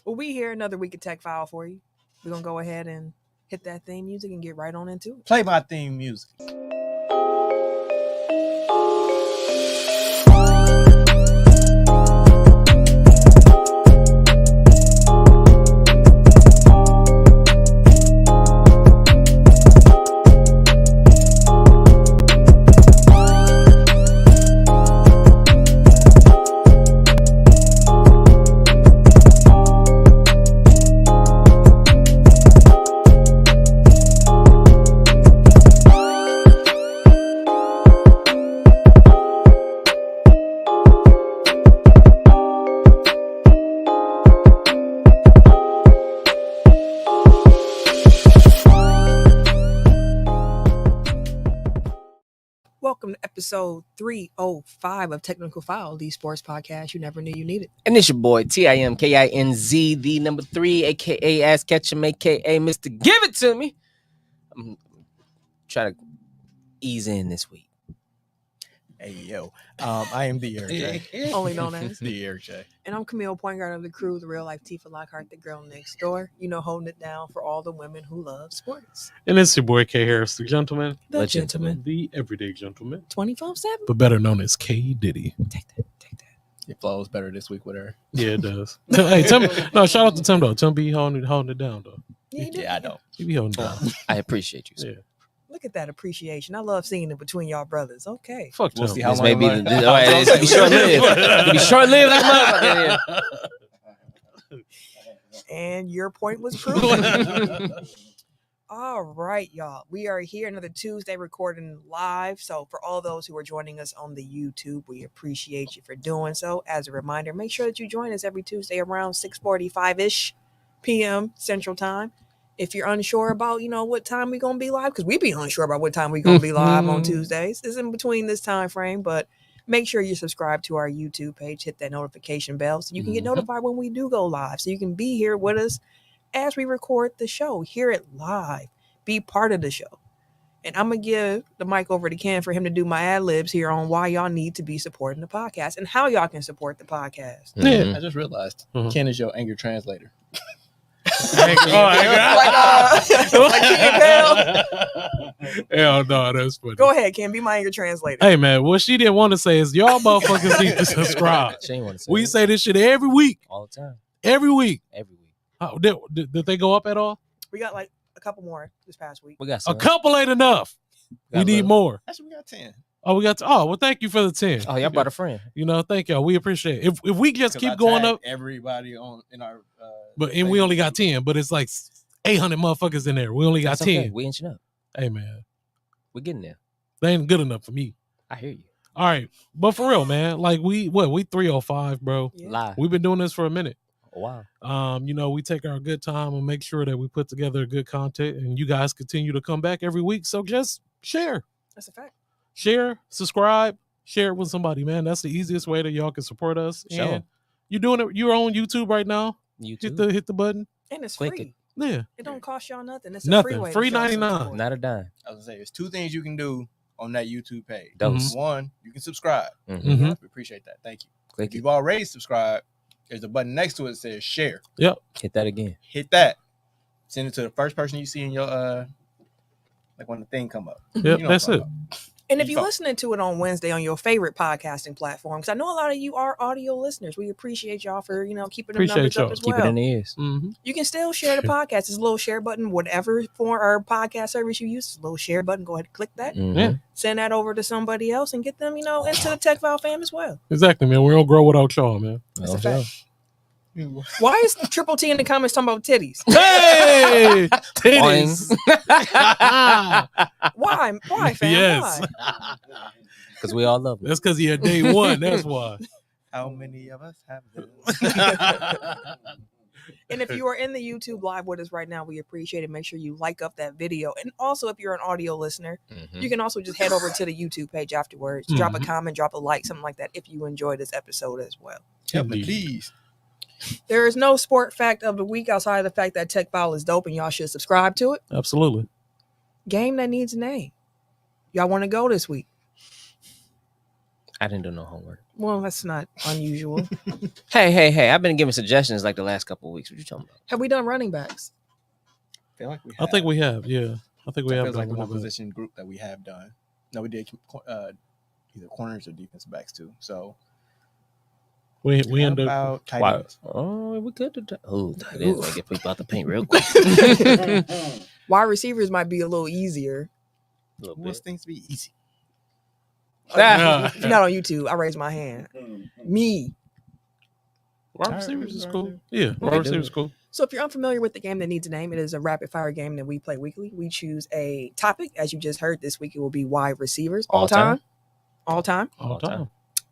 Well, we here another week of Tech File for you. We're going to go ahead and hit that theme music and get right on into it. Play my theme music. Welcome to episode 305 of Technical File, the sports podcast you never knew you needed. And it's your boy, TIMKINZ, the number 3, a.k.a. Ass Ketchum, a.k.a. Mr. Give It To Me. I'm trying to ease in this week. Hey, yo. I am the Eric J. Only known as. The Eric J. And I'm Camille, point guard of the crew, the real life Tifa Lockhart, the girl next door. You know, holding it down for all the women who love sports. And it's your boy K Harris, the gentleman. The gentleman. The everyday gentleman. 24/7. But better known as K Diddy. Take that. It flows better this week with her. Yeah, it does. Hey, Tim, no, shout out to Tim, though. Tim be holding it down, though. Yeah, I know. He be holding it down. I appreciate you, sir. Yeah. Look at that appreciation. I love seeing it between y'all brothers. Okay. Fuck We'll Tim. see how This long may be it the, it's gonna be short-lived. It's gonna be short-lived like motherfucker. And your point was proven. All right, y'all. We are here another Tuesday recording live. So for all those who are joining us on the YouTube, we appreciate you for doing so. As a reminder, make sure that you join us every Tuesday around 6:45-ish p.m. Central Time. If you're unsure about, what time we're going to be live, because we be unsure about what time we're going to be live on Tuesdays. It's in between this time frame, but make sure you subscribe to our YouTube page, hit that notification bell so you can get notified when we do go live. So you can be here with us as we record the show. Hear it live. Be part of the show. And I'm going to give the mic over to Ken for him to do my ad-libs here on why y'all need to be supporting the podcast and how y'all can support the podcast. Yeah. I just realized Ken is your anger translator. Like Ken Hell no, that's funny. Go ahead, Ken. Be my anger translator. Hey, man, what she didn't want to say is y'all motherfuckers need to subscribe. She ain't want to say We it. say this shit every week. All the time. Every week. Every week. Did they go up at all? We got like a couple more this past week. We got A some. couple ain't enough. We need more. Actually, we got 10. Oh, we got. Well, thank you for the 10. Oh, y'all brought a friend. Thank y'all. We appreciate it. If we just 'Cause keep I going tagged up, everybody in our. and we only got 10, but it's like 800 motherfuckers in there. We only got That's 10. okay. We inching up. Hey, man, We're getting there. they ain't good enough for me. I hear you. All right, but for real, man, like we 305, bro. Yeah. Live. We've been doing this for a minute. Wow. We take our good time and make sure that we put together good content, and you guys continue to come back every week. So just share, That's a fact. subscribe, share it with somebody, man. That's the easiest way that y'all can support us. Sure. And you're doing it. You're on YouTube right now. YouTube. Hit the button. And it's Click free. Yeah. It don't cost y'all nothing. It's a Nothing. free way. Free to show some 99. support. Not a dime. I was gonna say, there's 2 things you can do on that YouTube page. Dose. One, you can subscribe. Mhm. We appreciate that. Thank you. Click If it. you've already subscribed, there's a button next to it that says share. Hit that again. Hit that. Send it to the first person you see in your like when the thing come up. Yep, You know what that's I'm it. talking about. And if you're listening to it on Wednesday on your favorite podcasting platform, because I know a lot of you are audio listeners, we appreciate y'all for keeping them Appreciate numbers y'all. up as Keep well. it in the ears. Mm-hmm. You can still share the podcast. There's a little share button, whatever form or podcast service you use. A little share button. Go ahead and click that. Mhm. Yeah. Send that over to somebody else and get them, into the Tech File fam as well. Exactly, man. We don't grow without y'all, man. That's a Oh, fact. sure. Why is Triple T in the comments talking about titties? Hey, titties. Why? Why, fam? Yes. Why? Because we all love it. That's because he had day one. That's why. How many of us have those? And if you are in the YouTube live with us right now, we appreciate it. Make sure you like up that video. And also, if you're an audio listener, Mhm. you can also just head over to the YouTube page afterwards. Drop a comment, drop a like, something like that, if you enjoy this episode as well. Help me, please. There is no sport fact of the week outside of the fact that Tech File is dope and y'all should subscribe to it. Absolutely. Game that needs a name. Y'all want to go this week? I didn't do no homework. Well, that's not unusual. Hey! I've been giving suggestions like the last couple of weeks. What you talking about? Have we done running backs? I feel like we I think we have. Yeah, I think we have. Feels like the done one a bit. position group that we have done. No, we did either corners or defensive backs too. So We how end up. about tight Wow. ends? Oh, we good to that. Oh, that is gonna get people out the paint real quick. Wide receivers might be a little easier. A little Who wants bit. things to be easy? Ah. If you're not on YouTube, I raise my hand. Me. Wide receivers is cool. Yeah, do wide receivers it. cool. So if you're unfamiliar with the game that needs a name, it is a rapid fire game that we play weekly. We choose a topic. As you just heard, this week it will be wide receivers. All time. All time. All time.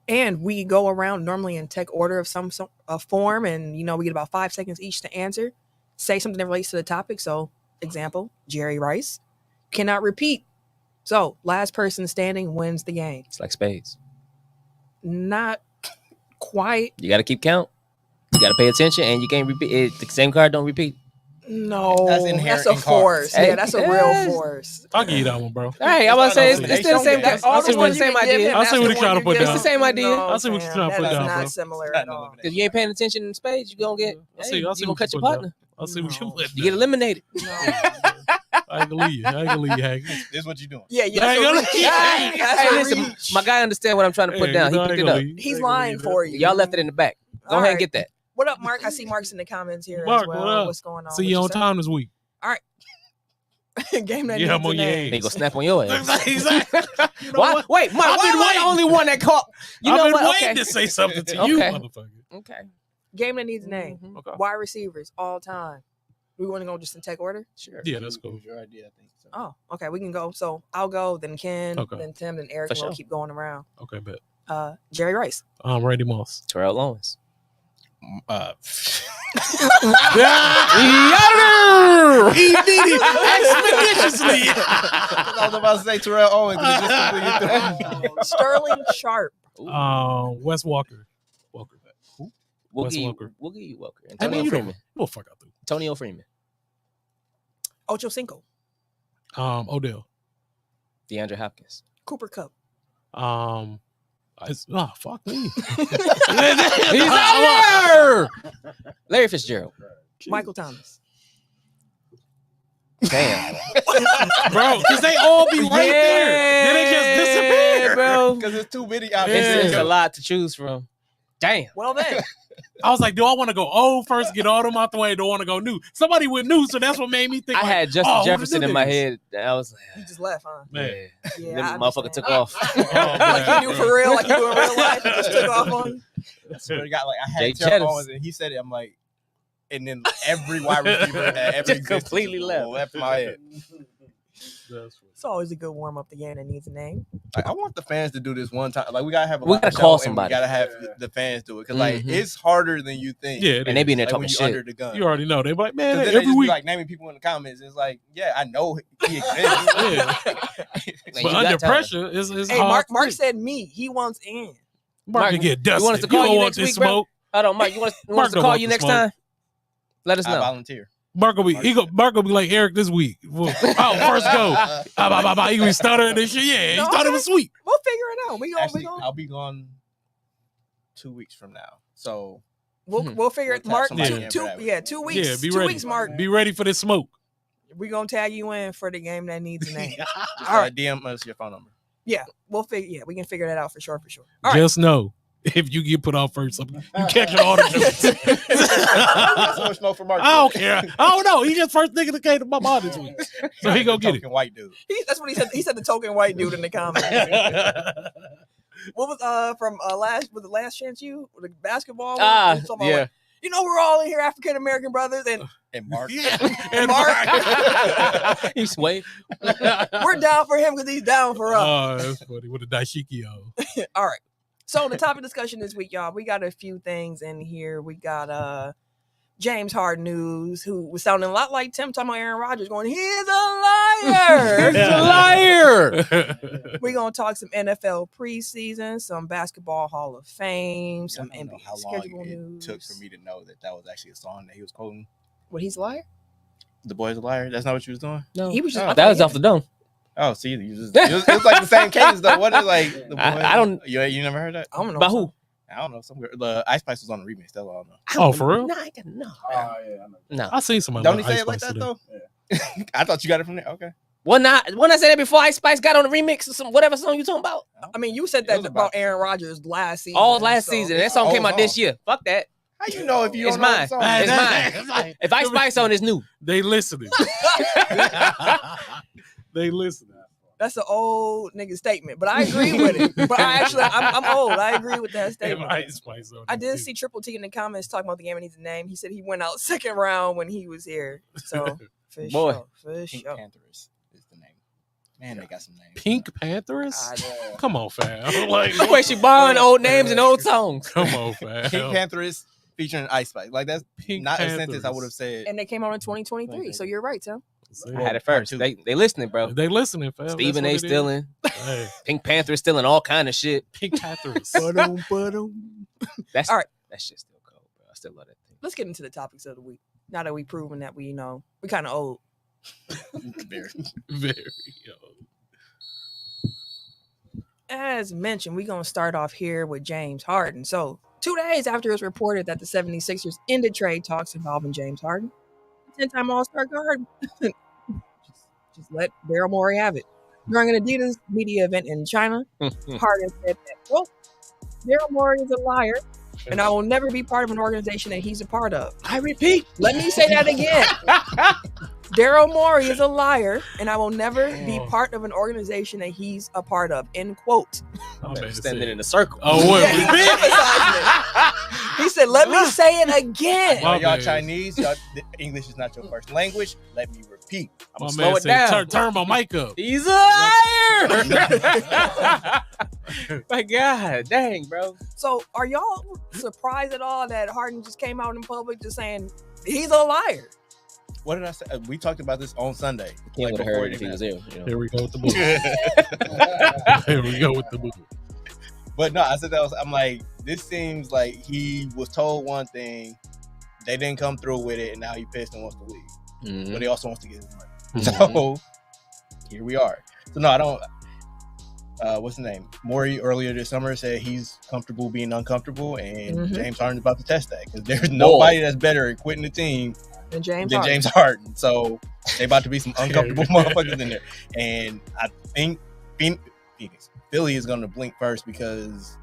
And we go around normally in tech order of some form. And, we get about 5 seconds each to answer. Say something that relates to the topic. So, example, Jerry Rice. Cannot repeat. So, last person standing wins the game. It's like spades. Not quite. You got to keep count. You got to pay attention, and you can't repeat it. The same card don't repeat. No. That's inherent That's a in cards. force. Hey, Yeah, that's a real yes. force. I'll give you that one, bro. Hey, I was say it's It's still the same. That's I all see the what ones the you same can give idea. him. I That's see what the you're trying one to put you give down. him. It's the same idea. No, I see what you're trying to fam, put down, That bro. is not similar Not at all. Because you ain't paying attention in spades, you gonna get. I see Hey, you what gonna cut your put down. partner. I see what you No. put You get down. eliminated. No. I can believe you. Hank. This is what you're doing. Yeah, I that's ain't a gonna- reach. Hey, That's hey, a listen, reach. my guy understand what I'm trying to put Hey, down. He I ain't picked it gonna up. leave. He's I ain't gonna lying leave for that. you. Y'all left it in the back. Go All ahead and right. get that. What up, Mark? I see Mark's in the comments here Mark, as well. what up? What's going on? See What you on say? time this week. Game that Yeah, I'm needs on a your name. They gonna snap on your ass. Exactly. You know Why? what? Wait, Mike, I've why been am I the waiting. only one that caught? You I've know been what? waiting Okay. to say something to you, Okay. motherfucker. Okay. Game that needs a name. Mhm. Okay. Wide receivers all time. We want to go just in tech order? Sure. Yeah, that's It cool. was your idea, I think. So. Oh, okay. We can go. So I'll go, then Ken, Okay. then Tim, then Eric, For and we'll sure. keep going around. Okay, bet. Jerry Rice. Randy Moss. Terrell Lawrence. He did it expeditiously. I was about to say Terrell Owens. But it just completely threw. Sterling Sharp. Wes Walker. Walker. Who? We'll Wes give you Walker. We'll give you Walker. I mean, Antonio you Freeman. We'll fuck out through. Antonio Freeman. Ocho Cinco. Odell. DeAndre Hopkins. Cooper Cup. Fuck me. He's out there. Larry Fitzgerald. Michael Thomas. Damn. Bro, because they all be right there. Then they just disappear. bro. Because it's too many out It's, there. it's a lot to choose from. Damn. Well then. I was like, do I want to go old first, get all them out the way? Do I want to go new? Somebody went new, so that's what made me think. I like, had Justin who the Jefferson in my niggas? head. I was He like, just left, huh? Man. Yeah. Then I motherfucker understand. took off. Like you do for real, like you do in real life. He just took off on you. I swear to God, like I Jay had Terrell Jettis. Owens and he said it. I'm like, and then every wide receiver had every Just completely left my head. It's always a good warm up the game that needs a name. Like I want the fans to do this one time. Like we gotta have a We live gotta show call and somebody. We gotta have the fans do it because like Mhm. it's harder than you think. Yeah, it And they be in there like when talking you shit. under the gun. You already know. They be like, man, Because then they every just be week. like naming people in the comments. It's like, yeah, I know he exists. Yeah. Man, But you got under time. pressure, it's Hey, hard. Mark said me. He wants in. Mark can get dusted. you want us to You call don't you want next this week, bro? smoke. Hold on, Mike. You want us Mark to don't call want you the next smoke. time? Let us I know. volunteer. Mark will be Mark will be like Eric this week. Well, first go. He gonna be stuttering and shit. Yeah, he No, thought it okay. was sweet. We'll figure it out. We Actually, gonna I'll be gone 2 weeks from now. So we'll figure it. We'll tap Mark, somebody in two for that. 2 weeks. Yeah, be 2 ready. weeks, Mark. Be ready for this smoke. We gonna tag you in for the game that needs a name. just All right. DM us your phone number. Yeah, we'll figure. Yeah, we can figure that out for sure. All right. Just know if you get put off first, you catching all the That's so jokes. much smoke for Mark. I don't care. I don't know. He just first nigga that came to my mind this week, so he go get it. Token white dude. That's what he said. He said the token white dude in the comments. What was from the last chance you with the basketball? Ah, Something about, yeah. like, you know, we're all in here African American brothers, and And Mark. And Mark. He sway. we're down for him because he's down for us. Oh, that's funny. With a dashiki on. All right. So the topic discussion this week, y'all, we got a few things in here. We got James Harden news, who was sounding a lot like Tim talking about Aaron Rodgers, going, "He's a liar." He's a liar. We're gonna talk some NFL preseason, some basketball Hall of Fame, some I don't know NBA how long schedule it news. took for me to know that was actually a song that he was quoting. What, he's a liar? The Boy's a Liar. That's not what you was doing. No, He was just- that was off the dome. Oh, see, it was like the same case though. What is like the boy? I don't- You never heard that? I don't know. By who? I don't know. Somewhere the Ice Spice was on the remix. That's all I know. Oh, for real? Nah, I got no. Oh yeah, I know. No. I seen somebody. Don't he like say Ice it like Spice that today. though? I thought you got it from there. Okay. When I said that before, Ice Spice got on the remix of some whatever song you talking about. I mean, you said It that was about about- Aaron Rodgers last season. All last so- season. That song came out this year. Fuck that. How you know if you It's don't know mine. the song? It's Hey, mine. If Ice Spice on, it's new. They listening. They listening. That's an old nigga statement, but I agree with it. But I'm old. I agree with that Have statement. Ice Spice on I it, did too. see Triple T in the comments talking about the game and needs a name. He said he went out second round when he was here. So for Boy. sure, for Pink sure. Pantheress is the name. Man, they got some names. Pink Pantheress. I- Come on, fam. Like, The way she borrowing old names and old songs. come on, fam. Pink Pantheress featuring Ice Spice. Like that's Pink not a Pantheress. sentence I would have said. And they came out in 2023. So you're right, Tim. See? I had it first. They listening, bro. They listening, fam. Stephen That's A. what it stealing. is. Hey, Pink Panther stealing all kind of shit. Pink Pantheress. That's All right. That shit's still cold, bro. I still love that thing. Let's get into the topics of the week. Now that we've proven that we kind of old. Very. Very. As mentioned, we're going to start off here with James Harden. So 2 days after it was reported that the 76ers ended trade talks involving James Harden, 10-time All-Star guard just let Daryl Morey have it. During an Adidas media event in China, Harden said that, well, Daryl Morey is a liar, and I will never be part of an organization that he's a part of. I repeat. Let me say that again. Daryl Morey is a liar, and I will never be part of an organization that he's a part of. End quote. I'm about to Standing say. in a circle. Oh, what? Yeah, he emphasized it. He said, let me say it again. My Y'all bad. Chinese, y'all, English is not your first language. Let me repeat. I'm My gonna slow man it said, down. turn my mic up. He's a liar. My God, dang, bro. So are y'all surprised at all that Harden just came out in public just saying he's a liar? What did I say? We talked about this on Sunday. Can't would have before heard it if he even was there. You know? Here we go with the movie. Here we go with the movie. But no, I said that I'm like, this seems like he was told one thing, they didn't come through with it, and now he pissed and wants to leave. Mhm. But he also wants to get his money. Mhm. So here we are. So no, I don't. What's the name? Morey earlier this summer said he's comfortable being uncomfortable, and Mhm. James Harden's about to test that because there's nobody that's better at quitting the team And James than Harden. James Harden. So they about to be some uncomfortable motherfuckers in there, and I think Philly is going to blink first because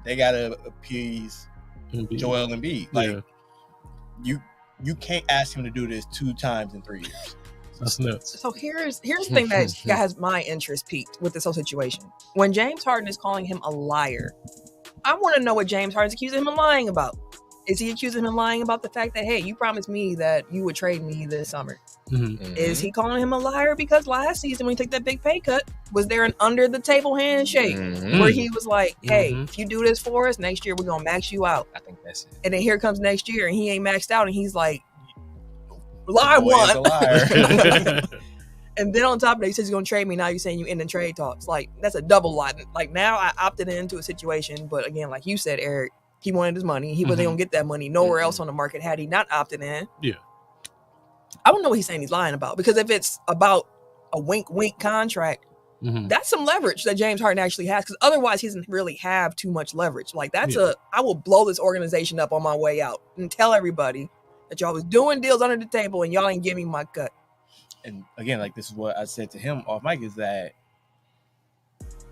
they got to appease Joel Embiid. Like you can't ask him to do this 2 times in 3 years. That's nuts. So here's the thing that has my interest piqued with this whole situation. When James Harden is calling him a liar, I want to know what James Harden's accusing him of lying about. Is he accusing him of lying about the fact that, hey, you promised me that you would trade me this summer? Mhm. Is he calling him a liar because last season when he took that big pay cut, was there an under the table handshake Mhm. where he was like, hey, Mhm. if you do this for us, next year we're going to max you out. I think that's it. And then here comes next year and he ain't maxed out and he's like, lie Boy is a one. liar. And then on top of that, he says he's going to trade me. Now you're saying you end in trade talks. Like, that's a double lie. Like, now I opted into a situation. But again, like you said, Eric, he wanted his money. He wasn't Mhm. going to get that money nowhere Mhm. else on the market had he not opted in. Yeah. I don't know what he's saying he's lying about. Because if it's about a wink contract, Mhm. that's some leverage that James Harden actually has. Because otherwise, he doesn't really have too much leverage. Like, that's I will blow this organization up on my way out and tell everybody that y'all was doing deals under the table and y'all ain't giving me my cut. And again, like this is what I said to him off mic is that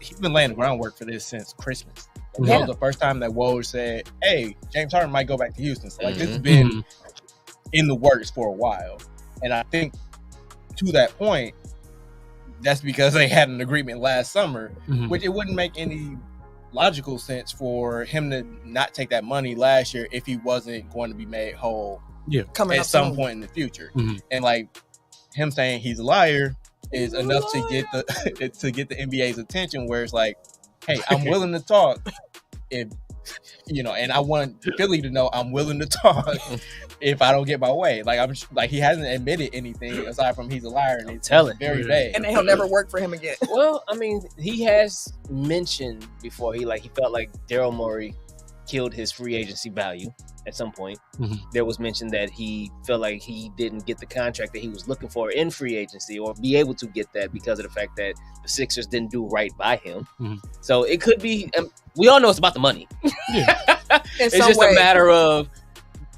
he's been laying the groundwork for this since Christmas. Like, that was the first time that Woj said, hey, James Harden might go back to Houston. So like this has been in the works for a while. And I think to that point, that's because they had an agreement last summer, Mhm. which it wouldn't make any logical sense for him to not take that money last year if he wasn't going to be made whole Coming at up some soon. point in the future. Mhm. And like him saying he's a liar is He's a enough to get the to get the NBA's attention where it's like, hey, I'm willing to talk if and I want Philly to know I'm willing to talk if I don't get my way. Like like he hasn't admitted anything aside from he's a liar and it's Tell it. very Yeah. vague. And he'll never work for him again. Well, I mean, he has mentioned before he felt like Daryl Morey killed his free agency value at some point. Mhm. There was mention that he felt like he didn't get the contract that he was looking for in free agency or be able to get that because of the fact that the Sixers didn't do right by him. Mhm. So it could be, we all know it's about the money. Yeah. It's just a matter of,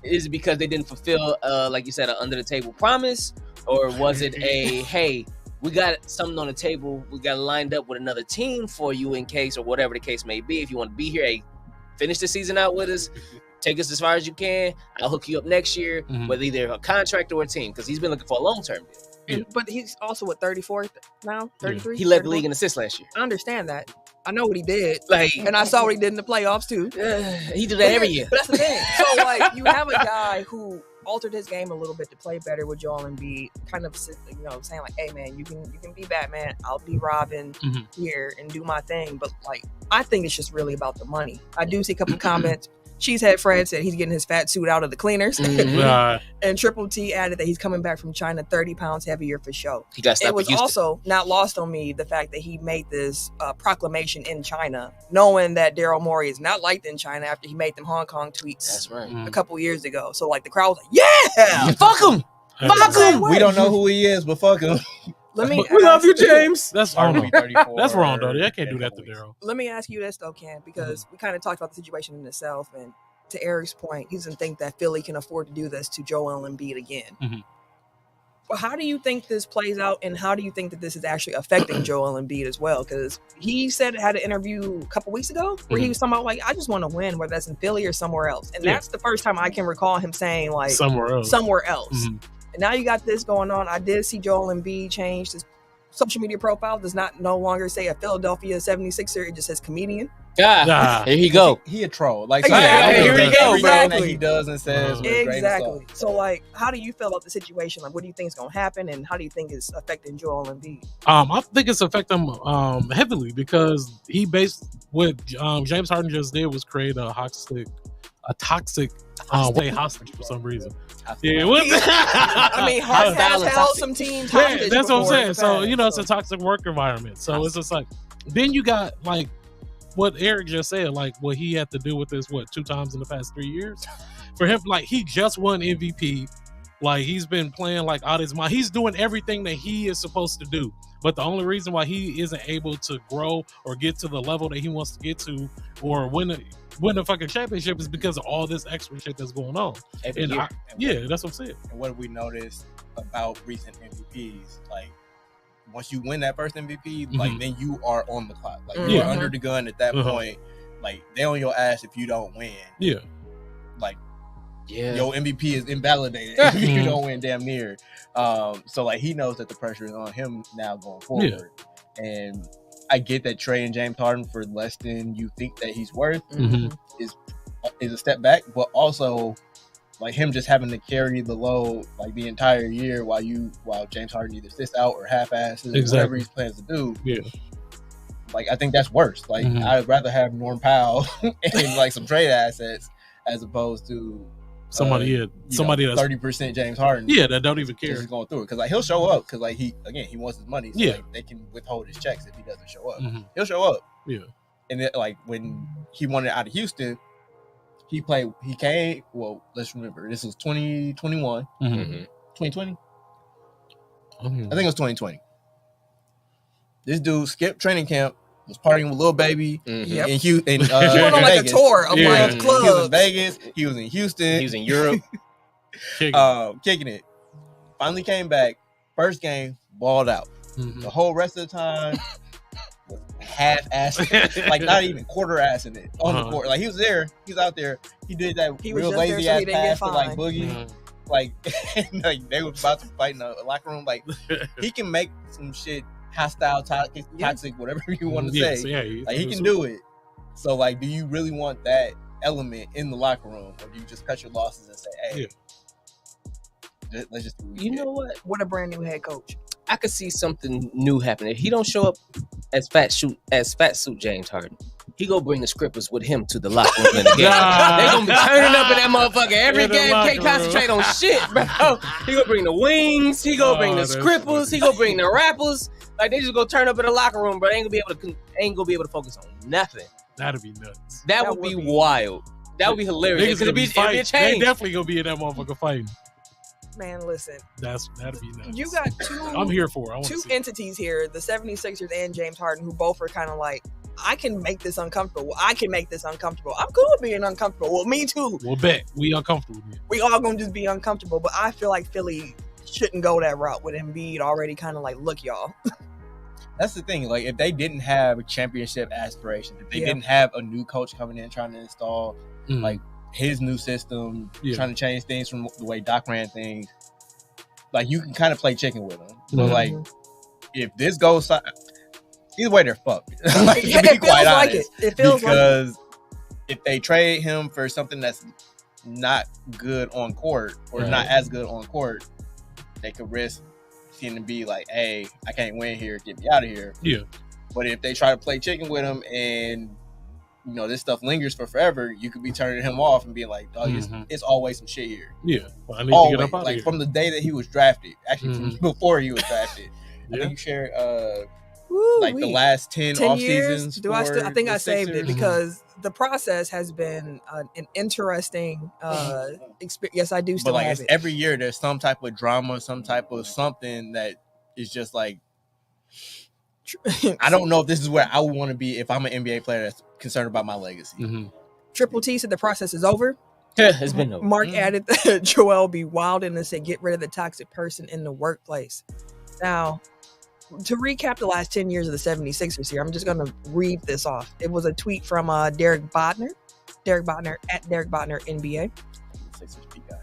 is it because they didn't fulfill, like you said, an under the table promise? Or was it a, hey, we got something on the table, we got lined up with another team for you in case, or whatever the case may be. If you want to be here, hey, finish the season out with us, take us as far as you can. I'll hook you up next year, whether either a contract or a team, because he's been looking for a long-term deal. But he's also at 34 now, 33. He led the 34? league in assists last year. I understand that. I know what he did, Like, and I saw what he did in the playoffs too. he did that every year. But that's the thing. So like, you have a guy who altered his game a little bit to play better with Joel Embiid, kind of, you know, saying like, hey man, you can be Batman, I'll be Robin here and do my thing. But like, I think it's just really about the money. I do see a couple of comments. Cheesehead Fred said he's getting his fat suit out of the cleaners. And Triple T added that he's coming back from China 30 pounds heavier for show. He got It was also not lost on me the fact that he made this proclamation in China, knowing that Daryl Morey is not liked in China after he made them Hong Kong tweets That's right. a couple years ago. So like the crowd was like, yeah, Fuck him. Fuck him. We don't know who he is, but fuck him. Let me We love ask you, James. That's Sorry wrong. to be 34 That's wrong, though. I in can't do a that to couple weeks. Daryl. Let me ask you this though, Cam, because we kind of talked about the situation in itself, and to Eric's point, he doesn't think that Philly can afford to do this to Joel Embiid again. Well, how do you think this plays out, and how do you think that this is actually affecting Joel Embiid as well? Because he said had an interview a couple weeks ago where he was talking about like, I just want to win, whether that's in Philly or somewhere else, and that's the first time I can recall him saying like Somewhere else. And now you got this going on. I did see Joel Embiid change his social media profile. Does not no longer say a Philadelphia 76er. It just says comedian. Here you go. He a troll. Like, Exactly. Here we go, everything bro. that he does and says with a grain of Exactly. salt. So like, how do you feel about the situation? Like, what do you think is going to happen, and how do you think it's affecting Joel Embiid? I think it's affecting him heavily because he based what James Harden just did was create a toxic way hostage for some reason. Yeah, I mean, Harden has held some teams hostage. that's what I'm before in saying. the So past, you know, it's a toxic work environment. So it's just like, then you got like what Eric just said, like what he had to do with this, 2 times in the past 3 years. For him, like he just won MVP. Like he's been playing like out his mind. He's doing everything that he is supposed to do. But the only reason why he isn't able to grow or get to the level that he wants to get to or win a fucking championship is because of all this extra shit that's going on. Every year. Yeah, that's what I'm saying. And what have we noticed about recent MVPs? Like, once you win that first MVP, like then you are on the clock. Like you're under the gun at that point. Like they on your ass if you don't win. Yeah. Like your MVP is invalidated if you don't win damn near. So like he knows that the pressure is on him now going forward. And I get that trading James Harden for less than you think that he's worth is a step back, but also like him just having to carry the load like the entire year while James Harden either sits out or half-asses whatever he's plans to do. Yeah. Like I think that's worse. Like I'd rather have Norm Powell and like some trade assets as opposed to somebody that's 30% James Harden. Yeah, that don't even care. Just going through it because like he'll show up because like he wants his money. So, like, they can withhold his checks if he doesn't show up. He'll show up. Yeah. And then like when he wanted out of Houston, he came. Well, let's remember this was 2021, 2020. I think it was 2020. This dude skipped training camp. Was partying with Lil Baby in Houston. He went on like a tour of like clubs. He was in Vegas. He was in Houston. He was in Europe. Kicking it. Finally came back. First game, balled out. The whole rest of the time, was half-assing, like not even quarter-assing it on the court. Like he was there. He was out there. He did that real lazy-ass pass to like Boogie. Like, like they were about to fight in the locker room. Like he can make some shit hostile, toxic, whatever you want to say. Like he can do it. So like, do you really want that element in the locker room, or do you just cut your losses and say, "Hey, let's just do what you know what? What a brand new head coach. I could see something new happening. If he don't show up as fat suit James Harden, he go bring the scrippers with him to the locker room in the game. They gonna be turning up in that motherfucker every game. Can't concentrate on shit, bro. He gonna bring the wings. He gonna bring the scrippers. He gonna bring the rappers. Like they just go turn up in the locker room, but ain't gonna be able to focus on nothing. That'd be nuts. That would be wild. That would be hilarious. Niggas It'd gonna be be fighting. a They change. definitely gonna be in that motherfucker fighting. Man, listen. That'd be nice. You got I'm here for it. I want two to see it. entities here, the 76ers and James Harden, who both are kind of like, I can make this uncomfortable. I can make this uncomfortable. I'm cool with being uncomfortable. Well, me too. We'll bet we uncomfortable with it. We all gonna just be uncomfortable. But I feel like Philly shouldn't go that route with Embiid already kind of like, look, y'all. That's the thing. Like, if they didn't have championship aspirations, if they Yeah. didn't have a new coach coming in trying to install like his new system, trying to change things from the way Doc ran things, like you can kind of play chicken with them. But like, if this goes, either way, they're fucked. Like, Yeah, to be it feels quite like honest, it. It feels like it. because if they trade him for something that's not good on court or not as good on court, they could risk seeing to be like, hey, I can't win here, get me out of here. Yeah. But if they try to play chicken with him and this stuff lingers for forever, you could be turning him off and being like, oh, it's always some shit here. Yeah. Well, I need Always. to get up out Like of here. from the day that he was drafted, actually from before he was drafted. I Yeah. think you shared Woo, like the last 10 off years. seasons. Do I still? I think I saved it Sixers. because the process has been an interesting experience. Yes, I do still But like have it's it. every year there's some type of drama, some type of something that is just like, I don't know if this is where I would want to be if I'm an NBA player that's concerned about my legacy. Triple T said the process is over. It's been over. Mark added that Joel B. Wilden and said, get rid of the toxic person in the workplace. Now, to recap the last 10 years of the 76ers here, I'm just going to read this off. It was a tweet from Derek Bodner at Derek Bodner NBA. Sixers P guy.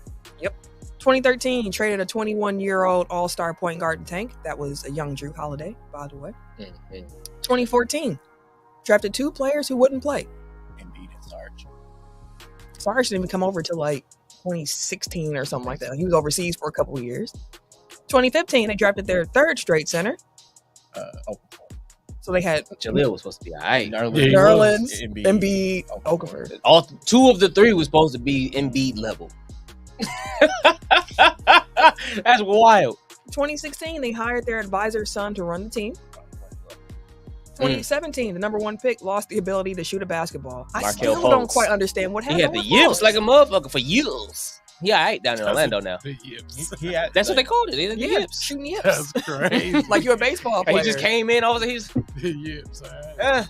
2013, he traded a 21-year-old all-star point guard in Tank. That was a young Drew Holiday, by the way. 2014, drafted 2 players who wouldn't play. Embiid and Sarge. Sarge didn't even come over till like 2016 or something like that. He was overseas for a couple of years. 2015, they drafted their 3rd straight center. So they had Jaleel was supposed to be all right. Nerlens, Embiid, Embiid, Okafor. All 2 of the 3 was supposed to be Embiid level. That's wild. 2016, they hired their advisor's son to run the team. 2017, the number 1 pick lost the ability to shoot a basketball. I Markel still don't Fultz. quite understand what happened. He had the with yips Fultz. like a motherfucker for years. Yeah, all right, down in Orlando now. The yips. That's what they called it. The Yeah, yips. shooting yips. That's crazy. Like you're a baseball player. He just came in. All of a sudden, The yips. All right.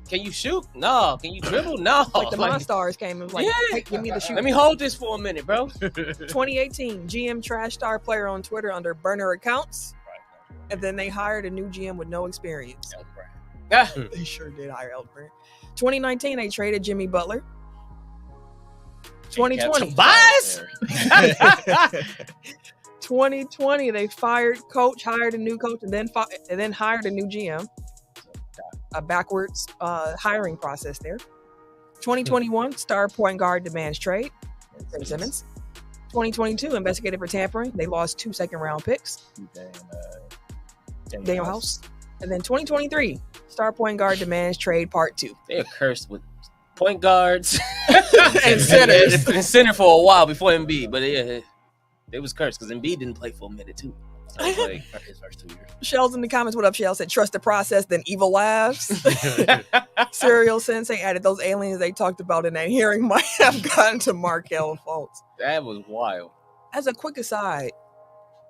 can you shoot? No. Can you dribble? No. Like the Monstars came and was like, hey, give me the shoot. Let me hold this for a minute, bro. 2018, GM trash star player on Twitter under burner accounts. And then they hired a new GM with no experience. They sure did hire Elbert. 2019, they traded Jimmy Butler. 2020. Tobias? 2020, they fired coach, hired a new coach, and then hired a new GM. A backwards hiring process there. 2021, star point guard demands trade. Tim Simmons. 2022, investigated for tampering. They lost 2 second-round picks. Daniel House. And then 2023, star point guard demands trade part 2. They are cursed with point guards And centers. and center for a while before Embiid, but yeah, they was cursed because Embiid didn't play for a minute too. So like, his first 2 years. Shell's in the comments. What up, Shell? Said, trust the process, then evil laughs. Serial Sensei added those aliens they talked about in that hearing might have gotten to Markel Fultz. that was wild. As a quick aside,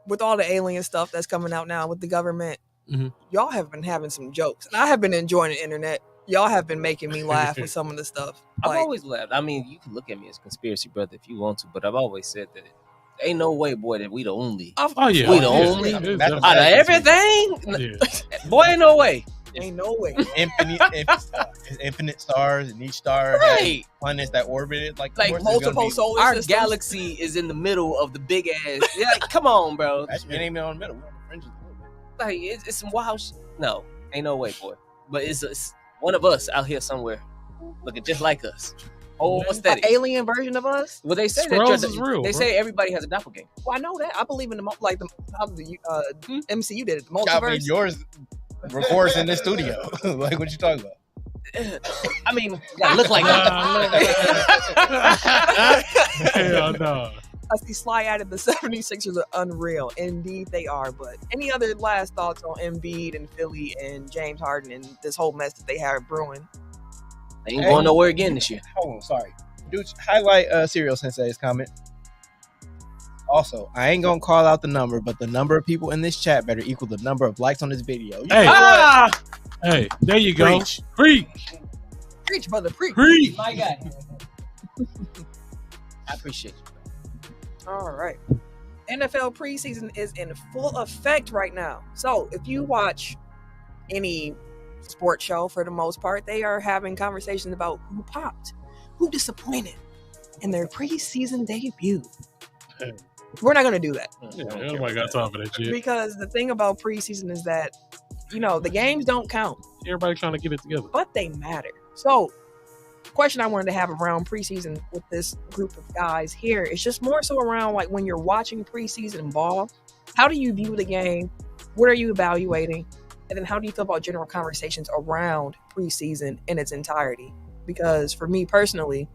with all the alien stuff that's coming out now with the government, Mhm. y'all have been having some jokes. And I have been enjoying the internet. Y'all have been making me laugh with some of the stuff. I've Like, always laughed. I mean, you can look at me as conspiracy brother if you want to, but I've always said that ain't no way, boy, that we the only. Oh yeah. We the Yeah. only- Yeah. Out Out of everything, Yeah. boy, ain't no way. ain't no way. Infinite stars, and each star Right. has planets that orbit it. Like, of Like course there's gonna Multiple be- solar Our systems. galaxy is in the middle of the big ass. Yeah, like, come on, bro. Actually, it ain't even on the middle. We're on the fringes a little bit. Like it's some wild shit. No, ain't no way, boy. But it's one of us out here somewhere looking just like us. Oh, An aesthetic. alien version of us. Well, they say Skrulls that is real, They bro. say everybody has a doppelganger. Well, I know that. I believe in how the MCU did it. The I mean, multiverse. yours records in the studio. Like, what you talking about? I mean, gotta look like Hell no. I see Sly added the 76ers are unreal. Indeed, they are. But any other last thoughts on Embiid and Philly and James Harden and this whole mess that they have brewing? They ain't going nowhere again this year. Hold on, sorry. Dude, highlight Serial Sensei's comment. Also, I ain't gonna call out the number, but the number of people in this chat better equal the number of likes on this video. You Hey. know what? Hey, there you go. Preach. Preach, brother, preach. Preach. My guy. I appreciate you. All right. NFL preseason is in full effect right now. So if you watch any sports show, for the most part, they are having conversations about who popped, who disappointed in their preseason debut. Hey. We're not going to do that. Yeah, nobody got time for that shit. Because the thing about preseason is that, the games don't count, Everybody trying to get it together. but they matter. So the question I wanted to have around preseason with this group of guys here is just more so around like when you're watching preseason ball, how do you view the game? What are you evaluating? And then how do you feel about general conversations around preseason in its entirety? Because for me personally,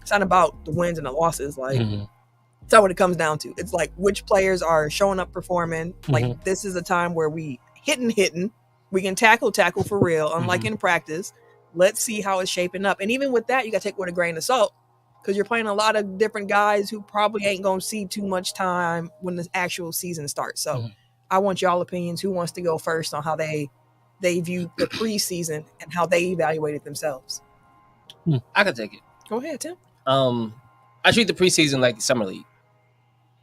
it's not about the wins and the losses. Like, it's not what it comes down to. It's like which players are showing up performing. Like, this is a time where we hitting. We can tackle for real, unlike in practice. Let's see how it's shaping up. And even with that, you got to take it with a grain of salt because you're playing a lot of different guys who probably ain't going to see too much time when the actual season starts. So I want y'all opinions. Who wants to go first on how they view the preseason and how they evaluated themselves? I can take it. Go ahead, Tim. I treat the preseason like the summer league.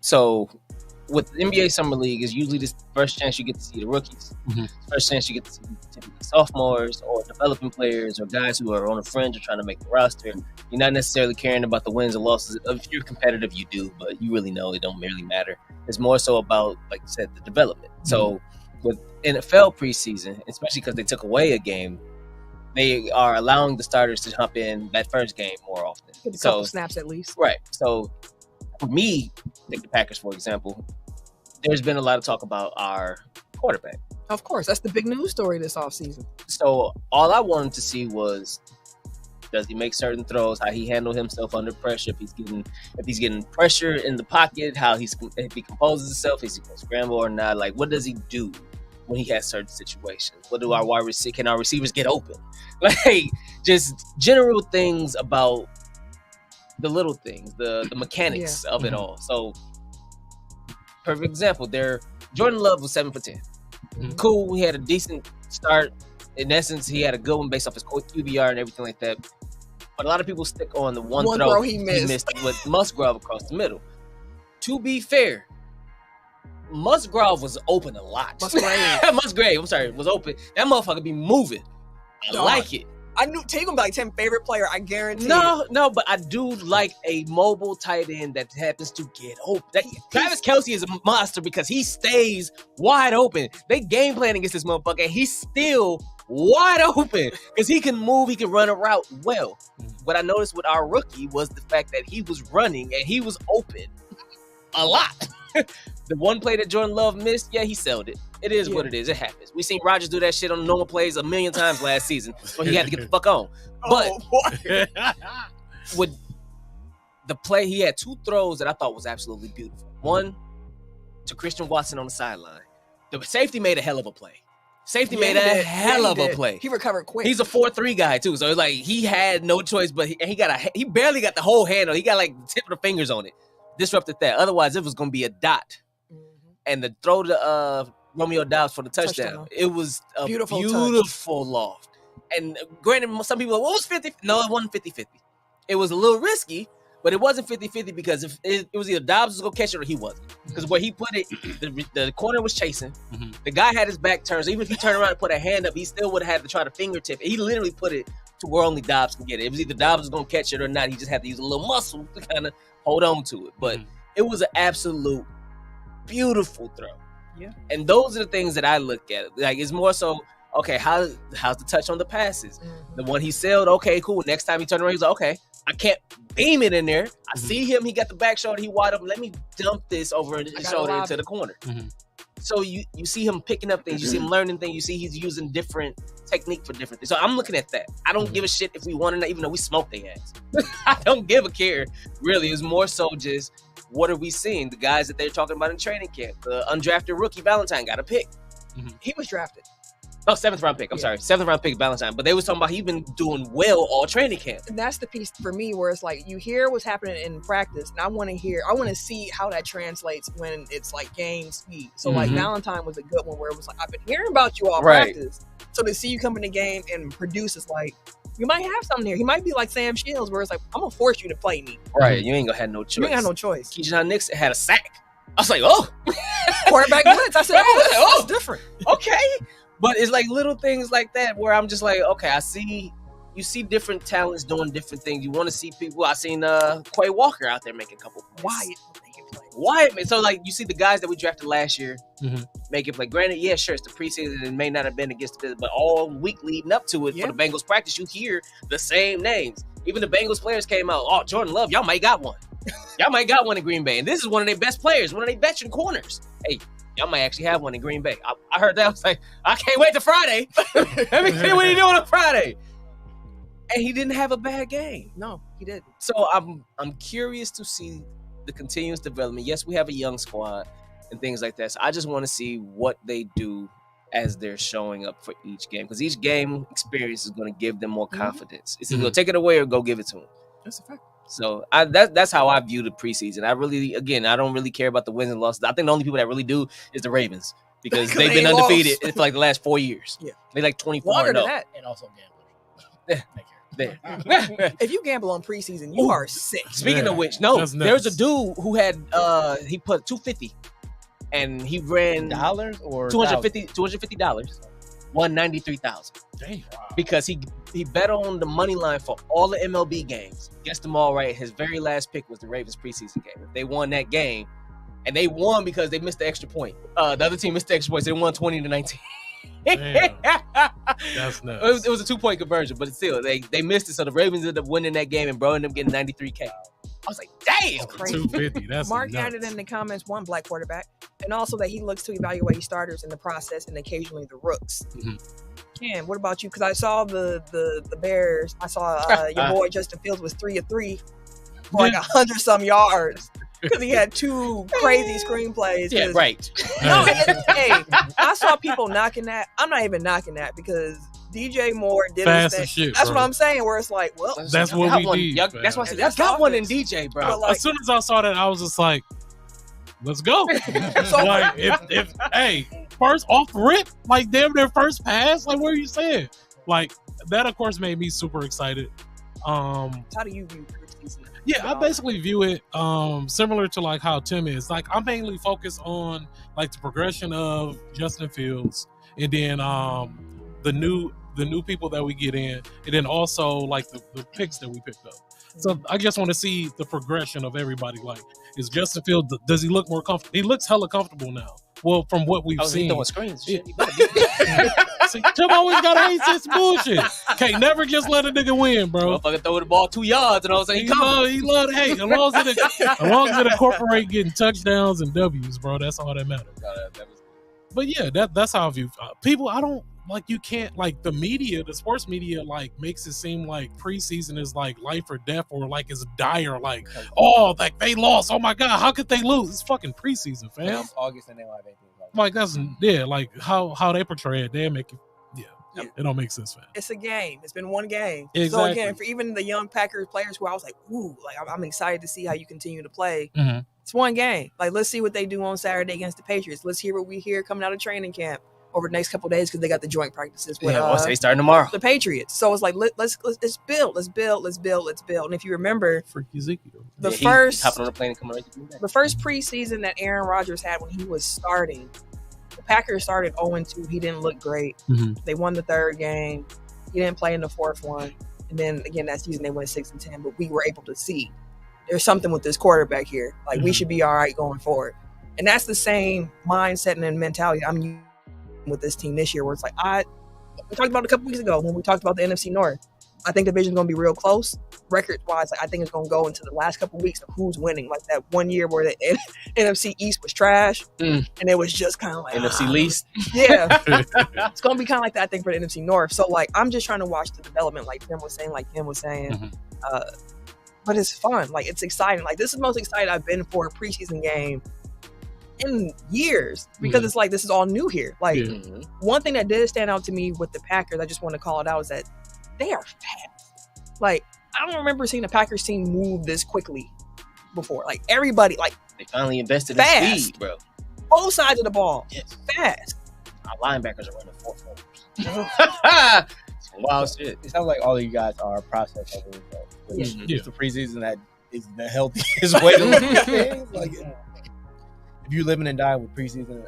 So with the NBA Summer League, is usually the first chance you get to see the rookies, first chance you get to see typically sophomores or developing players or guys who are on the fringe or trying to make the roster. You're not necessarily caring about the wins or losses. If you're competitive, you do, but you really know it don't really matter. It's more so about, like you said, the development. So with NFL preseason, especially because they took away a game, they are allowing the starters to hop in that first game more often. Get a couple snaps at least. Right. So for me, take the Packers, for example, there's been a lot of talk about our quarterback. Of course. That's the big news story this offseason. So all I wanted to see was, does he make certain throws, how he handled himself under pressure, if he's getting pressure in the pocket, if he composes himself, is he going to scramble or not? Like, what does he do when he has certain situations? What do our wide receivers, can our receivers get open? Like, just general things about the little things, the mechanics of it all. So, perfect example there. Jordan Love was 7 for 10. Cool. He had a decent start. In essence, he had a good one based off his QBR and everything like that. But a lot of people stick on the one throw he missed with Musgrave across the middle. To be fair, Musgrave was open a lot. Musgrave, was open. That motherfucker be moving. I like it. I knew Tay gonna be like Tim's favorite player. I guarantee. No, but I do like a mobile tight end that happens to get open. Travis Kelce is a monster because he stays wide open. They game plan against this motherfucker, and he's still wide open because he can move, he can run a route well. What I noticed with our rookie was the fact that he was running and he was open a lot. The one play that Jordan Love missed, he sold it. It is what it is. It happens. We seen Rodgers do that shit on normal plays a million times last season, so he had to get the fuck on. But with the play, he had two throws that I thought was absolutely beautiful. One to Christian Watson on the sideline. The safety made a hell of a play. He recovered quick. He's a 4-3 guy too, so it's like he had no choice, but he barely got the whole handle. He got like the tip of the fingers on it. Disrupted that. Otherwise, it was going to be a dot. And the throw to Romeo Doubs for the touchdown. It was a beautiful loft. And granted, some people, what was 50? No, it wasn't 50-50. It was a little risky, but it wasn't 50-50 because if it was either Doubs was going to catch it or he wasn't. Because where he put it, the corner was chasing. The guy had his back turned. So even if he turned around and put a hand up, he still would have had to try to fingertip it. He literally put it to where only Doubs can get it. It was either Doubs was going to catch it or not. He just had to use a little muscle to kind of hold on to it. But it was an absolute beautiful throw. Yeah. And those are the things that I look at. Like, it's more so, okay, how's the touch on the passes? The one he sailed, okay, cool. Next time he turned around, he's like, okay, I can't beam it in there. I see him, he got the back shoulder, he wide open. Let me dump this over his shoulder into the corner. So you see him picking up things, you see him learning things, you see he's using different technique for different things. So I'm looking at that. I don't give a shit if we won or not, even though we smoked their ass. I don't give a care, really. It's more so just, what are we seeing? The guys that they're talking about in training camp, the undrafted rookie Valentine got a pick. He was drafted. Oh, 7th round pick. I'm sorry. 7th round pick Valentine. But they was talking about he been doing well all training camp. And that's the piece for me where it's like you hear what's happening in practice, and I want to see how that translates when it's like game speed. So like Valentine was a good one where it was like, I've been hearing about you all practice. So to see you come in the game and produce is like, you might have something here. He might be like Sam Shields where it's like, I'm gonna force you to play me. Right. You ain't gonna have no choice. You ain't have no choice. Keyshawn Nixon had a sack. I was like, oh. Quarterback blitz. I said, oh, that's different. Okay. But it's like little things like that where I'm just like, okay, you see different talents doing different things. You want to see people. I seen Quay Walker out there making a couple plays. Wyatt. So like you see the guys that we drafted last year make it play. Granted, yeah, sure, it's the preseason and it may not have been against the, but all week leading up to it for the Bengals practice, you hear the same names. Even the Bengals players came out. Oh, Jordan Love, y'all might got one. Y'all might got one in Green Bay, and this is one of their best players, one of their veteran corners. Hey, y'all might actually have one in Green Bay. I heard that. I was like, I can't wait to Friday. Let me see what he doing on Friday. And he didn't have a bad game. No, he didn't. So I'm curious to see the continuous development. Yes, we have a young squad and things like that. So I just want to see what they do as they're showing up for each game, because each game experience is going to give them more confidence. It's either going to take it away or go give it to them. That's a fact. So that's how I view the preseason. I don't really care about the wins and losses. I think the only people that really do is the Ravens, because they've been undefeated for like the last 4 years. Yeah, they like 24 longer than that, and also gamblers. There. If you gamble on preseason, you are sick. Speaking of which, no, there's a dude who had he put $250, and he ran dollars or $250, won $93,000. Damn. Because he bet on the money line for all the MLB games, guessed them all right. His very last pick was the Ravens preseason game. If they won that game, and they won because they missed the extra point. The other team missed the extra points. They won 20-19. That's nuts. It was a 2-point conversion, but still, they missed it. So the Ravens ended up winning that game, and bro ended up getting $93K. I was like, damn, crazy. 250. That's Mark nuts. added in the comments one black quarterback, and also that he looks to evaluate starters in the process and occasionally the rooks. Ken, what about you? Because I saw the Bears. I saw your boy Justin Fields was 3 of 3 for like 100-some yards. Because he had 2 crazy screenplays. Yeah, right. No, hey, I saw people knocking that. I'm not even knocking that because DJ Moore did fast his as shit. That's bro. what I'm saying. Where it's like, well, that's what we need. That's why I said I got one in DJ, bro. Like, as soon as I saw that, I was just like, let's go. So, like, if hey, first off rip, like damn their first pass, like what are you saying? Like that, of course, made me super excited. how do you view preseason? Yeah, I basically view it similar to like how Tim is. Like I'm mainly focused on like the progression of Justin Fields, and then the new people that we get in, and then also like the picks that we picked up. So I just want to see the progression of everybody. Like, is Justin Fields, does he look more comfortable? He looks hella comfortable now. Well, from what we've seen. Throwing screens. Yeah. See, Tim always got to hate this bullshit. Can't never just let a nigga win, bro. Motherfucker throw the ball 2 yards and all of a sudden he love to hate. As long as it incorporate getting touchdowns and W's, bro, that's all that matters. But yeah, that's how I view people. I don't like, you can't, like the media, the sports media, like makes it seem like preseason is like life or death, or like it's dire. Like, oh, like they lost. Oh my God, how could they lose? It's fucking preseason, fam. It's August and they live anything. Like that's like how they portray it. They make it. Yeah, it don't make sense, fam. It's a game. It's been one game. Exactly. So again, for even the young Packers players who I was like, ooh, like I'm excited to see how you continue to play. It's one game. Like, let's see what they do on Saturday against the Patriots. Let's hear what we hear coming out of training camp over the next couple of days, because they got the joint practices with they starting tomorrow. The Patriots. So it's like let's build. And if you remember, freaky Ezekiel, the first hopping on the plane and coming right to Green Bay. The first preseason that Aaron Rodgers had when he was starting, the Packers started 0-2. He didn't look great. They won the 3rd game. He didn't play in the 4th one. And then again that season they went 6-10. But we were able to see there's something with this quarterback here. Like we should be all right going forward. And that's the same mindset and mentality I'm using with this team this year, where it's like we talked about it a couple weeks ago when we talked about the NFC North. I think the division's going to be real close. Record-wise, like, I think it's going to go into the last couple weeks of who's winning. Like that one year where the NFC East was trash, and it was just kind of like NFC least. Yeah, it's going to be kind of like that, I think, for the NFC North. So like, I'm just trying to watch the development, like Tim was saying, but it's fun. Like it's exciting. Like this is the most excited I've been for a preseason game in years because it's like this is all new here. Like one thing that did stand out to me with the Packers, I just want to call it out, is that they are fast. Like I don't remember seeing the Packers team move this quickly before. Like everybody, like they finally invested fast. in speed, bro. Both sides of the ball, fast. Our linebackers are running 4.4. Wild shit. It sounds like all of you guys are process overs. It's the preseason that is the healthiest way to look at things. Like, if you living and dying with preseason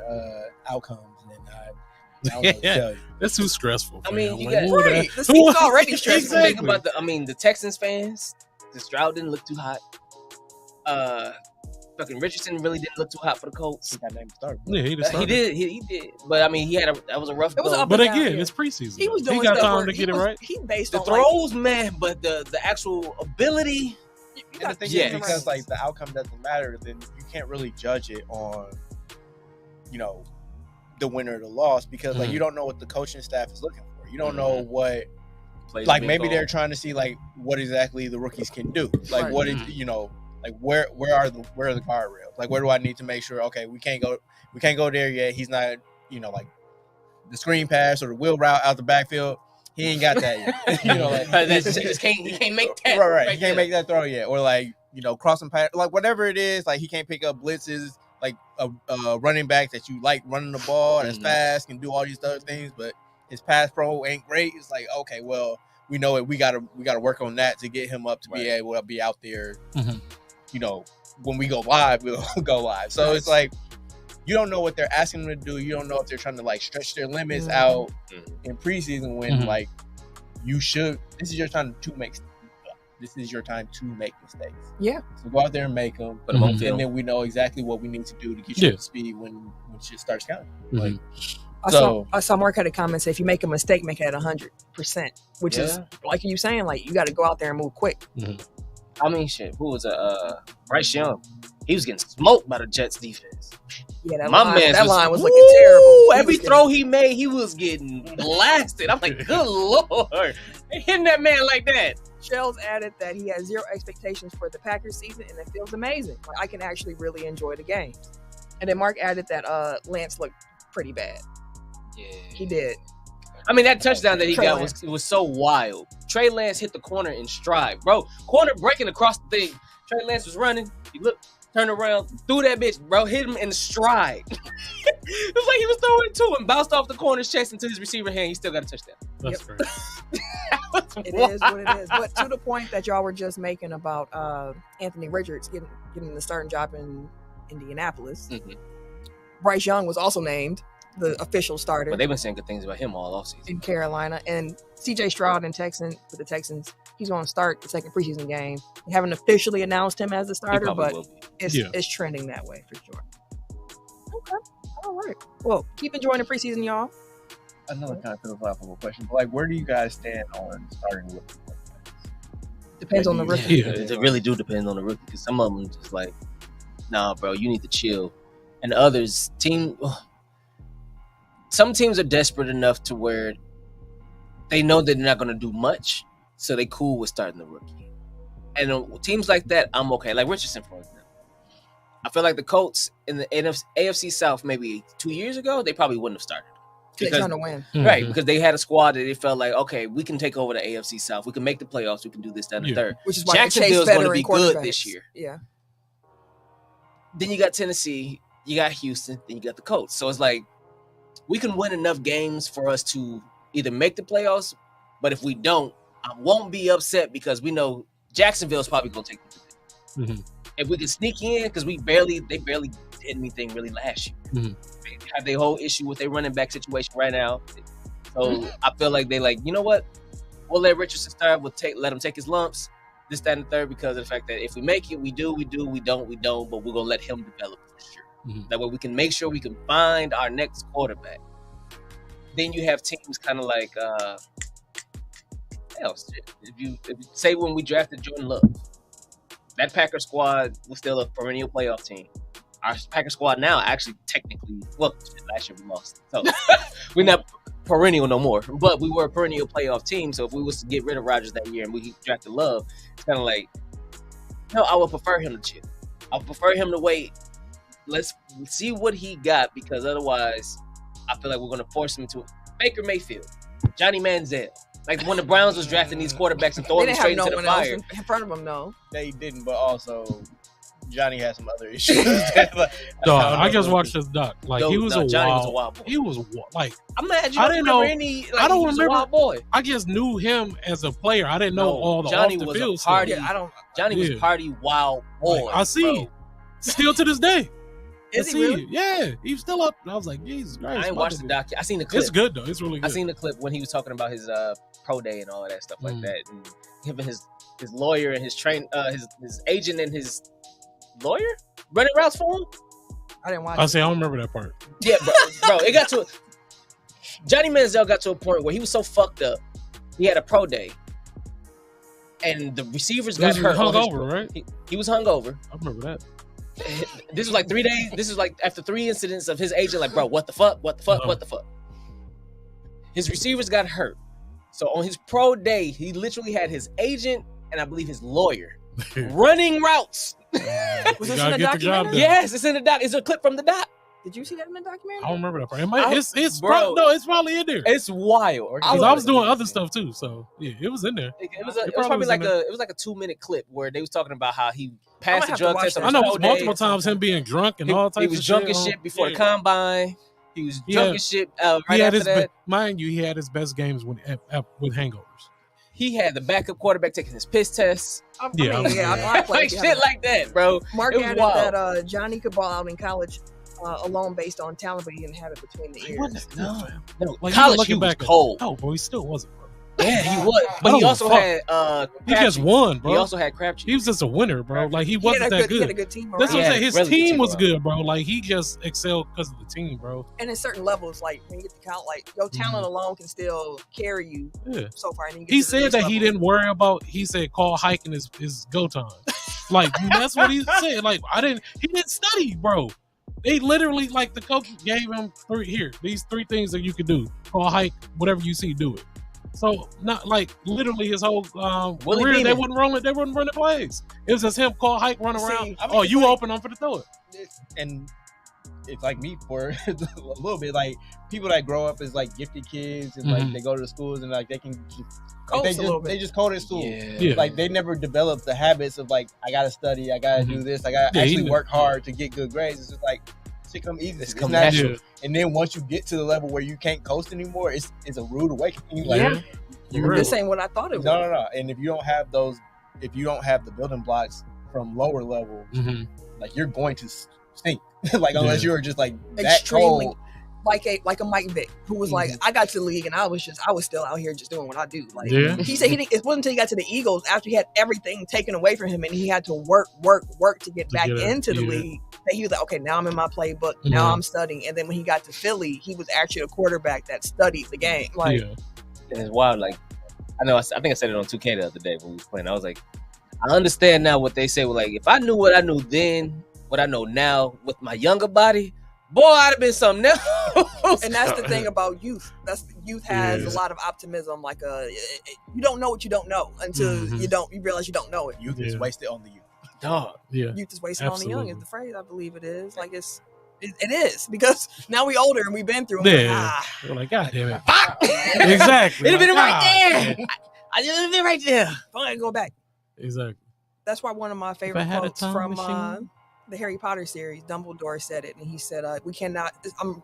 outcomes, then I don't know what to tell you. That's too stressful. I mean, you like, got right. The season's already stressful. Think about the Texans fans. The Stroud didn't look too hot. Fucking Richardson really didn't look too hot for the Colts. He got named starter. Yeah, he He did. But I mean, that was a rough. It was go. up But and down, again, it's preseason. He was doing he got stuff time where to get it right. He based the on throws, man, but the actual ability. And the thing is, because like the outcome doesn't matter, then you can't really judge it on, the winner or the loss, because like you don't know what the coaching staff is looking for. You don't know what, like maybe they're trying to see like what exactly the rookies can do. Like what is like where are the guardrails? Like where do I need to make sure? Okay, we can't go there yet. He's not like the screen pass or the wheel route out the backfield. He ain't got that yet. He can't make that. Right. He can't make that throw yet. Or like, crossing pass, like whatever it is, like he can't pick up blitzes, like a running back that you like running the ball that's fast, can do all these other things, but his pass pro ain't great. It's like, okay, well, we know it. We gotta work on that to get him up to be able to be out there. When we go live, we'll go live. So it's like, you don't know what they're asking them to do. You don't know if they're trying to like stretch their limits out in preseason when like you should. This is your time to make. This is your time to make mistakes. Yeah. So go out there and make them. Put them on film. And then we know exactly what we need to do to get you up to speed when shit starts counting. Like, I saw Mark had a comment say, if you make a mistake, make it at 100%, which is like you saying, like you got to go out there and move quick. I mean, shit. Who was Bryce Young? He was getting smoked by the Jets defense. Yeah, that line was looking terrible. Every throw he made, he was getting blasted. I'm like, good lord, they hitting that man like that. Shells added that he has zero expectations for the Packers season, and it feels amazing. Like, I can actually really enjoy the game. And then Mark added that Lance looked pretty bad. Yeah, he did. I mean, that touchdown that he got was so wild. Trey Lance hit the corner in stride, bro. Corner breaking across the thing. Trey Lance was running. He looked, turned around, threw that bitch, bro. Hit him in stride. It was like he was throwing it to him. Bounced off the corner's chest into his receiver hand. He still got a touchdown. That's great. It is what it is. But to the point that y'all were just making about Anthony Richards getting the starting job in Indianapolis, Bryce Young was also named the official starter. But they've been saying good things about him all offseason. In Carolina. And CJ Stroud for the Texans, he's going to start the second preseason game. They haven't officially announced him as the starter, but it's trending that way for sure. Okay. All right. Well, keep enjoying the preseason, y'all. Another kind of philosophical question, but like, where do you guys stand on starting with? Depends on the rookie. It really do depend on the rookie, because some of them just like, nah, bro, you need to chill. And others, some teams are desperate enough to where they know that they're not going to do much, so they cool with starting the rookie. And teams like that, I'm okay. Like Richardson, for example. I feel like the Colts in the AFC South maybe 2 years ago, they probably wouldn't have started. They're trying to win. Right, because they had a squad that they felt like, okay, we can take over the AFC South. We can make the playoffs. We can do this, that, and the third. Which is why Jacksonville's going to be good this year. Yeah. Then you got Tennessee, you got Houston, then you got the Colts. So it's like, we can win enough games for us to either make the playoffs, but if we don't, I won't be upset because we know Jacksonville's probably going to take the division. If we can sneak in, because they barely did anything really last year. They have their whole issue with their running back situation right now. So I feel like they like, you know what? We'll let Richardson start. Let him take his lumps, this, that, and the third, because of the fact that if we make it, we do, we don't, but we're going to let him develop for sure. That way we can make sure we can find our next quarterback. Then you have teams kind of like, if you say when we drafted Jordan Love, that Packer squad was still a perennial playoff team. Our Packer squad now actually technically, last year we lost. So we're not perennial no more, but we were a perennial playoff team. So if we was to get rid of Rodgers that year and we drafted Love, it's kind of like, no, I would prefer him to chill. I would prefer him to wait let's see what he got, because otherwise, I feel like we're gonna force him to Baker Mayfield, Johnny Manziel. Like when the Browns was drafting these quarterbacks and throwing them straight into the fire. In front of them, no. They didn't, but also Johnny had some other issues. I just watched this doc. Like he was a Johnny wild. was a wild boy. He was like I'm mad you I don't didn't remember know- any. Like, I don't he was a remember- wild boy. I just knew him as a player. I didn't know No, all the Johnny off the was a field party. stuff. Yeah, I don't. Johnny was Yeah. party wild boy. Like, I see. bro. Still to this day. Is I he see really? it. Yeah, he's still up. I was like, Jesus Christ. I ain't my watched the nigga. doc. I seen the clip. It's good though. It's really good. I seen the clip when he was talking about his pro day and all of that stuff like Mm. that, and him and his lawyer and his agent and his lawyer running routes for him. I didn't watch. I say I don't remember that part. Yeah, bro, it got to Johnny Manziel got to a point where he was so fucked up. He had a pro day, and the receivers got He hurt. was hung on his over, right? He was hung over. I remember that. This was like 3 days. This is like after 3 incidents of his agent, like, bro, what the fuck? What the fuck? Uh-huh. What the fuck? His receivers got hurt. So on his pro day, he literally had his agent and I believe his lawyer running routes. Was You this in gotta the get the job documentary? done. Yes, it's in the doc. It's a clip from the doc. Did you see that in the documentary? I don't remember that part. It might, it's Bro. it's probably in there. It's wild. Because I was doing other stuff too, so yeah, it was in there. It was It probably probably like was in a 2-minute clip where they was talking about how he I passed might the have to drug watch test. that. on I know his it was pro multiple day. times him being drunk and all types He was of drunk shit. as shit before the Yeah. combine. He was He drunk had- as shit He right had after his that. mind you, he had his best games with hangovers. He had the backup quarterback taking his piss tests. I Yeah, mean, yeah, I played. Like shit like that, bro. Mark it was added wild. that Johnny could ball out in college alone based on talent, but he didn't have it between the ears. No, Like, college even looking he was back, cold. No, bro, he still wasn't, bro. Yeah, he was. But he Oh, also fuck. had He just won, bro. He also had Crabtree. He was just a winner, bro. Like he He wasn't had that he had a good. good team That's what around. I'm Yeah, saying. His really good team team was around. good, bro. Like he just excelled because of the team, bro. And in certain levels, like when you get to count, like your talent alone can still carry you Yeah. so far. And then you get He to the said next that he level. didn't worry about. He said call hiking is go time. Like that's what he said. Like he didn't study, bro. They literally like the coach gave him these 3 things that you could do. Call hike, whatever you see, do it. So not like literally his whole Willie career, they Beeman. wouldn't run the plays. It was just him call hike, run around. See, I mean, You it's like- open, I'm for the throw it. And it's like me for a little bit. Like people that grow up as like gifted kids and like Mhm. they go to the schools and like they can Coast they a little bit. they just code at school. Yeah. Like they never develop the habits of like I gotta study, I gotta do this, I gotta Yeah, actually he- work hard to get good grades. It's just like shit come easy. It's come natural. Yeah. And then once you get to the level where you can't coast anymore, it's a rude awakening. Like Yeah. you This ain't what I thought it was. no. And if you don't have the building blocks from lower level, Mm-hmm. like you're going to stink. Like unless Yeah. you're just like that Extremely. cold. Like a Mike Vick, who was like, I got to the league and I was still out here just doing what I do. Like Yeah. he said, it wasn't until he got to the Eagles after he had everything taken away from him and he had to work to get back get it, into the yeah. league. That he was like, okay, now I'm in my playbook. Now I'm studying. And then when he got to Philly, he was actually a quarterback that studied the game. Like, Yeah. And it's wild. Like I think I said it on 2K the other day when we was playing. I was like, I understand now what they say. Well, like if I knew what I knew then, what I know now with my younger body, boy, I'd have been something else. and that's the thing about youth. Youth has Yeah. a lot of optimism. Like you don't know what you don't know until Mhm. you realize you don't know it. Youth is Yeah. wasted on the youth. Dog. Yeah. Youth is wasted on the young Absolutely. is the phrase. I believe it is. Like it is because now we older and we've been through. Yeah. They're like, God damn it. Exactly. It'd have been Like, right God. there. I just have been right there. I gotta go back. Exactly. That's why one of my favorite had a quotes time from machine. the Harry Potter series, Dumbledore said it, and he said, "We cannot." I'm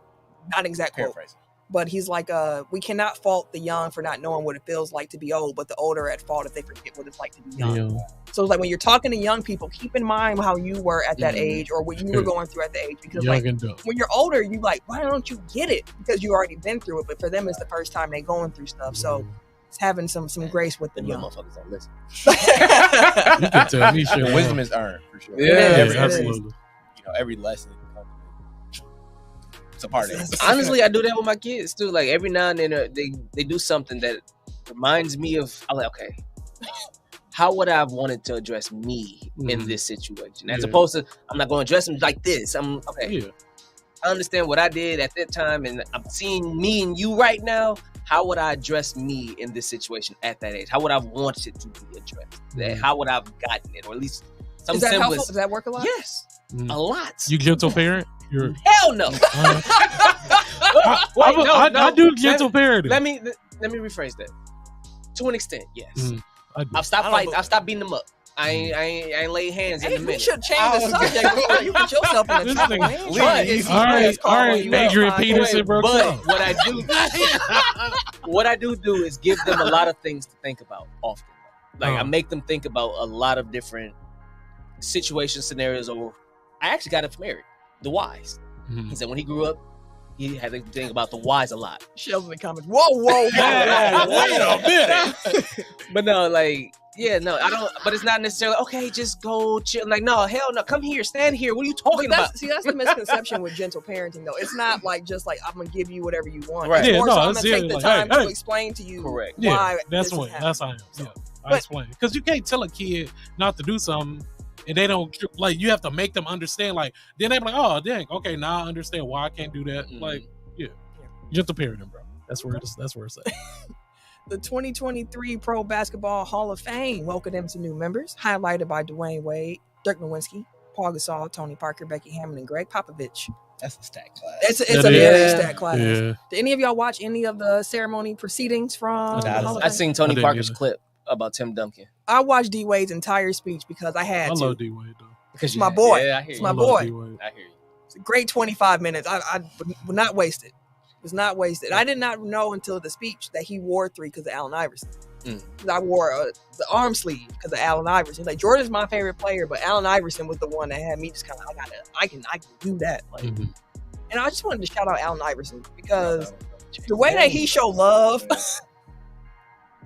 not exact quote, Paraphrase. but he's like, "We cannot fault the young for not knowing what it feels like to be old, but the older are at fault if they forget what it's like to be young." Yeah. So it's like when you're talking to young people, keep in mind how you were at that Mhm. age or what you were going through at the age, because Young like and dumb. when you're older, you like, why don't you get it? Because you already been through it, but for them, it's the first time they going through stuff. So it's having some grace with the Them little young. motherfuckers don't listen. You can tell me shit. The wisdom is earned for sure. Yeah, every, it is. absolutely. every lesson. It's a part of it. Honestly, I do that with my kids too. Like every now and then, they do something that reminds me of. I'm like, okay, how would I have wanted to address me in Mhm. this situation, as Yeah. opposed to I'm not going to address them like this. I'm okay. Yeah. I understand what I did at that time, and I'm seeing me and you right now. How would I address me in this situation at that age? How would I want it to be addressed? Mhm. How would I have gotten it, or at least some Is that helpful? semblance? Does that work a lot? Yes, A lot. You gentle parent? You're Hell no. Wait, I do gentle parenting. Let me rephrase that. To an extent, yes. I do. I've stopped fighting. I've stopped beating them up. I ain't laid hands in a We minute. should change the subject before you put yourself in the trouble. All right, Adrian Peterson, bro. But what I do is give them a lot of things to think about often. Like I make them think about a lot of different situation scenarios. Or I actually got him from Eric, the whys. He said when he grew up, he had to think about the whys a lot. Shells in the comments. Whoa. Wait a minute. But no, like, yeah, no, I don't. But it's not necessarily okay. Just go chill. Like, no, hell no. Come here, stand here. What are you talking about? See, that's the misconception with gentle parenting, though. It's not like just like I'm gonna give you whatever you want. Right. It's Yeah, more no, so I'm it's gonna take the like, time hey. to explain to you Correct. why. That's this what. is That's how I am. happening. Yeah, I But- explain because you can't tell a kid not to do something. And they don't like. You have to make them understand. Like then they're like, "Oh, dang, okay, now I understand why I can't do that." Like, yeah, gentle parenting, bro. That's where it's at. The 2023 Pro Basketball Hall of Fame welcomed them to new members, highlighted by Dwayne Wade, Dirk Nowitzki, Paul Gasol, Tony Parker, Becky Hammond, and Greg Popovich. That's a stack class. It's That a very is. stacked class. Yeah, Did any of y'all watch any of the ceremony proceedings from the Hall of I Fame? seen I Tony didn't Parker's either. clip about Tim Duncan. I watched D Wade's entire speech because I had I to. love D Wade though. Because It's my boy. Yeah, I hear It's you. my I love boy. D-Wade. I hear you. It's a great 25 minutes. I would not waste it. It was not wasted. I did not know until the speech that he wore 3 because of Allen Iverson. 'Cause I wore the arm sleeve because of Allen Iverson. Like Jordan's my favorite player, but Allen Iverson was the one that had me just kind of I can do that. Like, Mhm. and I just wanted to shout out Allen Iverson because the way that he showed love,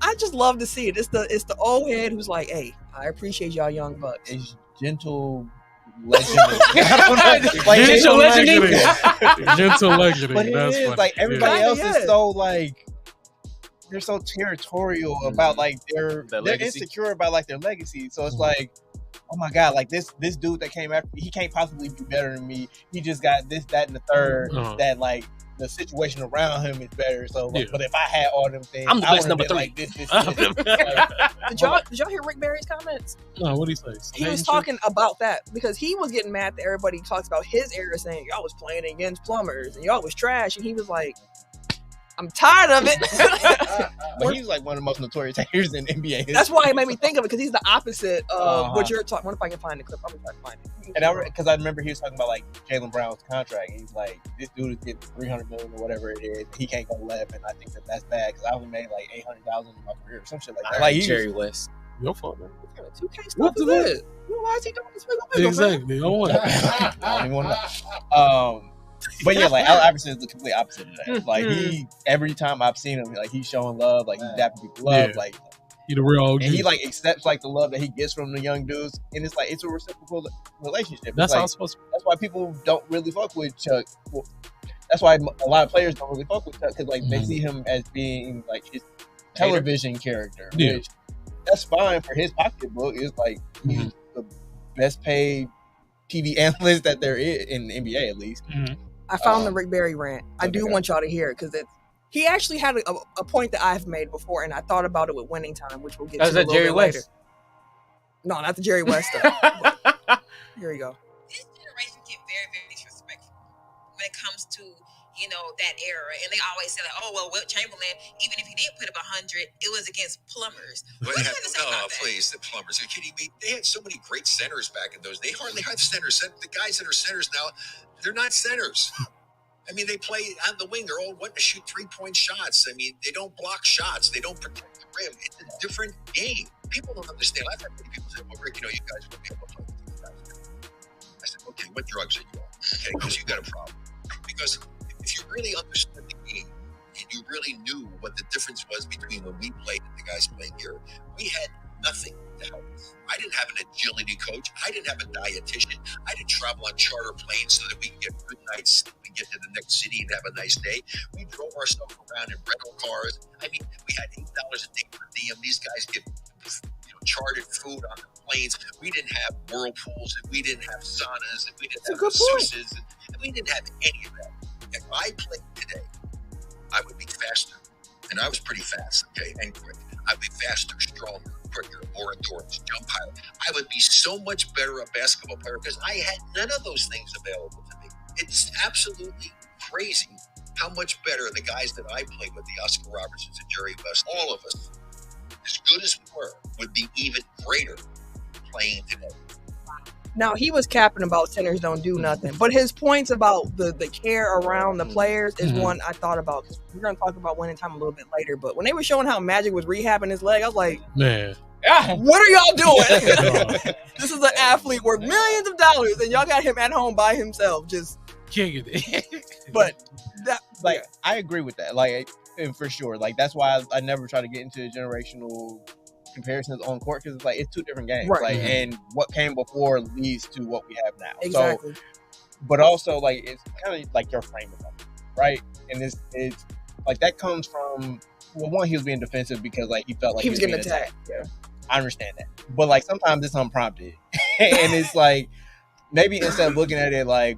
I just love to see it. It's the old head who's like, hey, I appreciate y'all young bucks. It's gentle legend. I don't know. Like, Gentle legendary. Gentle legendary. But it That's is funny. like everybody Yeah. else Yeah. is so like they're so territorial about like Their they're legacy. insecure about like their legacy. So it's like, oh my god, like this dude that came after me, he can't possibly be better than me. He just got this, that, and the third. That like the situation around him is better. So, like, Yeah. but if I had all them things, I'm the I best would've number been 3. Like this. Like, Did y'all hear Rick Barry's comments? No, what do you say? He was talking about that because he was getting mad that everybody talks about his era saying y'all was playing against plumbers and y'all was trash, and he was like, I'm tired of it. but he's like one of the most notorious haters in NBA history. That's why it made me think of it because he's the opposite of Uh-huh. what you're talking. What if I can find the clip? I'm gonna try to find it. And because I remember he was talking about like Jaylen Brown's contract. And he's like, this dude is getting $300 million or whatever it is. He can't go left, and I think that's bad because I only made like $800,000 in my career or some shit like that. Like he Jerry West. Your fault, man. What 2K stuff What is the it? Why is he doing this? Wiggle, Exactly. I want it. I don't even want to know. But yeah, like Allen Iverson is the complete opposite of that. Like he, every time I've seen him, like he's showing love, like he's dapping people up, Yeah. like, You the real OG. and he like accepts like the love that he gets from the young dudes, and it's like it's a reciprocal relationship. That's It's how like, it's supposed to that's why people don't really fuck with Chuck. Well, that's why a lot of players don't really fuck with Chuck because like they see him as being like his television character, Yeah. which that's fine for his pocketbook. It's like he's the best paid TV analyst that there is in the NBA, at least. I found the Rick Barry rant. I do okay. want y'all to hear it because he actually had a point that I've made before, and I thought about it with Winning Time, which we'll get That's to a that little Jerry bit later. West. No, not the Jerry West stuff. But here we go. This generation get very, very disrespectful when it comes to, you know, that era. And they always say, like, oh, well, Wilt Chamberlain, even if he did put up 100, it was against plumbers. What do you have to say about that? Please, the plumbers. Are you kidding me? They had so many great centers back in those. They hardly have centers. The guys that are centers now, they're not centers. I mean, they play on the wing. They're all wanting to shoot 3-point shots. I mean, they don't block shots. They don't protect the rim. It's a different game. People don't understand. I've had many people say, well, Rick, you know, you guys won't be able to play with these guys. I said, okay, what drugs are you on? Okay, because you got a problem. Because if you really understood the game and you really knew what the difference was between when we played and the guys playing here, we had nothing to help us. I didn't have an agility coach. I didn't have a dietitian. I didn't travel on charter planes so that we can get good night's sleep and get to the next city and have a nice day. We drove ourselves around in rental cars. I mean, we had $8 a day per diem. These guys get chartered food on the planes. We didn't have whirlpools, and we didn't have saunas, and we didn't have masseuses, and we didn't have any of that. If I played today, I would be faster. And I was pretty fast, okay, and quick. I'd be faster, stronger, quicker, more endurance, jump higher. I would be so much better a basketball player because I had none of those things available to me. It's absolutely crazy how much better the guys that I played with, the Oscar Robertsons and Jerry West, all of us, as good as we were, would be even greater playing today. Now, he was capping about centers don't do nothing, but his points about the care around the players is one I thought about. Cause we're going to talk about winning time a little bit later, but when they were showing how Magic was rehabbing his leg, I was like, Man. what are y'all doing? This is an athlete worth millions of dollars, and y'all got him at home by himself, just kicking it. But that, Like, I agree with that. Like, and for sure. Like, that's why I never try to get into generational comparisons on court because it's like it's two different games. Right. Like, and what came before leads to what we have now. exactly. So, but also like it's kind of like your frame of mind, right? And it's like that comes from one, he was being defensive because like he felt like he was getting being attacked. Yeah. I understand that, but like sometimes it's unprompted, and it's like maybe instead of looking at it like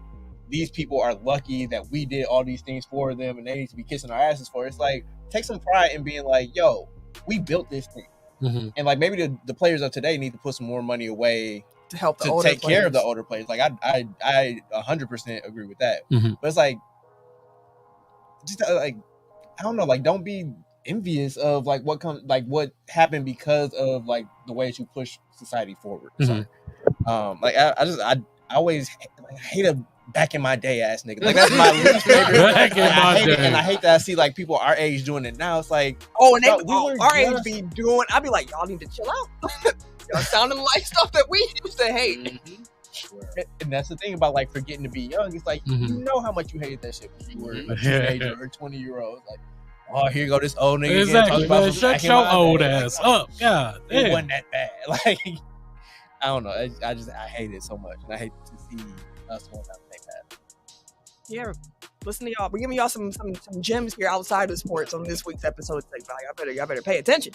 these people are lucky that we did all these things for them and they need to be kissing our asses for it, it's like take some pride in being like, yo, we built this thing. Mm-hmm. And like maybe the players of today need to put some more money away To help the to older take care of the players. older players. Like I 100% agree with that. Mm-hmm. But it's like just like I don't know, like don't be envious of like what comes, like what happened because of like the way that you push society forward. Mhm. So, like I always hate a back in my day ass nigga. Like that's my least favorite. Back in And I my hate it, day. and I hate that I see like people our age doing it now. It's like Oh, and they, Yo, we were our age just- be doing, I'd be like, y'all need to chill out. Y'all sounding like stuff that we used to hate. and that's the thing about like forgetting to be young. It's like Mhm. you know how much you hated that shit when you were a Yeah. teenager or 20-year-old. Like, oh, here you go, this old nigga again Exactly, talking about man. some Shut back in your my old day. ass up. God It damn. wasn't that bad. Like, I don't know. I hate it so much, and I hate to see us going out like that. Yeah, listen to y'all. We're giving y'all some gems here outside of sports on this week's episode. It's like, y'all better pay attention.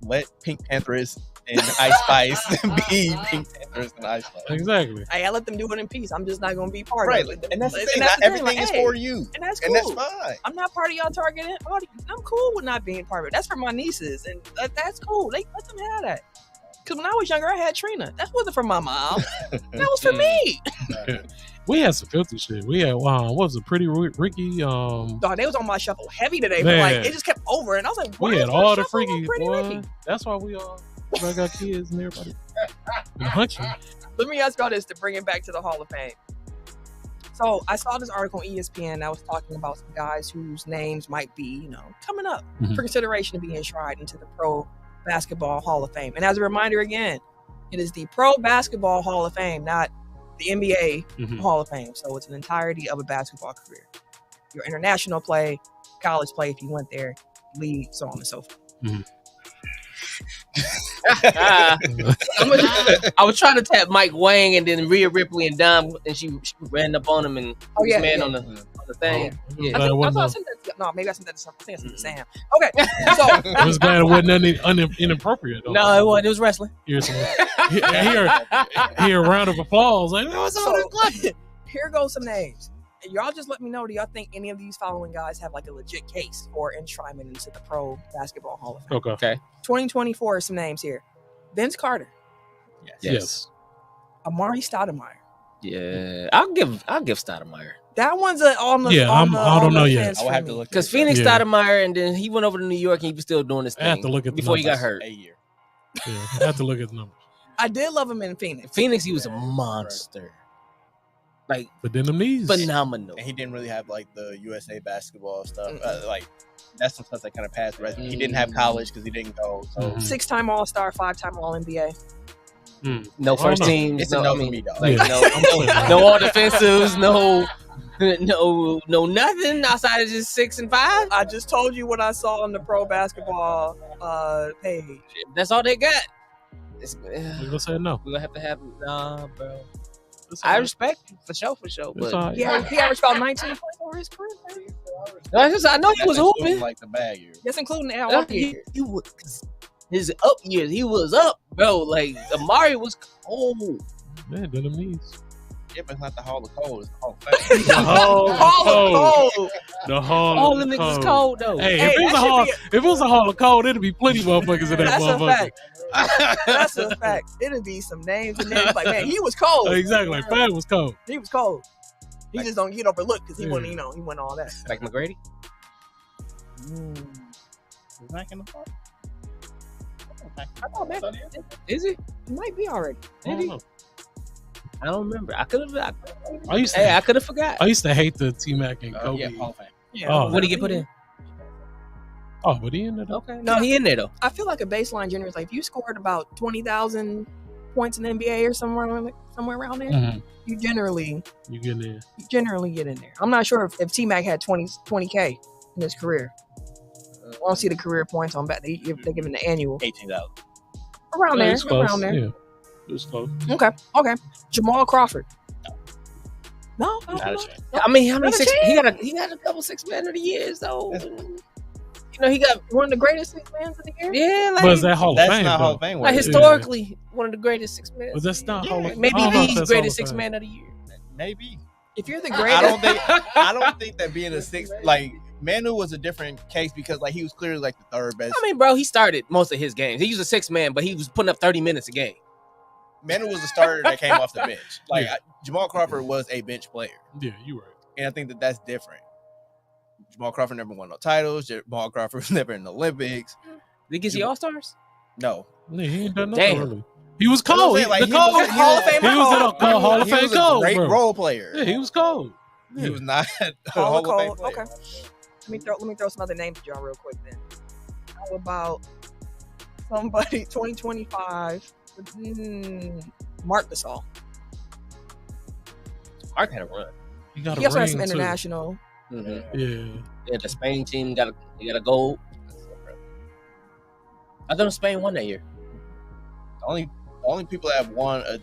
Let Pink Panthers and Ice Spice be Pink Panthers and Ice Spice. Exactly. Hey, I let them do it in peace. I'm just not gonna be part Right, of it. and that's the And thing. that's Not the thing, everything like, is hey, for you, and that's and cool. that's fine. I'm not part of y'all targeted audience. I'm cool with not being part of it. That's for my nieces, and that's cool. Let them have that. Because when I was younger, I had Trina. That wasn't for my mom. That was for me. We had some filthy shit. We had what was it? Pretty Ricky. Dog, they was on my shuffle heavy today, but Man. like it just kept over, and I was like, why We is had my all the shuffle on freaky Pretty boy. Ricky? That's why we all got kids and everybody been hunching. Let me ask y'all this to bring it back to the Hall of Fame. So I saw this article on ESPN that was talking about some guys whose names might be, coming up Mhm. for consideration to be enshrined into the Pro Basketball Hall of Fame. And as a reminder again, it is the Pro Basketball Hall of Fame, not the NBA Mhm. Hall of Fame. So it's an entirety of a basketball career. Your international play, college play if you went there, league, so on and so forth. I was trying to tap Mike Wang and then Rhea Ripley and Dom, and she ran up on him and Oh, yeah, man yeah. on the thing. Yeah. I thought I sent that to, no, maybe I sent that to some, I think I sent it to Sam. Okay, so I was glad it wasn't nothing inappropriate. Though. No, it wasn't. It was wrestling. Here's here a round of applause. Like, what's all that clapping? here goes some names. And y'all just let me know, do y'all think any of these following guys have like a legit case for enshrinement into the Pro Basketball Hall of Fame? Okay. 2024 is some names here. Vince Carter, Yes. Amari Stoudemire. Yeah, I'll give Stoudemire That one's on the Yeah, on I don't the know yet. fence I would for have to me. look because Phoenix Yeah. Stoudemire, and then he went over to New York and he was still doing his I have thing to look at the before he got numbers. hurt. A year. Yeah, I have to look at the numbers. I did love him in Phoenix. Phoenix, he was a monster, like But then them knees. phenomenal. And he didn't really have like the USA basketball stuff. Like that's some stuff that kind of passed the rest. He didn't have college because he didn't go. So Mhm. 6-time All-Star, 5-time All-NBA. No first know. team. it's No, a no I for mean, me, dog. like, Yeah. no all defensives, no nothing outside of just 6 and 5. I just told you what I saw on the Pro Basketball page. That's all they got. We're gonna say no. We're gonna have to have nah, bro. It's I all right. respect you for sure, It's but all right. He averaged about 19 points over his career. Man. I know he was That's hooping. like the bag year. That's including the off year. He was his up years. He was up, bro. Like Amari was cold. Man, then them knees. Yeah, but it's not the Hall of Cold. It's the Hall of Fame. The Hall of Cold. The Hall All of them niggas Cold. is cold though. Hey, Hey, if that it was a Hall of Cold, it'd be plenty of motherfuckers in that That's a motherfucker. fact. That's a fact. It'd be some names and names like, man, he was cold. Exactly. Like, Fab was cold. He was cold. He just don't get overlooked because he Yeah. wasn't, you know, he wasn't all that. Like McGrady. Is Mac in the park? I thought man, Is he? he might be already. I don't know. I don't remember. I could have. I used Hey, to, I could have forgot. I used to hate the T-Mac and Kobe. Yeah, Hall of Fame. Yeah. Oh. What did he get put in? Oh, but he ended up. Okay. No, he in there though. I feel like a baseline general is like if you scored about 20,000 points in the NBA or somewhere around there, Mhm. you generally You get in. get in there. I'm not sure if T-Mac had 20K in his career. I don't see the career points on back. They give him the annual 18,000. around Yeah, there. it's close. Around there. Yeah. It was close. Okay. Jamal Crawford. No. Not a chance. I mean, how many Another six? chance. He got a couple 6 man of the years though. You know, he got One of the greatest 6 men of the year. yeah, But is like, that Hall of That's Fame? not Hall though? of Fame. like worthy. historically one of the greatest 6 men. But that's not Hall of Fame. Maybe I don't know if he's that's greatest Hall of 6 Fame. man of the year. Maybe. If you're the I greatest, don't think that being a sixth, like Manu was a different case because like he was clearly like the third best. I mean, bro, he started most of his games. He was a 6 man, but he was putting up 30 minutes a game. Manu was a starter that came off the bench. Like Yeah. Jamal Crawford was a bench player, Yeah, you right. and I think that that's different. Jamal Crawford never won no titles. Jamal Crawford was never in the Olympics. Did he get the All Stars? No, Yeah, he ain't done nothing Damn. really. He was That's what I'm cold. saying, like, The he cold. was- Hall of Fame. He was in a Hall of he Fame was a cold, great bro. role player. Yeah, he was cold. He was not a Hall of Hall of Fame Cold. player. Okay. Let me throw some other names at y'all real quick then. How about somebody 2025? Mark Gasol. Mark had a run. He got a He also has ring, some too. international. Mm-hmm. Yeah. Yeah, the Spain team got a gold. I thought Spain won that year. The only people that have won a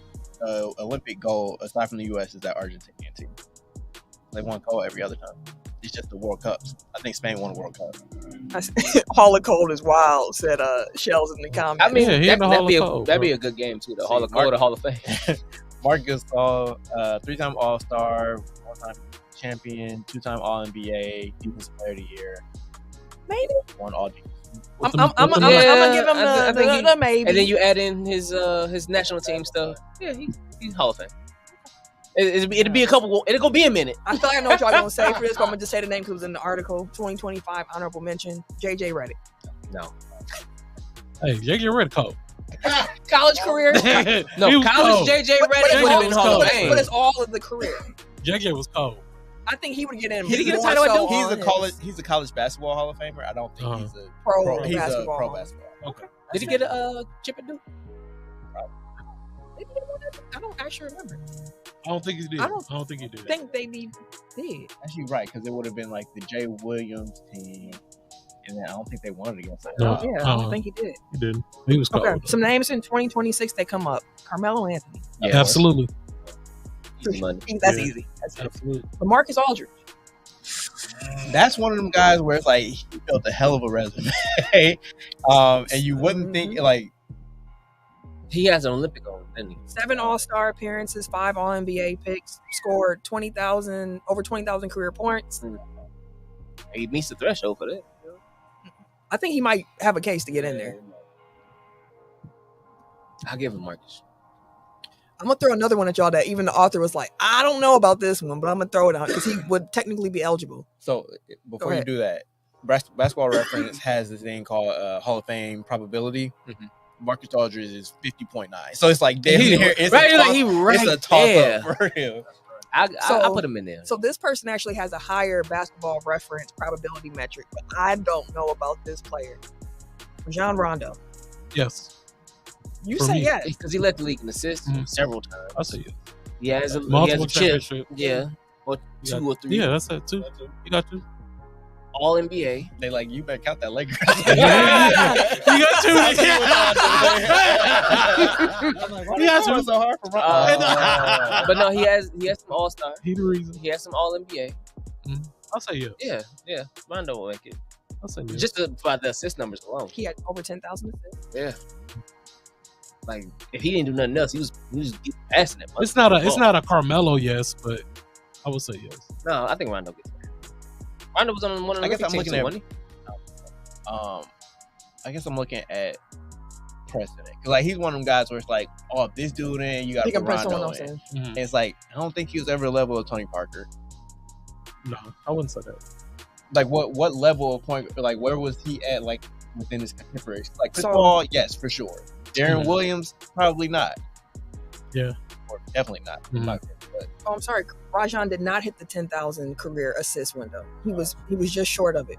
Olympic gold aside from the U.S. is that Argentinian team. They won gold every other time. It's just the World Cups. I think Spain won a World Cup. Hall of Cold is wild, said Shells in the comments. I mean, Yeah, he in the Hall of Cold, that'd bro. be a good game too. The See, Hall of Gold, the Hall of Fame. Mark Gasol, 3-time All-Star, 1-time champion, 2-time All-NBA, Defensive Player of the Year, maybe. won all defense. I'm Yeah, gonna give him I think the maybe. And then you add in his national team stuff. Yeah, he's Hall of Fame. It'll be a couple. It'll go be a minute. I feel like I know what y'all gonna say for this, but I'm gonna just say the name because it was in the article. 2025 honorable mention. JJ Redick. No, Hey, JJ Redick cold. College career. no. He was College cold. JJ But Redick it's would have all- been Hall of Fame. But it's all of the career. JJ was cold. I think he would get in. Did he get a more title at so Duke? on He's a college basketball Hall of Famer. I don't think he's a pro he's basketball. a pro basketball. Okay. Did he get a chip at Duke? Maybe he won. I don't actually remember. I don't think he did. I I don't don't think he I did. think they did. Actually, right, because it would have been like the Jay Williams team, and then I don't think they won it against that. No. Yeah, I don't think he did. He didn't. He was cold. Okay, some names in 2026 that come up. Carmelo Anthony. Yeah, Absolutely. easy money. That's Yeah. easy. That's easy. Absolutely. But Marcus Aldridge. That's one of them guys where it's like he built a hell of a resume, and you wouldn't think like He has an Olympic gold, didn't he? 7 All-Star appearances, 5 All-NBA picks, scored over 20,000 career points. He meets the threshold for that. I think he might have a case to get in there. I'll give him Marcus. I'm gonna throw another one at y'all that even the author was like, I don't know about this one, but I'm gonna throw it out because he would technically be eligible. so. Before you ahead. do that, Basketball Reference has this thing called Hall of Fame probability. Mhm. Marcus Aldridge is 50.9, so it's like damn near it's right, a like toss, he right it's a toss there. up for real. I'll put him in there. So this person actually has a higher Basketball Reference probability metric, but I don't know about this player. John Rondo. Yes. You For say me. yes. Because he led the league in assists several times. I see it. He has a Multiple chip. championship. Yeah. Or You 2 got- or 3. Yeah, that's it too. You got 2. All NBA. They like you better count that Lakers. You got 2. He has one so hard for But no, he has some All Star. He the reason. He has some All NBA. I'll say yes. Yeah. Rondo will make it. I'll say yes. Just by the assist numbers alone. He had over 10,000 assists. Yeah. Like if he didn't do nothing else, he was passing it. It's not a Carmelo yes, but I would say yes. No, I think Rondo gets there. Rondo was on one of the Olympic teams, wasn't he? I guess I'm looking at precedent. Cause like he's one of them guys where it's like, oh, this dude in, you got to put Rondo in. And it's like, I don't think he was ever a level of Tony Parker. No, I wouldn't say that. Like what level of point, like where was he at like within his contemporaries? Like Chris Paul, yes, for sure. Darren Williams, probably not. Yeah. Or definitely not. I'm sorry. Rajon did not hit the 10,000 career assist window. He was just short of it.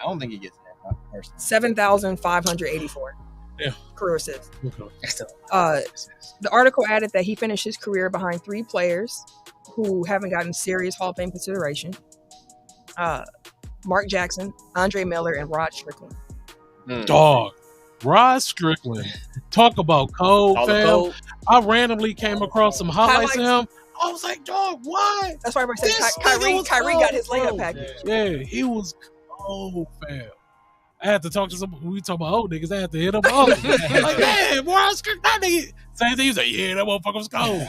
I don't think he gets that personally. 7,584. Yeah. Career assists. Okay. The article added that he finished his career behind 3 players who haven't gotten serious Hall of Fame consideration. Mark Jackson, Andre Miller, and Rod Strickland. Dog. Rod Strickland. Talk about cold, fam. I randomly came across some highlights of him. I was like, dog, why? That's why everybody said Kyrie got his layup package. Yeah, he was cold, fam. I had to talk to some. We talk about old niggas. I had to hit him up. Like, man, Rod Strickland, that nigga. Same thing. He was like, yeah, that motherfucker was cold.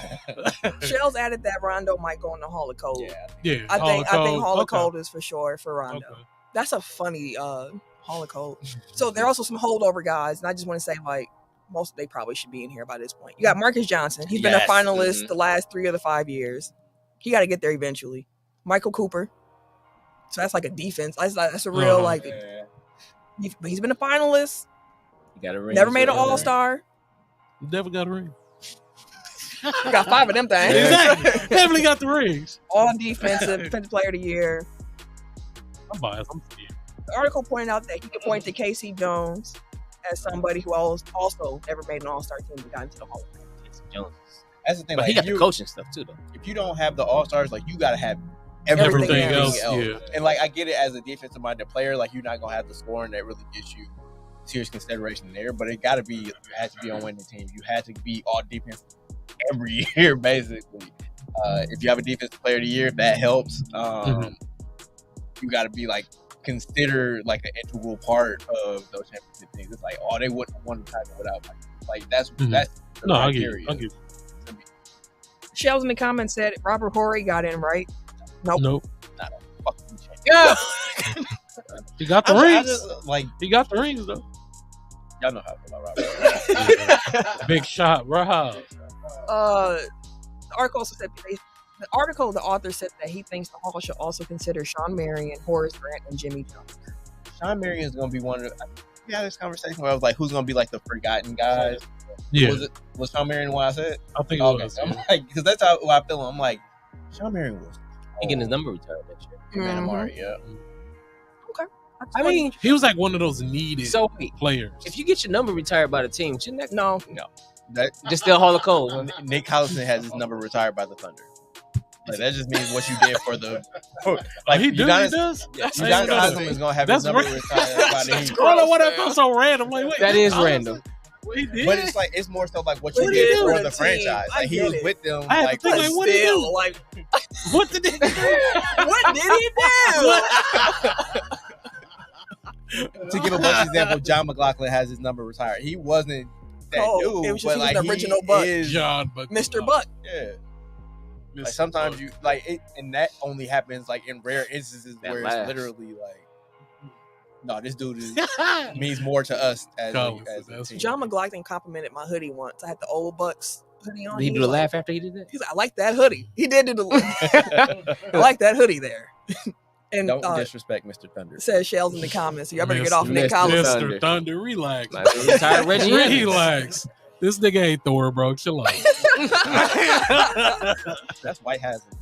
Shells added that Rondo might go in the Hall of Cold. Yeah. I think Hall of Cold is for sure for Rondo. Okay. That's a funny Hall of Cold. So there are also some holdover guys, and I just want to say, like, most they probably should be in here by this point. You got Marcus Johnson. He's been a finalist the last 3 of the 5 years. He got to get there eventually. Michael Cooper. So that's like a defense. That's a real he's been a finalist. You got a ring. Never made an All-Star. Never got a ring. You got 5 of them things. Exactly. Definitely got the rings. All defensive player of the year. I'm biased. I'm scared. The article pointed out that he could point to Casey Jones as somebody who also never made an All-Star team and got into the Hall of Fame. Casey Jones. That's the thing. But like, he got the coaching stuff too, though. If you don't have the All-Stars, like you got to have Everything else. Yeah. And like I get it as a defensive-minded player, like you're not gonna have the scoring that really gets you serious consideration there. But it has to be on winning team. You had to be all defense every year, basically. If you have a defensive player of the year, that helps. You got to be like considered like an integral part of those championship teams. It's like, oh, they wouldn't have won the title without like that's no, I get it. Shells in the comments said Robert Horry got in, right? Nope. Not a fucking chance. Yeah. He got the rings. He got the rings though. Y'all know how I feel about Robert. Big shot, Rob. The article also said the author said that he thinks the Hall should also consider Sean Marion, Horace Grant, and Jimmy Jones. Sean Marion is going to be one of the. We had this conversation where I was like, who's going to be like the forgotten guys? Yeah. Was Sean Marion what I said? I think it was. I'm like, because that's how I feel. I'm like, Sean Marion was. He getting his number retired next year. Amari, yeah. Okay. I mean, he was like one of those needed players. If you get your number retired by the team, shouldn't that? No. That just still Hall of Cold. Huh? Nick Collison has his number retired by the Thunder. Like that just means what you did for the. Like he does. Udonis Haslem is gonna have his number retired by the Heat. I don't know why that feels so random. Like, wait, that is random. What he did? But it's like it's more so like what you did for the franchise. Like he was with them. I had like, to think, like, what did he do? Like, what did he do? What did he do? To give a bunch of example, John McLaughlin has his number retired. He wasn't that dude. It was just but like an original Buck. John Buck. Mr. Buck. Yeah. Like sometimes you like it, and that only happens like in rare instances where it's literally like, no, this dude means more to us as a team. John McLaughlin complimented my hoodie once. I had the old Bucks hoodie on. Did he do the laugh after he did that? He's like, I like that hoodie. He did do the laugh. I like that hoodie there. And don't disrespect Mr. Thunder. Says Shells in the comments. So y'all better get off Nick Collison. Mr. Thunder, relax. Retired Reggie. Relax. This nigga ain't Thor, bro. Chill out. That's White Hazard.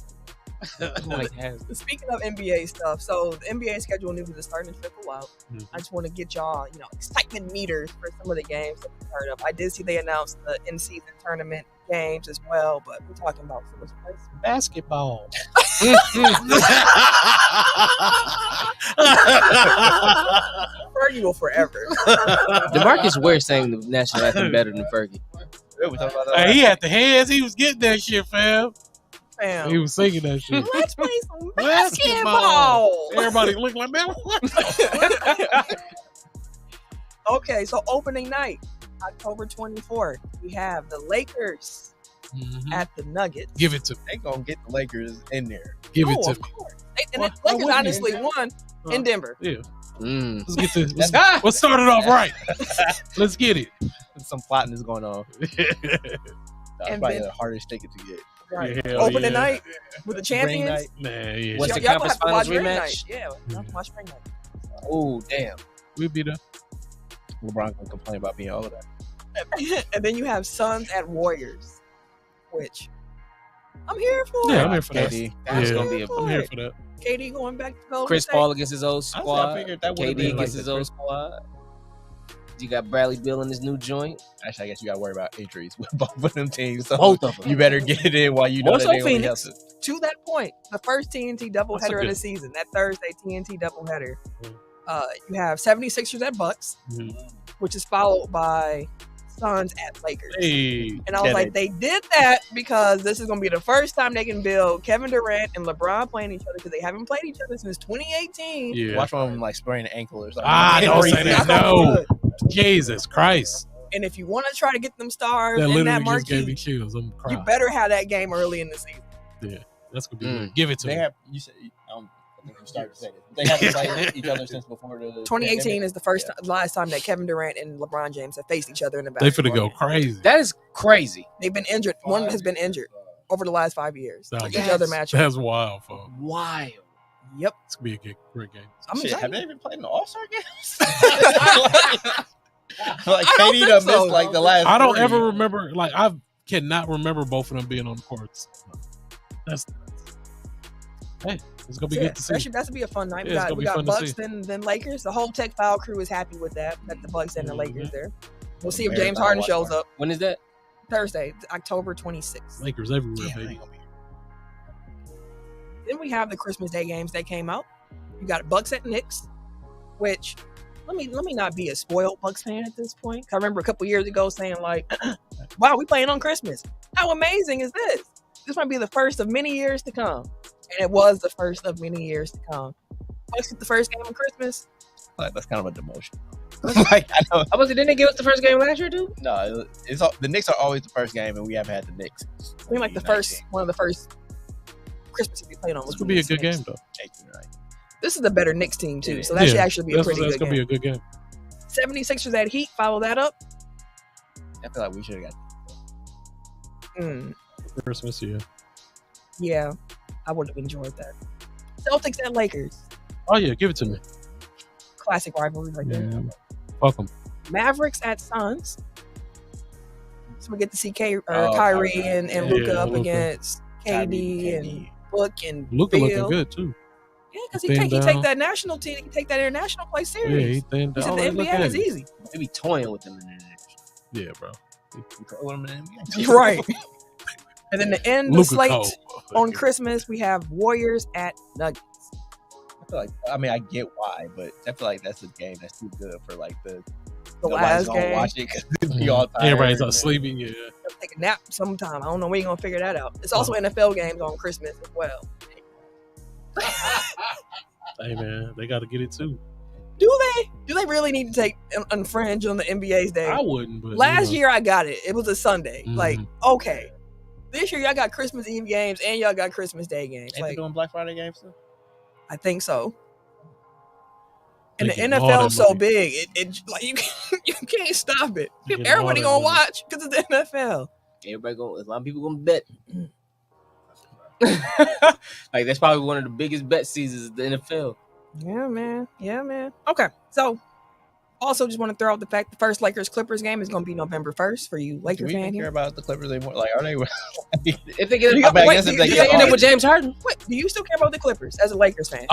Speaking of NBA stuff, so the NBA schedule news is starting to trickle out. I just want to get y'all, excitement meters for some of the games that we heard of. I did see they announced the in-season tournament games as well, but we're talking about some basketball. Fergie will forever. DeMarcus Ware sang the national anthem better than Fergie. Yeah, he had the hands. He was getting that shit, fam. Fam. He was singing that shit. Let's play some basketball. Everybody looked like, man, what? Okay, so opening night, October 24th, we have the Lakers at the Nuggets. Give it to me. They gonna get the Lakers in there. Give it Oh, to of me. course. And Well, the Lakers wouldn't honestly you? won in Denver. Yeah. Mm. Let's get this. Let's start it off right. Let's get it. Some plotting is going on. That's And probably then- the hardest ticket to get. Right. Hell Opening yeah. night with the champions. night. Man, yeah. What's the Y'all gonna conference have to watch finals ring rematch? night. Yeah, y'all have to watch ring night. Oh, damn. We'll be there. LeBron gonna complain about being older. And then you have Suns at Warriors, which I'm here for. Yeah, I'm here for that. KD. That's Yeah. gonna be a I'm here for that. KD going back to Golden Chris State. Paul against his old Honestly, squad. I figured that would've KD been like against the his old squad. You got Bradley Beal in his new joint. Actually, I guess you got to worry about injuries with both of them teams. So Both of them. you better get it in while you know What's that on they only Phoenix? have to. To that point, the first TNT doubleheader That's a of the good- season, that Thursday TNT doubleheader. Mm. You have 76ers at Bucks, Mhm. which is followed by Suns at Lakers. Hey. And I was Yeah, like, they did that because this is going to be the first time they can build Kevin Durant and LeBron playing each other because they haven't played each other since 2018. Yeah. Watch one of them like spraying an ankle or something. Ah, don't say Not that. gonna be No. good. Jesus Christ. And if you want to try to get them stars That in literally that just gave me marquee, chills. I'm you crying. better have that game early in the season. Yeah. That's going to be Mm. good. Give it to They me. have. You said. I think you started to say it. They haven't played each other since before the 2018 pandemic. is the last time that Kevin Durant and LeBron James have faced each other in the They finna basketball go game. crazy. That is crazy. They've been injured. One has been injured over the last 5 years. Nah, Each other that's- matchup. That's wild, folks. Wild. Yep. It's going to be a great game. I'm Shit, have excited. they even played in the All-Star games? like I don't KD think done so. missed like the last. I don't 3. ever remember, like, I cannot remember both of them being on the courts. That's, hey, it's going to be Yeah, good to see. that should be a fun night. Yeah, it's we gonna got be fun to Bucks, then Lakers. The whole Tech Foul crew is happy with that. That the Bucks and the Mhm. Lakers there. We'll see if Marathon James Harden watch shows party. up When is that? Thursday, October 26th. Lakers everywhere, Damn, I baby. ain't gonna be here. Then we have the Christmas Day games that came out. You got Bucks at Knicks, which let me not be a spoiled Bucks fan at this point. I remember a couple years ago saying like, "Wow, we playing on Christmas. How amazing is this? This might be the first of many years to come." And it was the first of many years to come. Bucks get the first game on Christmas. Like, that's kind of a demotion. Like I know. I was. Didn't they give us the first game last year, dude? No, it's all, the Knicks are always the first game, and we haven't had the Knicks. I mean, like the first one of the first Christmases we played on was It's going to be a good Knicks. game, though. 18, right? This is a better Knicks team too, so that should actually be a pretty That's good going to game. be a good game. 76ers at Heat, follow that up. I feel like we should have got. Christmas, yeah. Yeah, I would have enjoyed that. Celtics at Lakers, Oh, yeah, give it to me. classic rivalry right there. Yeah. Fuck them. Mavericks at Suns. So we get to see Kyrie Kyrie. and Yeah, Luka up Luka. against KD and Book and Luka Bill. looking good, too. Yeah, because Thin he down. take that national team, he can take that international play Yeah, serious. he thinned He down. said the Oh, look NBA at is him. easy. They be toying with them in there. Yeah, bro. You throw them in the NBA. You're right. And then the end of Luka slate cold. on Christmas, we have Warriors at Nuggets. I feel like, I mean, I get why, but I feel like that's a game that's too good for like The nobody's last gonna game. watch it because we all tired. Everybody's not sleeping, yeah. Take a nap sometime. I don't know. We ain't gonna figure that out. It's also NFL games on Christmas as well. Hey, man, they got to get it, too. Do they really need to take infringe on the NBA's day? I wouldn't, but. Last year I got it. It was a Sunday. Mhm. Like, okay. This year y'all got Christmas Eve games and y'all got Christmas Day games. Ain't they Like, doing Black Friday games too? I think so. And the They get all NFL that is so money. big, it like you can't stop it. They get all Everybody that gonna money. watch because it's the NFL. Everybody going. A lot of people gonna bet. Like that's probably one of the biggest bet seasons of the NFL. Yeah, man. Yeah, man. Okay, so also just want to throw out the fact the first Lakers Clippers game is gonna be November 1st for you Do Laker we even fan care here. about the Clippers anymore? Like, are they? If they get, You I mean, I wait, guess if do they you- get they end up with James Harden. Wait, do you still care about the Clippers as a Lakers fan?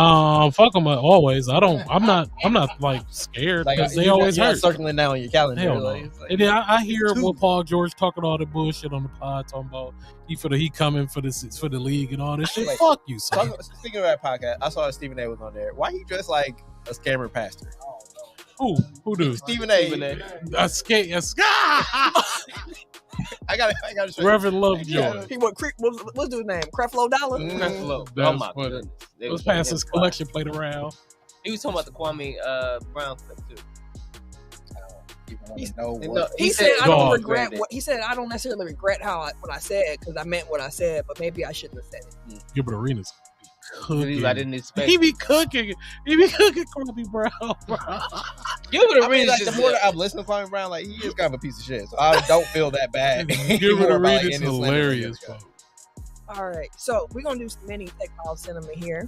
Fuck them always. I'm not like scared Like, because they you're not- always you're not hurt. circling now on your calendar. Hell no. like, it's like- And then I hear Two. what Paul George talking all the bullshit on the pod, talking about he coming for the league and all this shit. Like, Fuck you, son. Speaking of that podcast, I saw Stephen A was on there. Why he dressed like a scammer pastor? Who do? Stephen A. A skate. I got to show you. Reverend Lovejoy. He what's his name? Creflo Dollar. Mm. Creflo. That's Oh my funny. goodness. They Those was making passes him collection played around. He was talking about the Kwame Brown clip too. even want to know No, what. He said, I don't Dog. regret what he said. I don't necessarily regret what I said because I meant what I said, but maybe I shouldn't have said it. Gilbert Arenas cooking. I didn't expect. He be cooking. He be cooking Kwame Brown, bro. Gilbert I mean, Arenas like, the just more that I've listened to Kwame Brown, like, he is kind of a piece of shit. So I don't feel that bad. Gilbert anymore about, like, Arenas any slander hilarious, against bro. All right, so we're gonna do some mini Tech File Cinema here.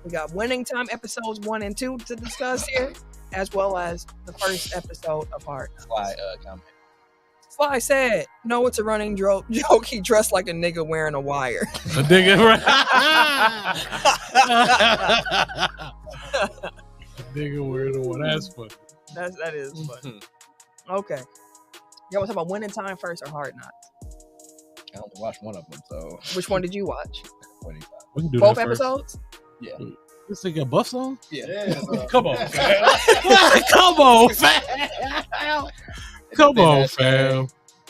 We got Winning Time episodes 1 and 2 to discuss here, as well as the first episode of Hard Knocks. Sly comment. Sly said, "No, it's a running joke. He dressed like a nigga wearing a wire." A nigga, right? A nigga wearing the one. That's funny. That is funny. Okay, y'all want to talk about Winning Time first or Hard Knocks? I only watched one of them, so Which one did you watch? 25. We can do Both that first. episodes? Yeah. This nigga buff song? Yeah. Come on, fam. Come on, fam. Come on, fam.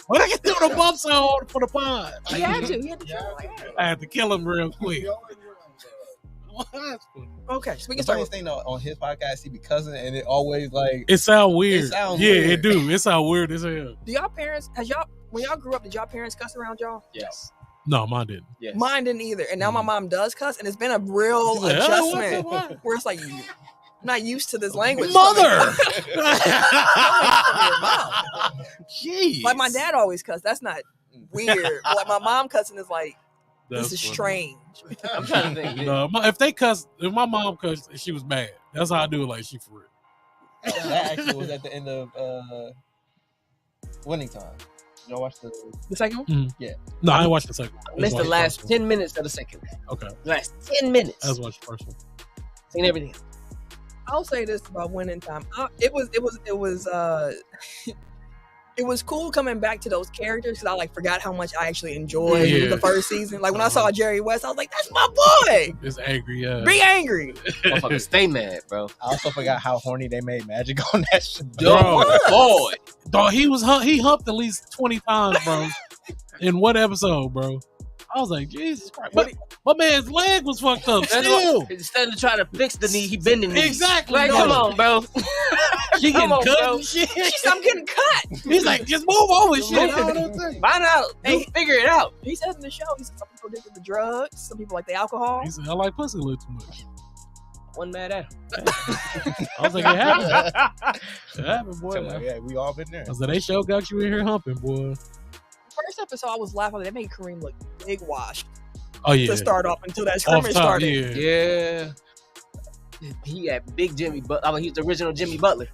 What I can do the buff song for the pod? He had to. He had to. I had to kill him real quick. Okay, so we can The start. funniest thing though, on his podcast, he be cussing, and it always like It sound weird. It sounds yeah, weird. it do. It sound weird as hell. Do y'all parents? When y'all grew up? Did y'all parents cuss around y'all? yes, No, mine didn't. yes. Mine didn't either. And now my mom does cuss, and it's been a real She's like, "Oh, adjustment what? where it's like, I'm not used to this language. Mother! Jeez. Like my dad always cussed. That's not weird. But like my mom cussing is like, That's this is funny. strange. I'm trying to think. No, if my mom cussed, she was mad. That's how I do it. Like she for real. That actually was at the end of Winning Time. Y'all watch the The second one? No, I ain't watched the second one. I missed the last 10 minutes of the second. Okay. Last 10 minutes. I just watched the first one. Seen everything. I'll say this about Winning Time. It was cool coming back to those characters because I like forgot how much I actually enjoyed Yeah. the first season. Like when I saw Jerry West, I was like, "That's my boy. It's angry, yeah. Be angry." Motherfucker, stay mad, bro. I also forgot how horny they made Magic on that shit. Bro. Boy. Dog, he humped at least 20 times, bro. In one episode, bro. I was like, Jesus Christ. But my man's leg was fucked up. That's Still. what, instead of trying to fix the knee, he bending the knee. Exactly. Like, No. come on, bro. She getting Come on, cut bro. and shit. She said, "I'm getting cut." He's like, just move over, shit. Find out. Hey, figure it out. He says in the show, he said some people addicted to drugs, some people like the alcohol. He said, I like pussy a little too much. One mad at him. I was like, it happened. It happened, boy. Come on, yeah, we all been there. I said, they sure got you in here humping, boy. First episode, I was laughing. They made Kareem look big washed Oh, yeah. to start off until that Off scrimmage top, started. yeah. He had big Jimmy Butler. I mean, he's the original Jimmy Butler.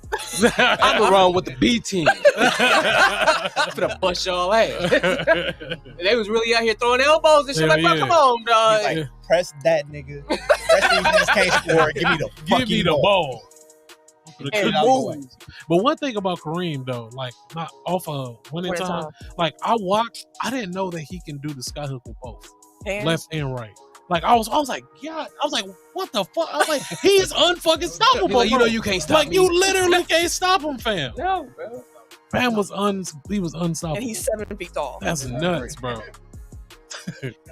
I'm gonna run with the B team. I'm gonna bust y'all ass. And they was really out here throwing elbows and shit. Hell Like, bro, yeah. come on, dog. Like, press that nigga. Press these niggas can't score. Give me the fucking Give me the ball. Get And it out the way. move. But one thing about Kareem, though, like, not off of Winning Winning Time, Time. like, I didn't know that he can do the skyhook with both, Hands. left and right. Like, I was like, God, I was like, what the fuck? I was like, he's unfucking stoppable, Like, you bro. know you can't stop Like, me. you literally can't stop him, fam. No, bro. Fam was he was unstoppable. And he's 7 feet tall. That's nuts, bro.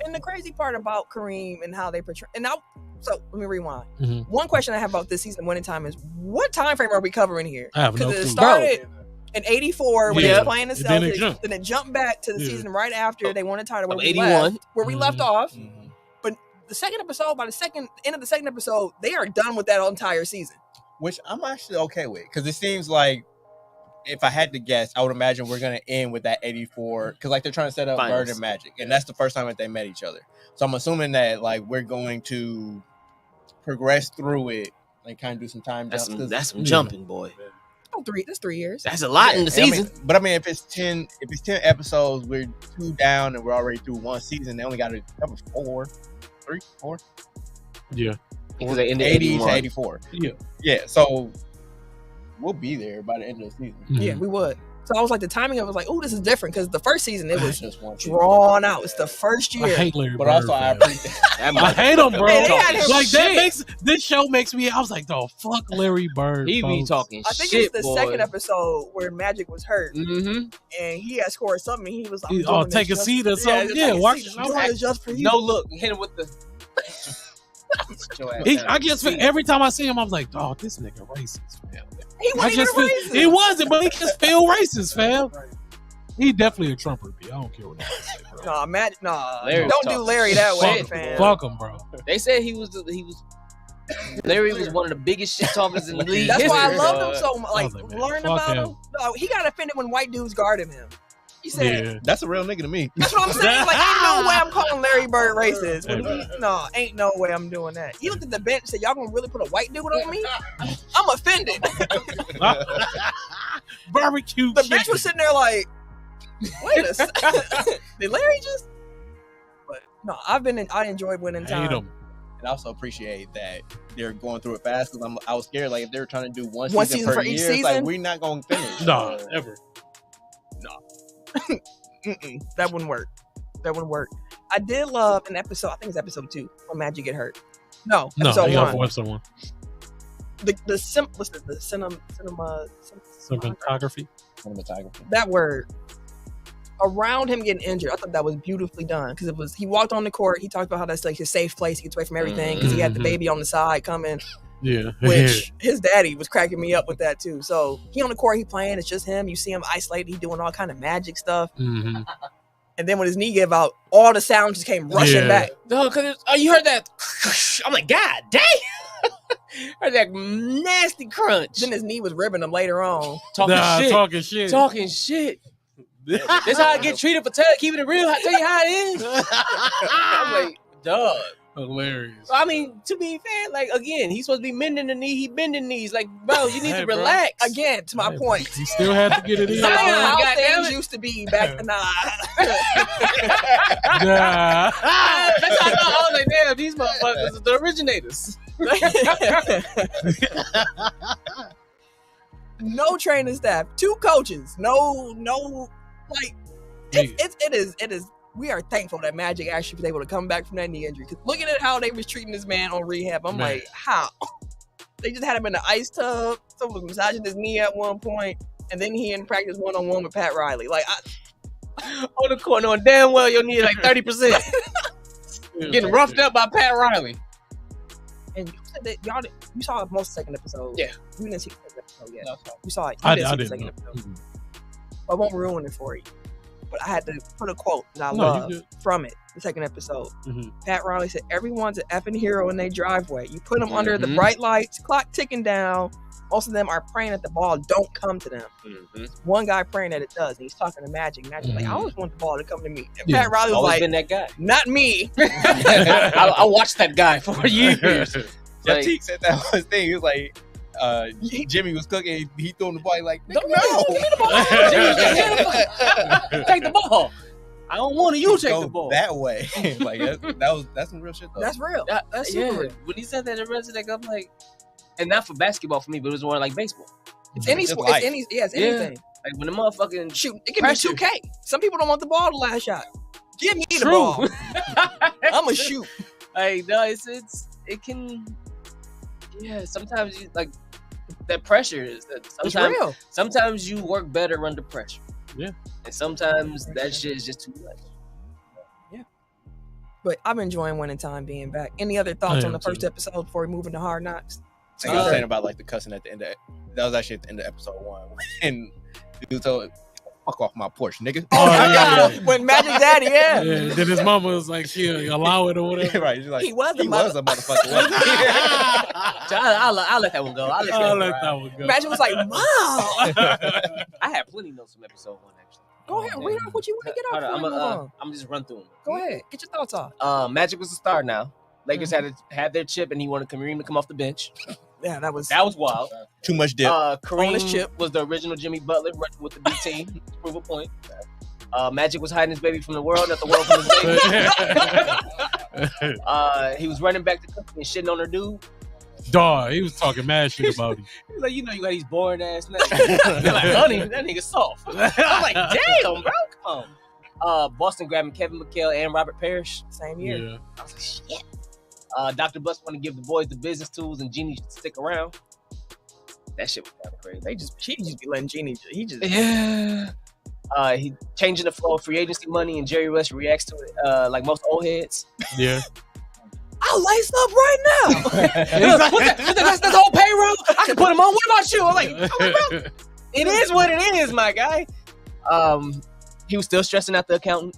And the crazy part about Kareem and how they portray. And now, so let me rewind. Mhm. One question I have about this season, Winning Time, is what time frame are we covering here? I have no Because it clue. started in '84 when they Yeah. were playing the And then it Celtics. jumped. Then it jumped back to the Yeah. season right after they won the title where Of we 81. left, where we left Mhm. off. Mhm. The second episode, by the end of the second episode, they are done with that entire season. Which I'm actually okay with, because it seems like, if I had to guess, I would imagine we're gonna end with that 84, because like they're trying to set up Finals. Bird and Magic, and that's the first time that they met each other. So I'm assuming that like we're going to progress through it and kind of do some time That's jumps. some, 'cause- that's some Yeah. jumping, boy. That's 3 years. That's a lot in the I mean, season. but I mean, if it's 10 episodes, we're 2 down and we're already through one season. They only got to cover 4. Yeah. Because they ended 80 to 81. 84. Yeah. Yeah, so we'll be there by the end of the season. Yeah, we would. So I was like, the timing of it was like, oh, this is different because the first season it was Just one season. drawn out. It's the first I year. hate Larry But Bird, also, I fam. appreciate That I hate him, bro. Hey, they had him Like that shit. makes this show makes me. I was like, "Oh, fuck Larry Bird." He be folks. talking I think shit, it's the boy. second episode where Magic was hurt Mm-hmm. and he had scored something. He was like, I'm He- doing this take a just- seat or something. just Yeah, take a watch seat. the I'm show. doing this just for you. No look. Hit him with the. your ass He, down. I guess every time I see him, I was like, "Oh, this nigga racist." Man. He wasn't even racist. He wasn't, but he can feel racist, fam. He definitely a Trumper. I don't care what nobody say, bro. Nah, Matt. Nah, Larry don't do talking Larry that way, shit. fam. Fuck him, bro. They said he was Larry was one of the biggest shit talkers in the league. That's why I history, loved dog. him so much. Like, was like, man, learn fuck about him. him. No, he got offended when white dudes guarded him. He said, Yeah. That's a real nigga to me. that's what I'm saying. Like, ain't no way I'm calling Larry Bird racist. No, ain't no way I'm doing that. He looked at the bench and said, y'all gonna really put a white dude on me? I'm offended. Barbecue The chicken. bench was sitting there like, wait a second. Did Larry just? But no, I enjoyed winning Hate time. him. And I also appreciate that they're going through it fast because I was scared like if they were trying to do one One season season per for each year, it's like season? we're not going to finish. Nah, ever. That wouldn't work. That wouldn't work. I did love an episode. I think it's episode 2 when Magic get hurt. No, No, episode he got 1. episode 1. The cinema Cinematography. Cinematography. that word around him getting injured. I thought that was beautifully done because he walked on the court. He talked about how that's like his safe place. He gets away from everything because he had the Mhm. baby on the side coming. Yeah. Which his daddy was cracking me up with that too. So he on the court, he playing. It's just him. You see him isolated. He doing all kind of magic stuff. Mm-hmm. And then when his knee gave out, all the sound just came rushing Yeah. back. No, because you heard that. I'm like, God damn. Heard that nasty crunch. Then his knee was ribbing him later on. Talking shit. Talking shit. Talking shit. This how I get treated for keeping it real. I tell you how it is. I'm like, dog. Hilarious. I mean, to be fair, like again, he's supposed to be mending the knee. He bending knees. Like, bro, you need Hey, to bro. relax. Again, to my Hey, point. He still had to get it in. How God damn things it. used to be back then. Nah. That's how I know. I was like, damn, these motherfuckers are the originators. No training staff, 2 coaches, no, like it is. We are thankful that Magic actually was able to come back from that knee injury. Because looking at how they was treating this man on rehab, I'm Man. like, how? They just had him in the ice tub. Someone was massaging his knee at one point, and then he in practice 1-on-1 with Pat Riley. Like, On the court, knowing damn well your knee is like 30%. Getting roughed up by Pat Riley. and you said that you saw most of the second episode. Yeah. You didn't see the second episode yet. You saw it. You I didn't see the didn't second know. episode. I won't ruin it for you. But I had to put a quote that I No, you love good. from it, the second episode. Mhm. Pat Riley said, everyone's an effing hero in their driveway. You put them under the Mhm. bright lights, clock ticking down. Most of them are praying that the ball don't come to them. One guy praying that it does, and he's talking to Magic. Magic's like, I always want the ball to come to me. And Yeah. Pat Riley was Always like, been that guy. not me. I watched that guy for years. Jeff Like- Teague said that was thing. He was like, Jimmy was cooking. He threw him the ball. He like, No, no. give me the ball. Take the ball. I don't want you to take Go the ball. that way. Like that's some real shit though. That's real. That's yeah. super real. When he said that, it resonated. I'm like, and not for basketball for me, but it was more like baseball. It's any It's sport. life. It's Yeah. anything. Like when the motherfucking Shoot, it can Pressure. be 2K. Some people don't want the ball the last shot. Give me the True. ball. I'm a shoot. Like no, it can. Yeah, sometimes you like that pressure is that. It's Sometimes, real. sometimes you work better under pressure. Yeah. and sometimes that shit is just too much. But I'm enjoying winning time being back. Any other thoughts I on am the first too. episode before we move into Hard Knocks? Like I was saying about like the cussing at the end of that was actually at the end of episode 1. And the dude told, fuck off my porch, nigga. Oh, yeah. When Magic Daddy, yeah. Yeah, then his mama was like, she'll allow it or whatever. Right. She's like, He was he was a motherfucker. wasn't he? So I'll let that one go. I'll let I'll that let one that ride. one go. Magic was like, Mom. I had plenty notes from episode 1 actually. Go ahead, read off what you want to get Hold off. on, before we move on. I'm just run through them. Go ahead, get your thoughts off. Magic was the star now. Lakers had their chip, and he wanted Kareem to come off the bench. Yeah, that was wild. Too much dip. Kareem Bonus chip. was the original Jimmy Butler running with the B team to prove a point. Magic was hiding his baby from the world, not the world from his baby. He was running back to Cookie and shitting on her dude. Dog, he was talking mad shit about him. He was like, you got these boring ass niggas. You're like, honey, that nigga soft. I'm like, damn, bro, come on. Boston grabbing Kevin McHale and Robert Parrish. same year. Yeah. I was like, shit. Dr. Bus want to give the boys the business tools and Genie should stick around. That shit was kind of crazy. He just be letting Genie. He just Yeah. He changing the flow of free agency money, and Jerry West reacts to it like most old heads. Yeah. I'll lace up right now. That's the whole payroll. I can put him on. What about you? I'm like, bro, it is what it is, my guy. He was still stressing out the accountant.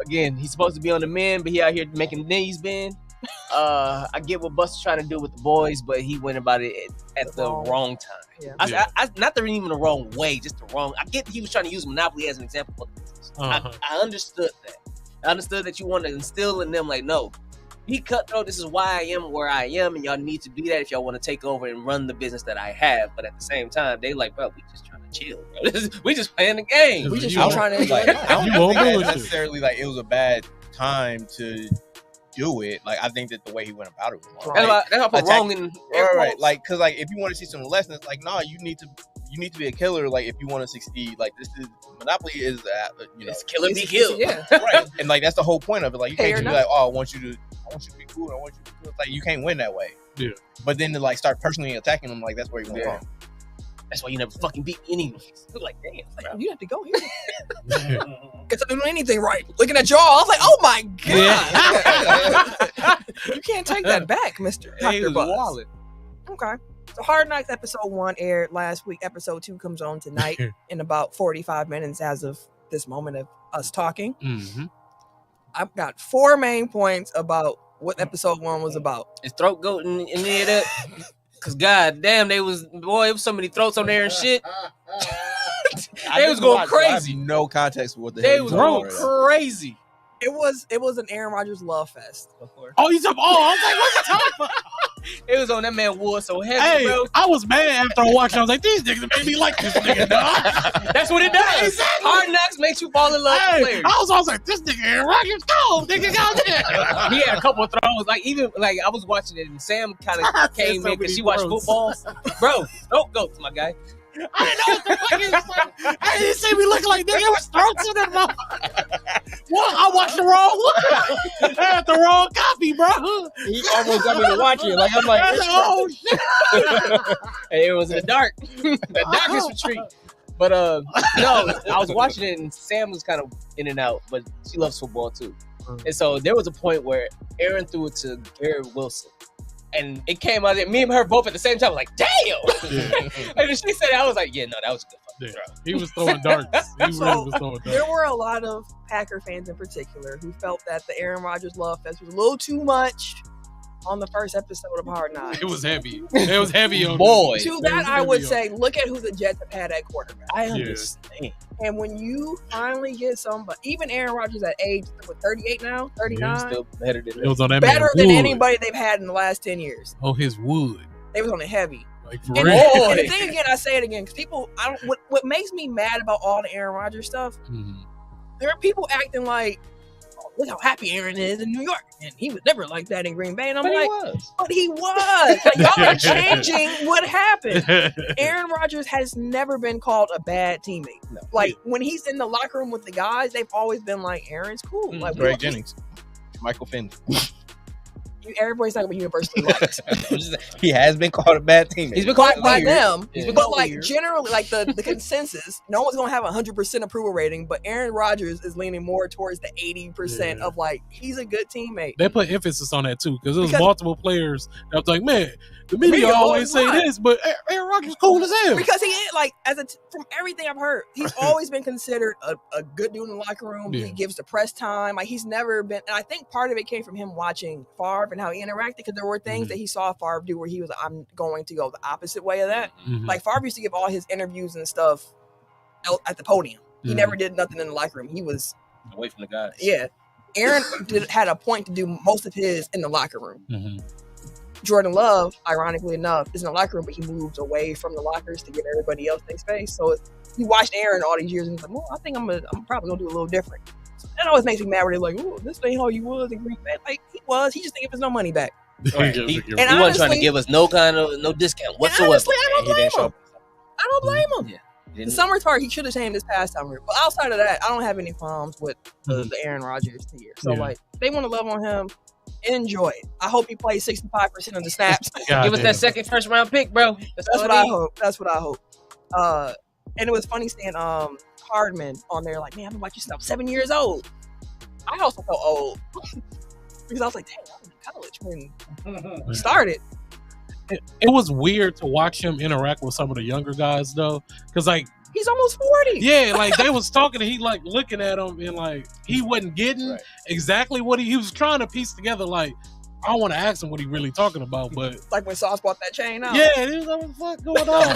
Again, he's supposed to be on the men, but he out here making knees bend. I get what Buster's trying to do with the boys, but he went about it at the wrong time. Yeah. I not even the wrong way, just the wrong. I get he was trying to use Monopoly as an example for the business. I understood that. I understood that you want to instill in them, like, no, be cutthroat. This is why I am where I am, and y'all need to be that if y'all want to take over and run the business that I have. But at the same time, they like, bro, we just trying to chill. Bro. We just playing the game. We just You trying to enjoy like, life. I don't You think won't that do it. necessarily like it was a bad time to do it. Like I think that the way he went about it was wrong. That's why I put wrong in Right. Like, cause like if you want to see some lessons, like no, you need to be a killer. Like if you want to succeed, like this is Monopoly is it's kill or be killed. Yeah. right. And like that's the whole point of it. Like you Hey, can't or just be like, oh, I want you to be cool. I want you to be cool. It's like you can't win that way. Yeah. But then to like start personally attacking them, like that's where you went wrong. That's why you never fucking beat me anyways. Like, damn, bro. You have to go here. Because I didn't do anything right. Looking at y'all, I was like, oh my God. You can't take that back, Mr. He Dr. was Buzz. wildin'. Okay. So Hard Knocks episode 1 aired last week. Episode 2 comes on tonight in about 45 minutes as of this moment of us talking. Mm-hmm. I've got 4 main points about what episode 1 was about. Is throat goat in any of that? Cause god damn, it was so many throats on there and shit. They was going crazy. I have no context for what the They hell was you going talking about. crazy. It was an Aaron Rodgers love fest. Oh, he's up. Oh, I was like, what's the talking about? It was on that man Wood so heavy, Hey, bro. I was mad after I watched. I was like, these niggas made me like this nigga, dog. That's what it does. Exactly. Hard Knocks makes you fall in love Hey, with players. I was like, this nigga Aaron Rodgers, go, nigga, go there. He had a couple of throws. Like even like I was watching it and Sam kind of came so in because many she watched throws. football. Bro, throat goats, my guy. I didn't know what the fuck he was like. I didn't see me looking like nigga. It was throats in that motherfucker. What? I watched the wrong one. I had the wrong copy, bro. He almost got me to watch it. Like I'm like, I was like, oh shit. hey, it was in the dark, the darkest retreat. But no, I was watching it and Sam was kind of in and out, but she loves football too. And so there was a point where Aaron threw it to Garrett Wilson. And it came out there, me and her both at the same time, like, damn! Yeah. And when she said it, I was like, yeah, no, that was a good fucking Yeah. throw. He was throwing darts. He really was throwing There darts. were a lot of Packer fans in particular who felt that the Aaron Rodgers love fest was a little too much on the first episode of Hard Knocks. It was heavy. It was heavy on Boy. To It that, was I would heavy say, look at who the Jets have had at quarterback. I Yeah. understand. And when you finally get somebody, even Aaron Rodgers at age, what, 38 now? 39? Still better than It was on that Better man than wood. anybody they've had in the last 10 years. Oh, his wood. They was on it heavy. Like for And, real. and the thing again, I say it again, because people, what makes me mad about all the Aaron Rodgers stuff, Mhm. there are people acting like, oh, look how happy Aaron is in New York. And he was never like that in Green Bay. And I'm But he like, was. but he was. Like, y'all are changing what happened. Aaron Rodgers has never been called a bad teammate. No. Like, when he's in the locker room with the guys, they've always been like, Aaron's cool. Like, Greg Jennings, Michael Finn. everybody's talking about universally liked. He has been called a bad teammate. He's been by, called by weird. them. He's been But called like weird. generally, like the consensus, no one's gonna have 100% approval rating, but Aaron Rodgers is leaning more towards the 80% Yeah. of like he's a good teammate. They put emphasis on that too, because there was Because- multiple players that was like, man, the media media always say always this, but Aaron Rodgers cool as hell. Because he is like from everything I've heard, he's always been considered a good dude in the locker room. Yeah. He gives the press time. Like he's never been. And I think part of it came from him watching Favre and how he interacted. Because there were things that he saw Favre do where he was, I'm going to go the opposite way of that. Mhm. Like Favre used to give all his interviews and stuff at the podium. He Mhm. never did nothing in the locker room. He was Away from the guys. yeah. Aaron had a point to do most of his in the locker room. Mhm. Jordan Love, ironically enough, is in the locker room, but he moves away from the lockers to give everybody else their space. So he watched Aaron all these years and he's like, well, I think I'm probably gonna do a little different. So that always makes me mad where they're like, oh, this ain't how you was in Green Bay. Like he was, he just didn't give us no money back. Right. Yeah, He yeah. And wasn't trying to honestly- give us no discount And whatsoever. honestly, I don't He didn't show blame up. him. I don't blame him. Yeah. He The didn't- summer part, he should have tamed this past summer. But outside of that, I don't have any problems with the Aaron Rodgers here. So Yeah. like, they want to love on him. Enjoy it. I hope he plays 65% of the snaps. God Give us damn. that second first round pick, bro. That's what I hope. That's what I hope. And it was funny seeing Hardman on there like, man, I've been watching stuff 7 years old. I I also felt old because I was like, dang, I was in college when we started. It was weird to watch him interact with some of the younger guys though, because like He's almost 40. yeah, like they was talking and he like looking at him and like he wasn't getting exactly what he was trying to piece together. Like I want to ask him what he really talking about, but Like when Sauce bought that chain out. yeah, he was like, what the fuck going on?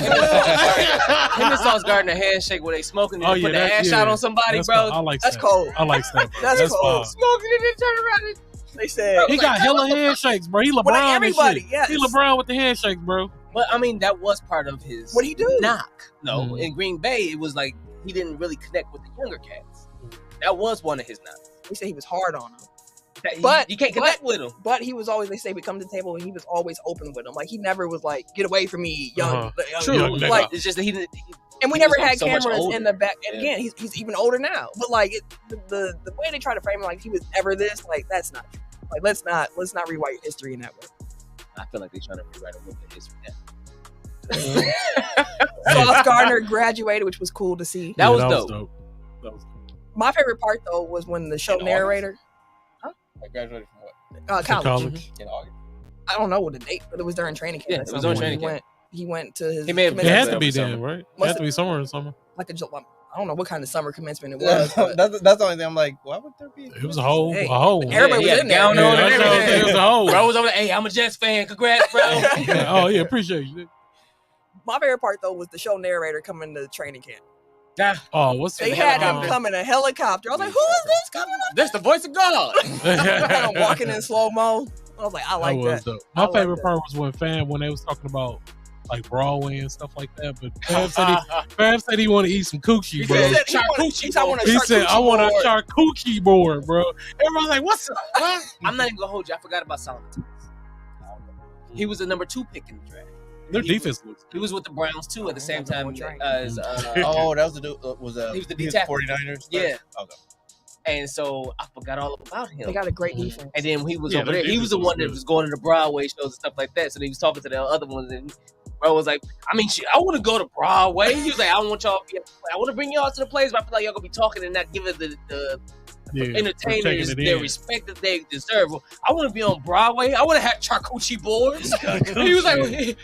Him and Sauce Gardner handshake where they smoking and Oh, they yeah, put the that- ash yeah. out on somebody, That's bro. cold. I like That's that. cold. I like that. That's cold. fine. Smoking and then turn around and They said, He got hella handshakes, bro. He LeBron. Well, and everybody, shit. yes. He LeBron with the handshakes, bro. But I mean, that was part of his what'd he do? knock. No, Mhm. in Green Bay, it was like he didn't really connect with the younger cats. That was one of his knocks. He said he was hard on him. But you can't connect with him. But he was always, they say, we come to the table and he was always open with him. Like he never was like, get away from me, young. True. Young nigga. Like, It's just that he didn't. and we he never was had so much cameras older. in the back. And Yeah. again, he's even older now. But like the way they try to frame him, like he was ever this, like that's not true. Like let's not rewrite history in that way. I feel like they're trying to rewrite a little bit of history now. Sauce Gardner graduated, which was cool to see. That was That dope. That was dope. My favorite part though was when the show In narrator, I graduated from what? college. College. In August. I don't know what the date, but it was during training camp. Yeah, That's it was when during training camp. He went to his. He may have It been had there to be for then, summer. right? It Must had to be somewhere in summer. like a. I don't know what kind of summer commencement it was. but that's the only thing I'm like, why would there be? It was a whole. Hey, A whole. everybody he was had in a there. gown Yeah, on and that's what I'm saying. everything. It was a whole. Bro was over there. Hey, I'm a Jets fan. Congrats, bro. Yeah. Oh yeah, appreciate you. My favorite part though was the show narrator coming to training camp. Oh, what's They the had him helicopter. come in a helicopter. I was like, who is this coming up? That's the voice of God. Had him walking in slow mo. I was like, I like that. Dope. I My like favorite that. part was when they was talking about like Broadway and stuff like that. But Fab said he want to eat some coochie, bro. He said, I want a He said, I want a charcuterie board. charcuterie board, bro. Everybody's like, what's up? What? I'm not even gonna hold you. I forgot about Solomon. He was the number 2 pick in the draft. Their defense looks He was with the Browns too at the same time as. Oh, that was the dude. Was He was the D tackle. 49ers? Yeah. Okay. And so I forgot all about him. They got a great defense. And then he was Yeah, over their there. He was defense the one was that good. was going to the Broadway shows and stuff like that. So he was talking to the other ones, and bro was like, "I mean, shit, I want to go to Broadway." He was like, "I want y'all. I want to bring y'all to the place, but I feel like y'all gonna be talking and not giving the entertainers taking it their in. respect that they deserve. I want to be on Broadway. I want to have charcuterie boards." He was like,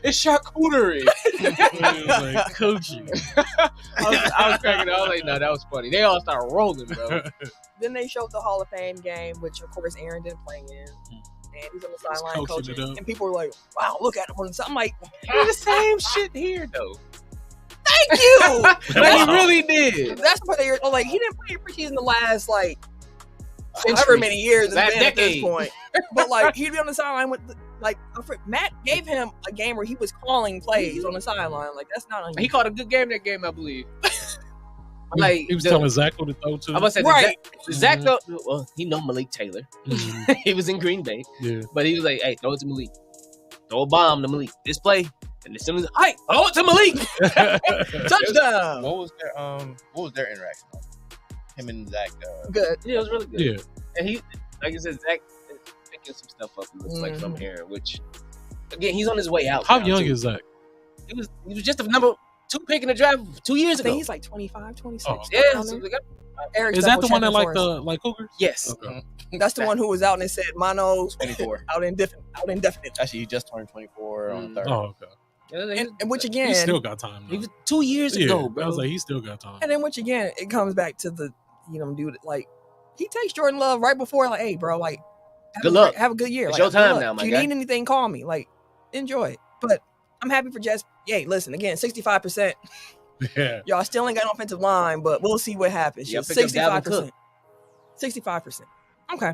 "It's charcuterie." like coochie. I was cracking up. I was like, "No, that was funny." They all started rolling, bro. Then they showed the Hall of Fame game, which of course Aaron didn't play in. And he's on the sideline coaching coaching. it up. And people were like, wow, look at him. So I'm like, Do the same shit here, though. thank you. He really did. That's what they're like. He didn't play preseason the last like however many years Last it's been at this decade. point. But like he'd be on the sideline with Matt gave him a game where he was calling plays on the sideline. Like that's not unusual. He called a good game that game, I believe. Like he was telling Zach what to throw to. I'm about to say, Right. Zach, well, he know Malik Taylor. Mhm. He was in Green Bay, Yeah. but he was like, "Hey, throw it to Malik. Throw a bomb to Malik. This play." And as soon as, "Hey, throw it to Malik." Touchdown. What was their interaction? Him and Zach. Good. Yeah, it was really good. Yeah. And he, like I said, Zach is picking some stuff up. It looks like from here, which again, he's on his way out. How now, young too. is Zach? He was just the number 2 pick in the draft 2 years I think ago. he's like 25, 26. Oh. Yeah, around so there. Eric's Is that the one that double-checking like for us. the like Cougars? yes. Okay. That's the one who was out and said Mono's 24. out indefinite. Actually, he just turned 24 on the 3rd. Oh, okay. Yeah, And which again, He still got time. he Though. was 2 years Yeah, ago, bro. I was like, he still got time. and then which again, it comes back to the dude like he takes Jordan Love right before like, hey bro, like Good luck. have a good year. It's Like, your time good luck. now, my If you guy. need anything, call me. Like enjoy it. But I'm happy for Jess. Yay, listen again, 65%. Yeah. Y'all still ain't got an offensive line, but we'll see what happens. Yeah, Just pick up Dalvin 65%. 65%. Okay.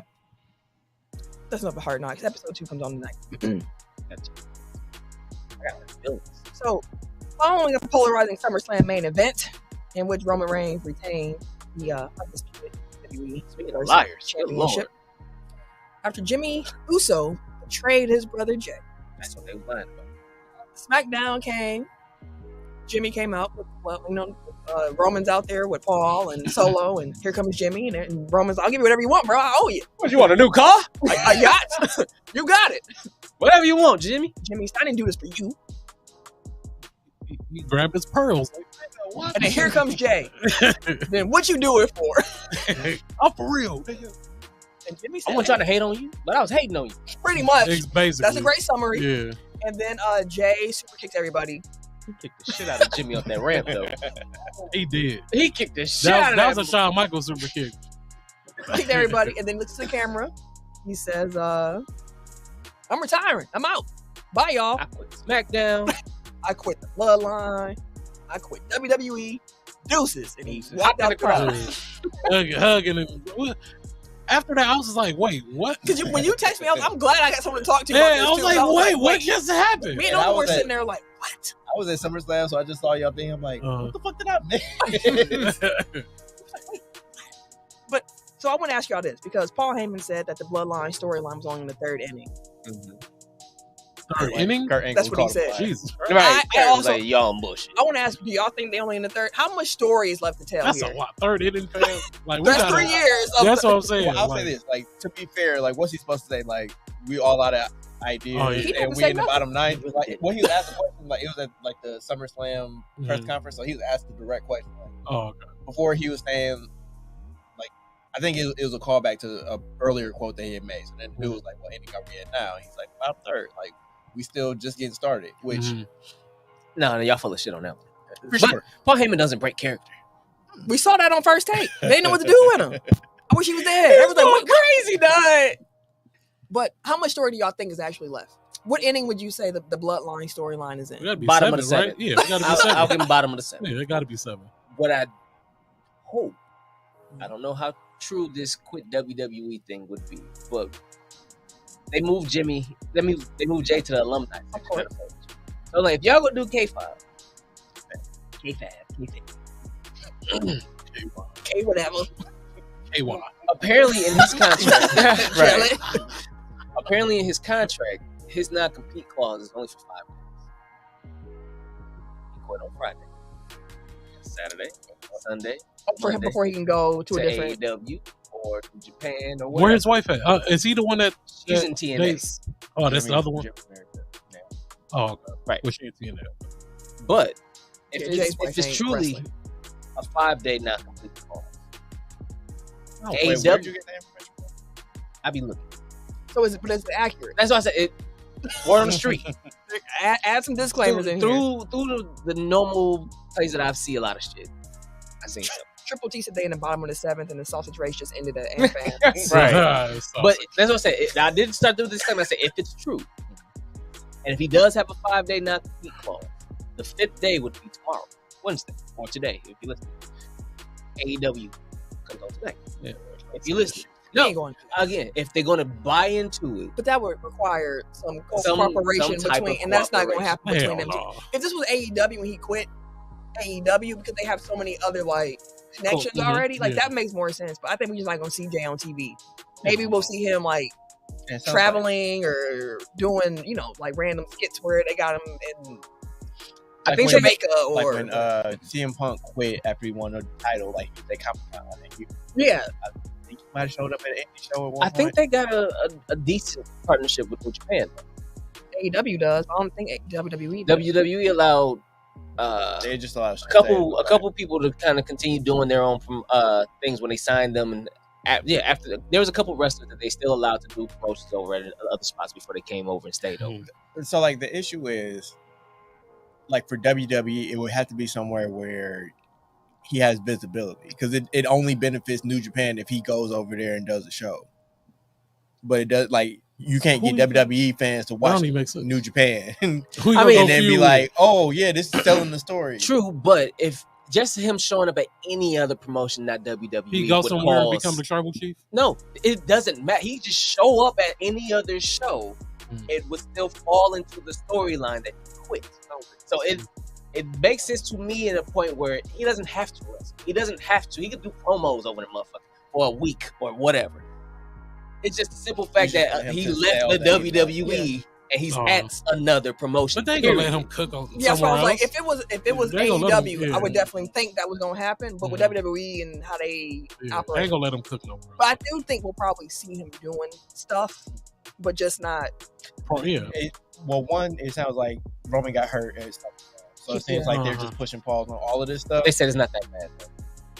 That's enough of Hard Knocks. Episode 2 comes on tonight. So, following a polarizing SummerSlam main event in which Roman Reigns retained the undisputed WWE Liars. Good Lord. Championship after Jimmy Uso betrayed his brother Jay. That's what they were lying about. SmackDown came. Jimmy came out with, Roman's out there with Paul and Solo, and here comes Jimmy, and Roman's, I'll give you whatever you want, bro. I owe you. What, you want a new car? I got you got it. Whatever you want, Jimmy. Jimmy, I didn't do this for you. He grabbed his pearls. And then here comes Jay. Then what you do it for? I'm for real. And Jimmy said, I wasn't trying to hate on you, but I was hating on you. pretty much. Basically. That's a great summary. Yeah. And then Jay super kicks everybody. He kicked the shit out of Jimmy off that ramp, though. He did. He kicked the shit out of That was a Shawn Michaels super kick. Kicked everybody, and then looks to the camera. He says, "I'm retiring. I'm out. Bye, y'all. I quit SmackDown. I quit the Bloodline. I quit WWE. Deuces." And he walked out the crowd. Hugging and after that, I was just like, "Wait, what?" Because when you text me, I'm glad I got someone to talk to. Yeah, about this I was too. like, "Wait, what just happened?" Me and And I Owen were was sitting there like, "What?" I was at SummerSlam, so I just saw y'all thing. I'm like, what the fuck did I miss? But so I want to ask y'all this because Paul Heyman said that the Bloodline storyline was only in the third inning. Third inning? Kurt Angle That's what he called it said. fine. Jesus Christ. Right. I also- like, y'all on bullshit. I want to ask, do y'all think they only in the third? How much story is left to tell That's here? a lot. Third inning, fam. Like we That's got 3 years. Of That's what I'm saying. Well, I'll like, say this. Like, to be fair, like, what's he supposed to say? Like, we all out of ideas, Oh, yeah. He and didn't we say in the nothing. bottom nine. Like, when he was asked a question, like, it was at like the SummerSlam press Mhm. conference, so he was asked a direct question. Like, oh, okay. before he was saying, like, I think it was a callback to an earlier quote that he had made. So then he was like, "What inning are we at now?" He's like, "I'm third. Like, we still just getting started." Which, Mhm. No, y'all full of shit on that one. for But sure, Paul Heyman doesn't break character. We saw that on First Take. They didn't know what to do with him. I wish he was there. Everyone's like, "What crazy, dog?" But how much story do y'all think is actually left? What inning would you say the Bloodline storyline is We in? gotta be Bottom seven, of the right? seventh. Yeah, we gotta be I'll 7. give him bottom of the seventh. Yeah, it gotta be 7. What I hope, I don't know how true this quit WWE thing would be, but they moved Jimmy. They moved Jay to the alumni. Of course. So like, if y'all gonna do K5, K whatever. KY. apparently in his contract, Right. apparently in his contract, his non-compete clause is only for 5 days. He quit on Friday, Saturday, Sunday, For him Monday, before he can go to a to different. AEW or to Japan or Where whatever. his wife at? Is he the one that? She's that in TNA. dates- Oh, that's the other one. Oh, okay. Right. Well, she ain't TNA. But if Yeah, it's, Jay's wife if it's ain't truly wrestling. a 5-day non-compete clause, wait, AEW, where'd you get that information from? I be looking. So is it? But is it accurate? That's why I said it. Word on the street. Add some disclaimers in here. through the normal place that I see a lot of shit. I seen stuff. Triple T said they in the bottom of the 7th, and the sausage race just ended at AmFam. Right. So- But that's what I said. I did start doing this disclaimer. I said if it's true, and if he does have a 5-day non-compete clause, the 5th day would be tomorrow, Wednesday, or today. If you listen, AEW comes on today. Yeah. If you listen, He no. ain't going. Again, if they're gonna buy into it, But that would require some Some cooperation type of between, and that's not going to happen Hell between them two. no. If this was AEW when he quit AEW because they have so many other like connections Mhm. already, like Yeah. that makes more sense. But I think we're just not going to see Jay on TV. Maybe we'll see him like And it sounds traveling or doing, like random skits where they got him in I think when- Jamaica like or when CM Punk quit after he won the title, like they commented on it. yeah. I think he might have showed up at an indie show at one I think point. they got a decent partnership with Japan. AEW does. I don't think WWE does. WWE allowed They just allowed a couple people to kind of continue doing their own things when they signed them, and after there was a couple wrestlers that they still allowed to do promotions over at other spots before they came over and stayed over. So like the issue is, like for WWE, it would have to be somewhere where he has visibility because it only benefits New Japan if he goes over there and does a show. But it does like you can't Who get you- WWE fans to That watch don't even make sense. New Japan and Who you I gonna mean, go then be feud like, oh yeah, this is telling the story. True, but if just him showing up at any other promotion, not WWE, with? He go would somewhere and cause- become the tribal chief. No, it doesn't matter. He just show up at any other show, it would still fall into the storyline that he quit. So it makes sense to me at a point where he doesn't have to wrestle. He doesn't have to. He could do promos over the motherfucker for a week or whatever. It's just the simple fact You just that want him he to left sell the that he's WWE and he's at another promotion. But they ain't gonna let period. him cook on Yeah, that's why I somewhere was like, else. if it was They gonna let him- AEW, yeah. I would definitely think that was gonna happen. But with Mhm. WWE and how they Yeah, they operate, ain't gonna let him cook no more. but I do think we'll probably see him doing stuff, but just not. Yeah. Well, one, it sounds like Roman got hurt and stuff. So it seems like they're just pushing pause on all of this stuff. They said it's not that bad. Though.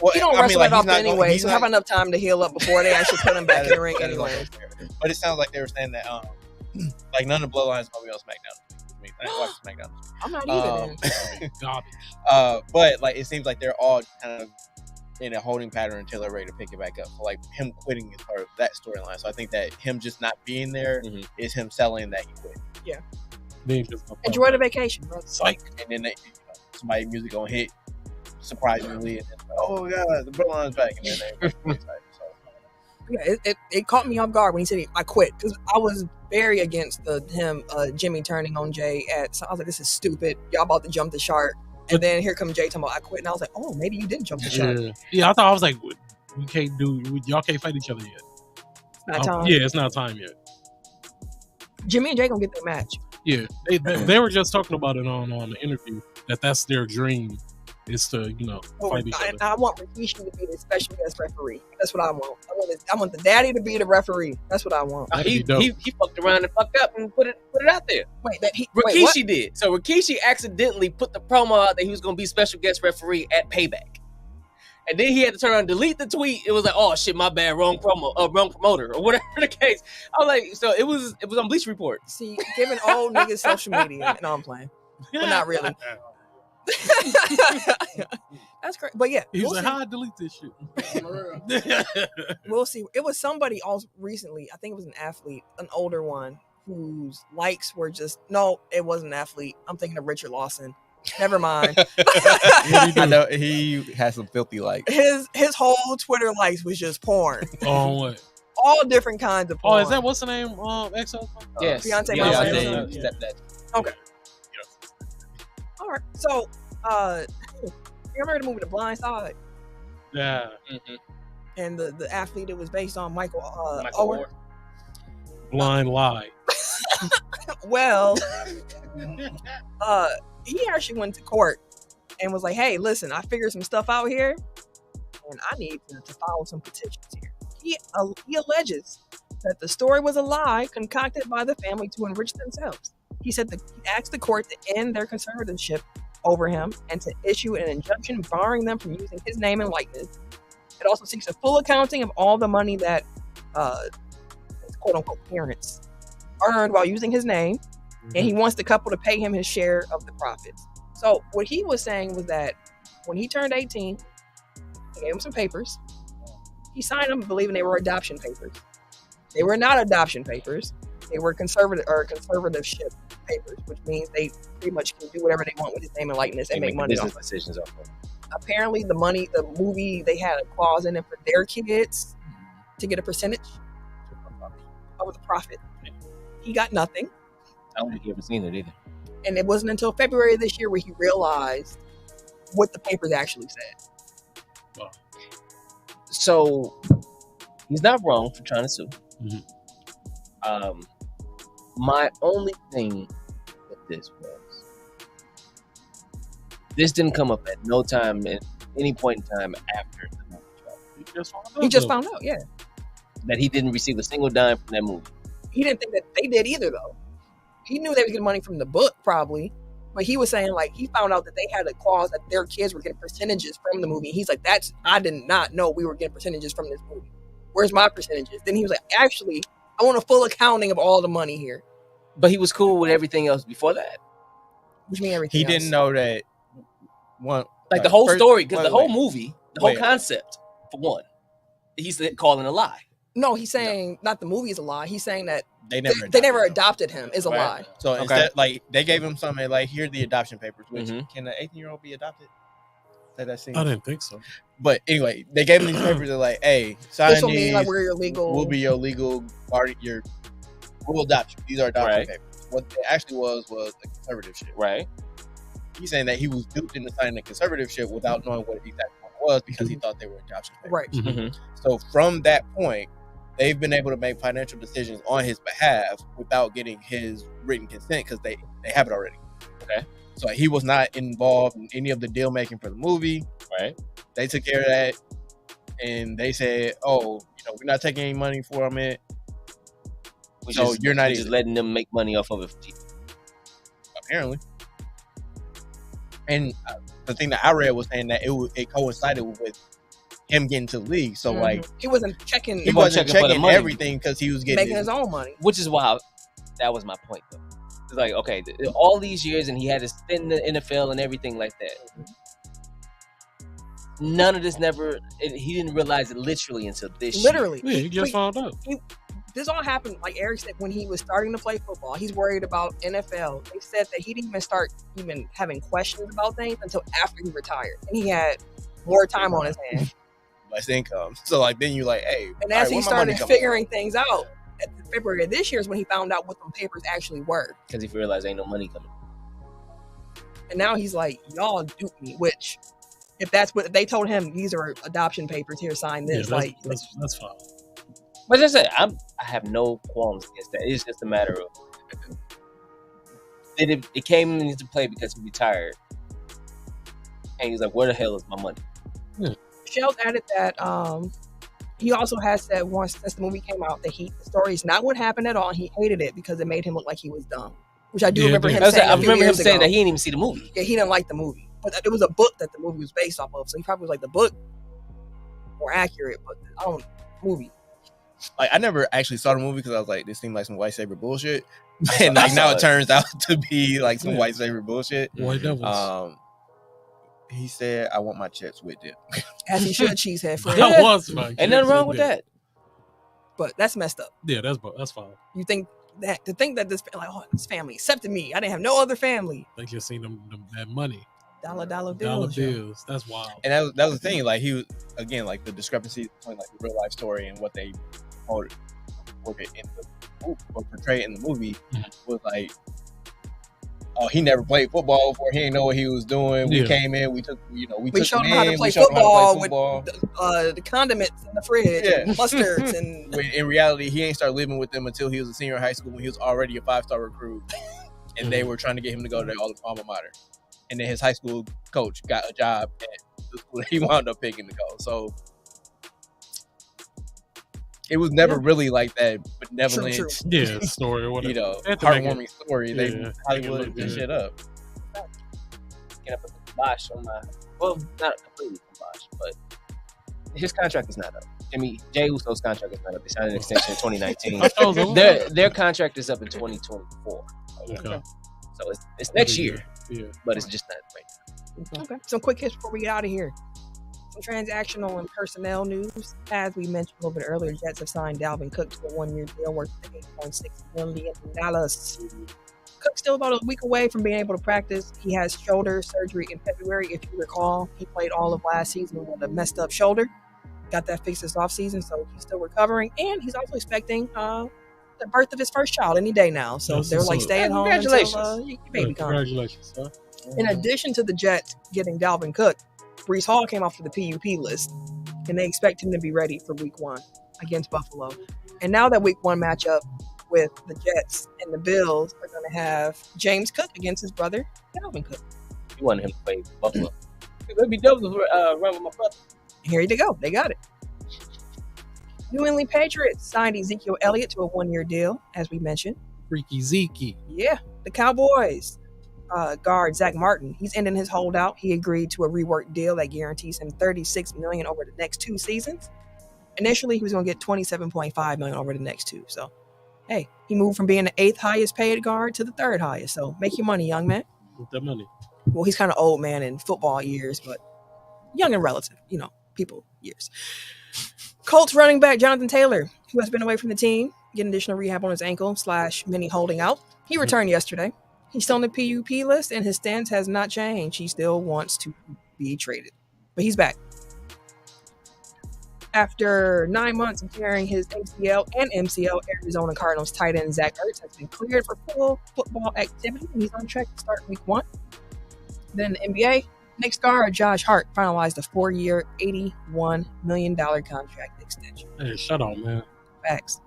Well, He don't I mean, wrestle like, that he's often not anyway, he's so not- have enough time to heal up before they actually put him back in the ring that is anyway. also fair. But it sounds like they were saying that like none of the bloodlines gonna be on SmackDown. I mean, I watch SmackDown. I'm not even. Garbage. But like it seems like they're all kind of in a holding pattern until they're ready to pick it back up. So like him quitting is part of that storyline. So I think that him just not being there is him selling that he quit. Then just Enjoy the vacation, bro. Psych. And then somebody music gonna hit surprisingly, and then, oh god, the bloodline's back, and then they Yeah, it caught me off guard when he said I quit because I was very against Jimmy turning on Jay so I was like, this is stupid. Y'all about to jump the shark. And then here comes Jay talking about I quit, and I was like, oh, maybe you did jump the shark. Yeah, I was like, y'all can't fight each other yet. It's not time. Yeah, it's not time yet. Jimmy and Jay gonna get their match. Yeah, they were just talking about it on the interview that's their dream is to fight each other. I want Rikishi to be the special guest referee. That's what I want. I want the daddy to be the referee. That's what I want. He fucked around and fucked up and put it out there. Wait, Rikishi did. So Rikishi accidentally put the promo out that he was going to be special guest referee at Payback, and then he had to turn around and delete the tweet. It was like, oh shit, my bad, wrong promoter, or whatever the case. I was like, so it was on Bleach Report. See, giving old niggas social media. No, I'm playing, but not really. That's great, but yeah, He was like, how I delete this shit? We'll see. It was somebody else recently. I think it was an athlete, an older one, whose likes were just no. It wasn't an athlete. I'm thinking of Richard Lawson. Never mind. I know he has some filthy likes. His whole Twitter likes was just porn. Oh, what? All different kinds of porn. Oh, is that what's the name? Exo? Yes, Beyonce. Stepdad. Okay. All right. So, you remember the movie The Blind Side? Yeah. And the athlete it was based on, Michael Owen. Blind Lie. Well, he actually went to court and was like, hey, listen, I figured some stuff out here and I need to file some petitions here. He alleges that the story was a lie concocted by the family to enrich themselves. He said he asked the court to end their conservatorship over him and to issue an injunction barring them from using his name and likeness. It also seeks a full accounting of all the money that his quote-unquote parents earned while using his name, and he wants the couple to pay him his share of the profits. So what he was saying was that when he turned 18, they gave him some papers. He signed them believing they were adoption papers. They were not adoption papers. They were conservatorship papers, which means they pretty much can do whatever they want with his name and likeness and make money off it. Decisions off of it. Apparently, the movie, they had a clause in it for their kids to get a percentage of the profit. He got nothing. I don't think he ever seen it either. And it wasn't until February of this year where he realized what the papers actually said. Wow. So he's not wrong for trying to sue. My only thing with this was this didn't come up at no time at any point in time after the movie dropped. He just found out, yeah. That he didn't receive a single dime from that movie. He didn't think that they did either, though. He knew they were getting money from the book, probably. But he was saying, like, he found out that they had a clause that their kids were getting percentages from the movie. He's like, I did not know we were getting percentages from this movie. Where's my percentages? Then he was like, actually, I want a full accounting of all the money here. But he was cool with everything else before that. Which means everything He else. didn't know that one. Like the whole story, because the whole wait. movie, the whole concept, for one, he's calling a lie. No, he's saying not the movie is a lie. He's saying that They they never adopted him is a Right. lie. So instead, like they gave him something like, here are the adoption papers. Which can an 18-year-old be adopted? That seems. I didn't think so. But anyway, they gave him these papers. They're like, hey, sign This will these. mean like we're your legal. We'll be your legal guardian. We'll adopt you. These are adoption Right. papers. What it actually was a conservatorship. Right. He's saying that he was duped into signing a conservatorship without knowing what the exact point was because he thought they were adoption papers. Right. Mm-hmm. So from that point, they've been able to make financial decisions on his behalf without getting his written consent because they have it already. Okay. So he was not involved in any of the deal making for the movie. Right. They took care of that, and they said, "Oh, we're not taking any money from it. So you're not just letting them make money off of it." Apparently. And the thing that I read was saying that it coincided with him getting to the league. So like he wasn't checking. he wasn't checking for the checking money. everything because he was getting making his own money. Which is why that was my point, though. It's like, okay, all these years, and he had to spend in the NFL and everything like that. None of this he didn't realize it literally until this Literally. Yeah, he just found out. This all happened, like Eric said, when he was starting to play football. He's worried about NFL. They said that he didn't even start even having questions about things until after he retired. And he had more time on his hands. less income. So like then you're like, hey. And as he started figuring things out, at February of this year is when he found out what the papers actually were. Because he realized ain't no money coming. And now he's like, y'all duped me, which if that's what they told him, these are adoption papers, here, sign this. Yeah, like that's fine. But as I said, I have no qualms against that. It's just a matter of it came into play because he retired. And he's like, where the hell is my money? Shell's added that he also has said once since the movie came out that the story is not what happened at all. And he hated it because it made him look like he was dumb. Which I do remember him saying. I remember him saying that he didn't even see the movie. Yeah, he didn't like the movie. But it was a book that the movie was based off of. So he probably was like, the book more accurate, but the movie. Like I never actually saw the movie because I was like, this seemed like some white savior bullshit. And like now it turns out to be like some white savior bullshit. White devils. He said, I want my checks with them. As he should, cheesehead friend. That was fine. Ain't nothing wrong with that. But that's messed up. Yeah, that's fine. You think that this this family accepted me. I didn't have no other family. They just seen them that money. Dollar bills. Dollar bills. That's wild. And that was the thing. Like he was again like the discrepancy between like the real life story and what they portrayed in the movie was like, oh, he never played football before. He didn't know what he was doing. We came in. We took we showed him how to play football with the condiments in the fridge, and mustards, and in reality, he ain't started living with them until he was a senior in high school when he was already a 5-star recruit, and they were trying to get him to go to their alma mater. And then his high school coach got a job at the school that he wound up picking to go. So it was never really like that benevolent, story or whatever. Heartwarming story. They Hollywood this shit up. Can I put the kibosh on not completely kibosh, but his contract is not up. I mean, Jay Uso's contract is not up. They signed an extension in 2019. Their contract is up in 2024. Okay. So it's next year. Yeah. But it's just not right now. Okay. Some quick hits before we get out of here. Some transactional and personnel news. As we mentioned a little bit earlier, Jets have signed Dalvin Cook to a 1-year deal worth $8.6 million. Cook's still about a week away from being able to practice. He has shoulder surgery in February. If you recall, he played all of last season with a messed up shoulder. Got that fixed this offseason, so he's still recovering. And he's also expecting the birth of his first child any day now. So they're like, stay at home until your baby comes. Congratulations, sir. In addition to the Jets getting Dalvin Cook, Breece Hall came off of the PUP list, and they expect him to be ready for Week 1 against Buffalo. And now that Week 1 matchup with the Jets and the Bills are going to have James Cook against his brother, Dalvin Cook. You wanted him to play Buffalo. It'd be dope to run with my brother. Here you go. They got it. New England Patriots signed Ezekiel Elliott to a 1-year deal, as we mentioned. Freaky Zeke. Yeah. The Cowboys guard Zach Martin, he's ending his holdout. He agreed to a reworked deal that guarantees him $36 million over the next 2 seasons. Initially, he was going to get $27.5 million over the next 2. So, hey, he moved from being the 8th highest paid guard to the 3rd highest. So, make your money, young man. With that money. Well, he's kind of old man in football years, but young and relative, people years. Colts running back Jonathan Taylor, who has been away from the team, getting additional rehab on his ankle / mini holding out. He returned yesterday. He's still on the PUP list, and his stance has not changed. He still wants to be traded, but he's back. After 9 months of carrying his ACL and MCL, Arizona Cardinals tight end Zach Ertz has been cleared for full football activity. He's on track to start Week 1. Then the NBA, Knicks guard Josh Hart finalized a 4-year, $81 million contract extension. Hey, shut up, man. Facts.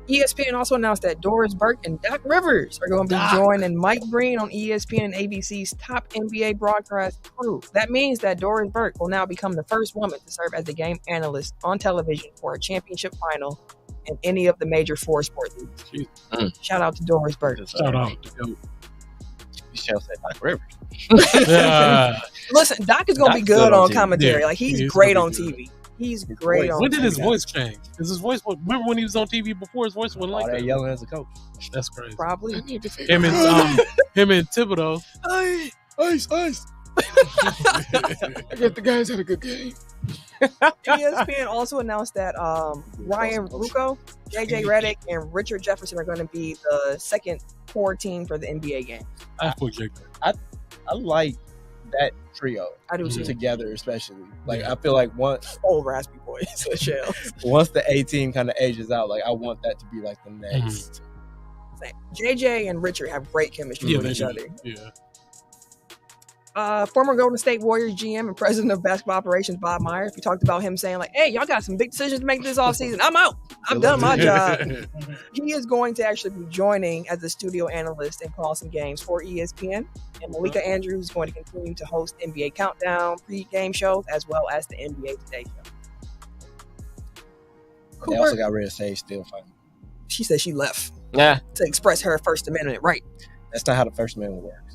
ESPN also announced that Doris Burke and Doc Rivers are going to be joining Mike Breen on ESPN and ABC's top NBA broadcast crew. That means that Doris Burke will now become the first woman to serve as a game analyst on television for a championship final in any of the major 4 sport leagues. Shout out to Doris Burke. Shout out. Shell said Doc Rivers. Listen, Doc is gonna be Doc's good good on on TV. commentary. Yeah, like he's he's great gonna on be good. TV. He's great on. When did his TV. voice change? Because his voice, remember when he was on TV before, his voice wasn't All like that that. yelling as a coach. That's crazy. Probably. Him and Thibodeau. Ice. I guess the guys had a good game. ESPN also announced that Ryan Ruocco, JJ Redick, and Richard Jefferson are going to be the second core team for the NBA game. I put JJ. I like that trio I do too. together, especially. Like Yeah. I feel like once Old raspy boys, Shell. the A team kind of ages out, like I want that to be like the next. JJ and Richard have great chemistry with they each do. other. Yeah. Former Golden State Warriors GM and president of basketball operations Bob Myers, we talked about him saying like, "Hey, y'all got some big decisions to make this offseason. I'm out. I'm done my job." He is going to actually be joining as a studio analyst and call some games for ESPN. And Malika Andrews is going to continue to host NBA Countdown pre-game shows as well as the NBA Today show. They also got rid of Sage Steelfine. She said she left Yeah. to express her First Amendment right. That's not how the First Amendment works.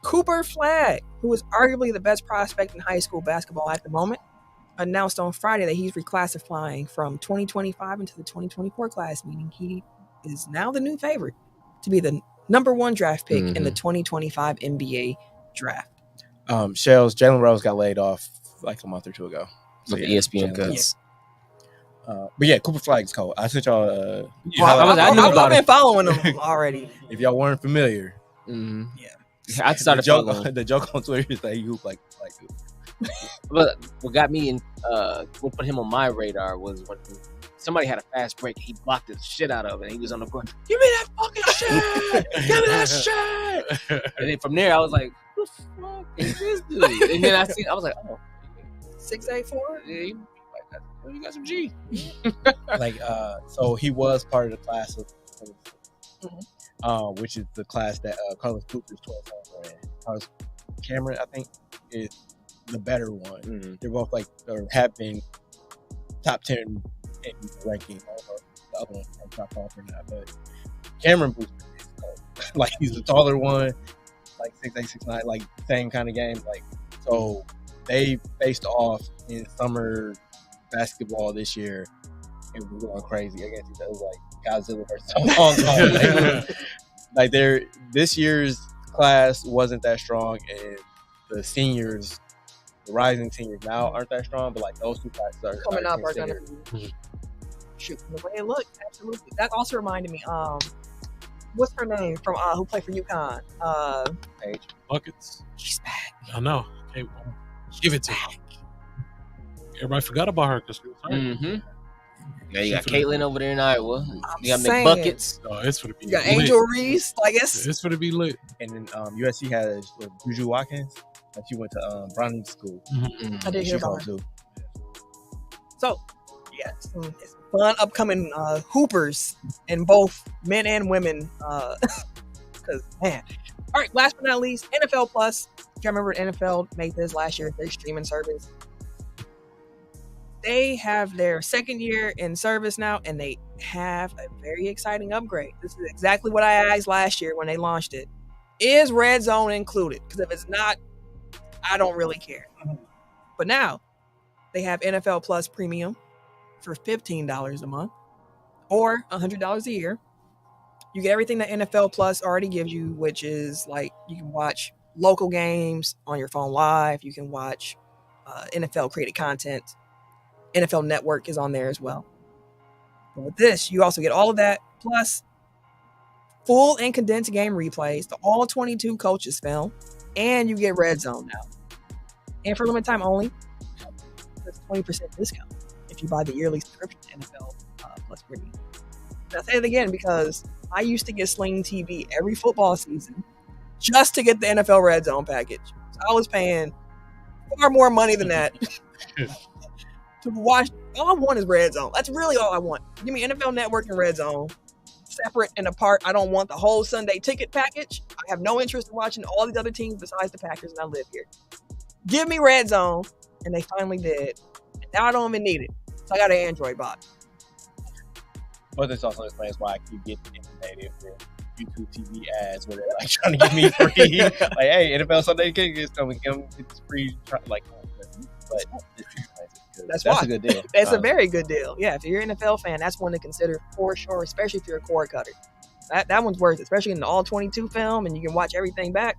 Cooper Flagg, who is arguably the best prospect in high school basketball at the moment, announced on Friday that he's reclassifying from 2025 into the 2024 class, meaning he is now the new favorite to be the number one draft pick in the 2025 NBA draft. Shells, Jalen Rose got laid off like a month or two ago. With the ESPN Jalen cuts. Rose. But yeah, Cooper Flagg's cold. I sent y'all. I knew about I've been it. following him already. If y'all weren't familiar, Mhm. Yeah. I started following. the joke on Twitter is that he hooped like Cooper. But what got me in, what put him on my radar was when somebody had a fast break. He blocked the shit out of it. And he was on the court. Give me that fucking shit. Give me that shit. And then from there, I was like, "What the fuck is this dude?" And then I was like, "Oh, 6'8" yeah, you got some G." So he was part of the class of, which is the class that Carlos Cooper's 12 ran. Carlos Cameron, I think, is the better one. Mm-hmm. They're both or have been top 10 in ranking. I don't know if the other one from top 5 or not, but Cameron Booster is cold. He's the taller one, 6'8", 6'9", same kind of game. So they faced off in summer basketball this year. It was going crazy against each other. It was like Godzilla versus Hong Kong. This year's class wasn't that strong, and the seniors, the rising seniors now aren't that strong. But those two classes are coming up are going considered. to be shooting the way it looked. Absolutely. That also reminded me. What's her name from who played for UConn? Paige. Buckets. She's back. I know. Okay, give it to her. Everybody forgot about her because she was hurt. Mm-hmm. Yeah, you got Caitlin over there in Iowa. You got saying. McBuckets. No, it's for the be You got lit. Angel Reese, I guess. It's for the be lit. And then USC has Juju Watkins. She went to Browning School. I did hear She's about cold her. too. So, yeah, it's fun upcoming hoopers in both men and women. Because, man. All right, last but not least, NFL Plus. If you remember, NFL made this last year, their streaming service. They have their second year in service now, and they have a very exciting upgrade. This is exactly what I asked last year when they launched it. Is Red Zone included? Because if it's not, I don't really care. But now, they have NFL Plus Premium for $15 a month or $100 a year. You get everything that NFL Plus already gives you, which is you can watch local games on your phone live. You can watch NFL created content. NFL Network is on there as well. But with this, you also get all of that, plus full and condensed game replays, the all 22 coaches film, and you get Red Zone now. And for limited time only, that's 20% discount if you buy the yearly subscription to NFL Plus Premium. And I'll say it again because I used to get Sling TV every football season just to get the NFL Red Zone package. So I was paying far more money than that. To watch, all I want is Red Zone. That's really all I want. Give me NFL Network and Red Zone, separate and apart. I don't want the whole Sunday ticket package. I have no interest in watching all these other teams besides the Packers, and I live here. Give me Red Zone, and they finally did. And now I don't even need it, so I got an Android bot. But this also explains why I keep getting inundated with YouTube TV ads where they're like trying to get me free. Like, hey, NFL Sunday Kick is coming, it's free. Like, but that's a good deal. It's a very good deal. Yeah, if you're an NFL fan, that's one to consider for sure, especially if you're a cord cutter. That one's worth it, especially in the all 22 film, and you can watch everything back.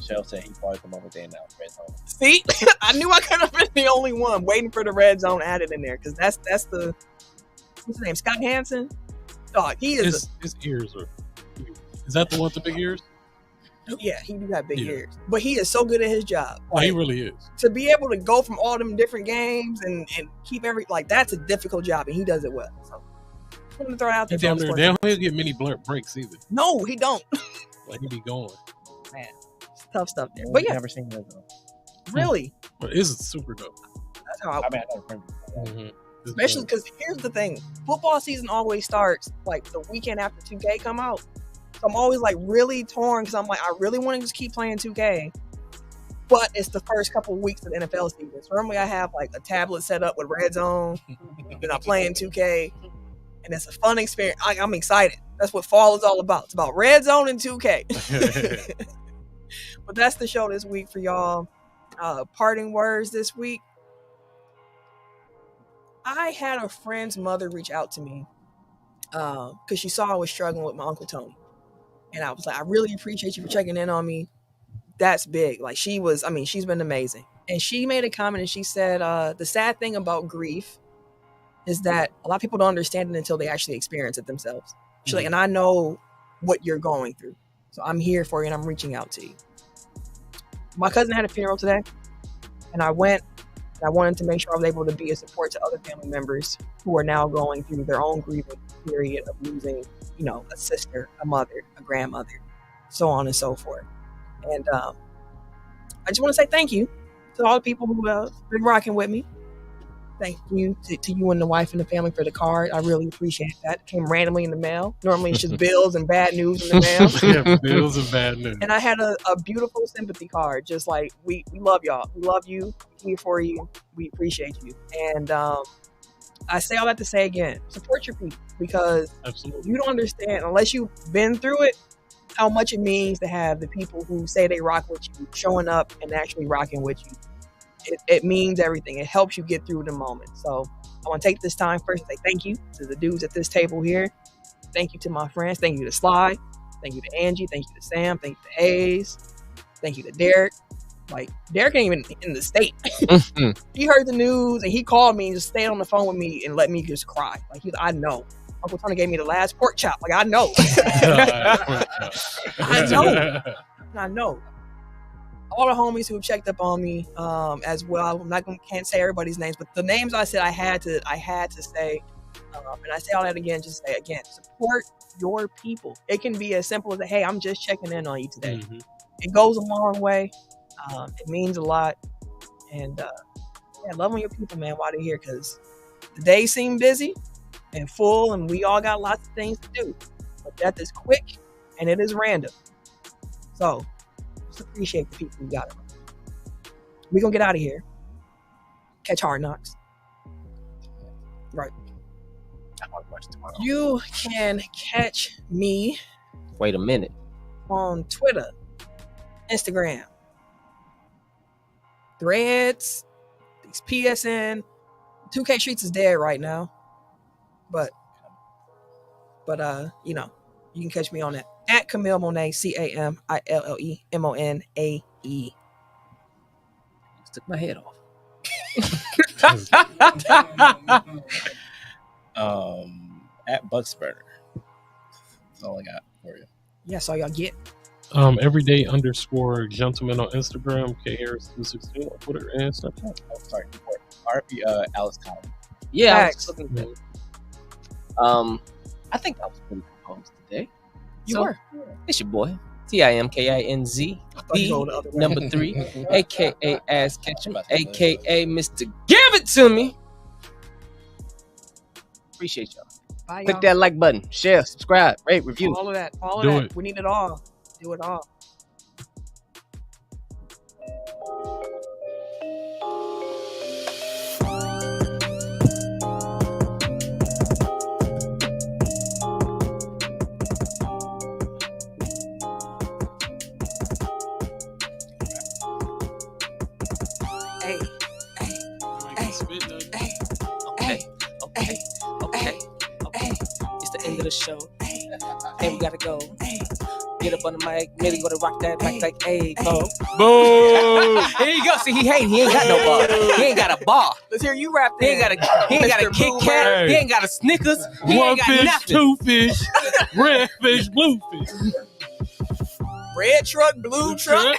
Shell said he probably come over there now. Red zone. See, I knew I could have been the only one waiting for the red zone added in there because that's the what's his name, Scott Hansen. Dog, he is his ears are. Is that the one with the big ears? Yeah, he do have big ears, but he is so good at his job. Like, he really is. To be able to go from all them different games and keep that's a difficult job, and he does it well. So I'm gonna throw it out there. They don't get many breaks either. No, he don't. Like, he be going. Man, it's tough stuff there. But yeah, never seen that though. Really, but it's super dope. That's how I never remember. Especially because here's the thing: football season always starts like the weekend after 2K come out. So I'm always like really torn because I'm like, I really want to just keep playing 2K, but it's the first couple of weeks of the NFL season. So normally I have like a tablet set up with Red Zone, and I'm playing 2K, and it's a fun experience. I'm excited. That's what fall is all about. It's about Red Zone and 2K. But that's the show this week for y'all. Parting words this week. I had a friend's mother reach out to me because she saw I was struggling with my Uncle Tony. And I was like, I really appreciate you for checking in on me. That's big. Like she's been amazing. And she made a comment and she said, the sad thing about grief is that a lot of people don't understand it until they actually experience it themselves. She's like, and I know what you're going through. So I'm here for you and I'm reaching out to you. My cousin had a funeral today and I went and I wanted to make sure I was able to be a support to other family members who are now going through their own grieving period of losing, a sister, a mother, a grandmother, so on and so forth. And I just want to say thank you to all the people who have been rocking with me. Thank you to you and the wife and the family for the card. I really appreciate that. It came randomly in the mail. Normally it's just bills and bad news in the mail. Yeah, bills and bad news. And I had a beautiful sympathy card. Just like, we love y'all. We love you. We're here for you. We appreciate you. And I say all that to say again, support your people because absolutely, you don't understand unless you've been through it, how much it means to have the people who say they rock with you showing up and actually rocking with you. It means everything. It helps you get through the moment. So I want to take this time first to say thank you to the dudes at this table here. Thank you to my friends. Thank you to Sly. Thank you to Angie. Thank you to Sam. Thank you to Hayes. Thank you to Derek. Like, Derek ain't even in the state. He heard the news and he called me and just stayed on the phone with me and let me just cry. Like, I know. Uncle Tony gave me the last pork chop. Like, I know. I know. All the homies who checked up on me as well. Can't say everybody's names, but the names I said I had to say, and I say all that again, just say again, support your people. It can be as simple as, hey, I'm just checking in on you today. Mm-hmm. It goes a long way. It means a lot. And love on your people, man, while they're here, because the days seem busy and full, and we all got lots of things to do. But death is quick, and it is random. So just appreciate the people who got it. We're going to get out of here. Catch Hard Knocks. Right. You can catch me. Wait a minute. On Twitter, Instagram, Threads, PSN. 2K Streets is dead right now. But you can catch me on that at Camille Monet, CAMILLEMONAE. Just took my head off. At Bucksburner. That's all I got for you. Yeah, that's all y'all get. Everyday_gentleman on Instagram, KHarris216 on Twitter and Snapchat. Oh, sorry. RP Alice Collins. Yeah, I was looking good. I think that was pretty composed today. You were. It's your boy, TIMKINZ, the number 3, aka Ass Ketchum, aka Mr. Give It To Me. Appreciate y'all. Bye, Click y'all. that like button, share, subscribe, rate, review. All of that. Do it. We need it all. Do it all. Okay. It's the end of the show. Hey, we gotta go. Get up on the mic, maybe go to rock that mic like, hey, go. Boo! Here you go. See, he hating. He ain't got no bar. He ain't got a bar. Let's hear you rap. He ain't got a Mr. Kit Kat. Hey. He ain't got a Snickers. He One ain't got fish, nothing. two fish, red fish, blue fish. Red truck, blue truck.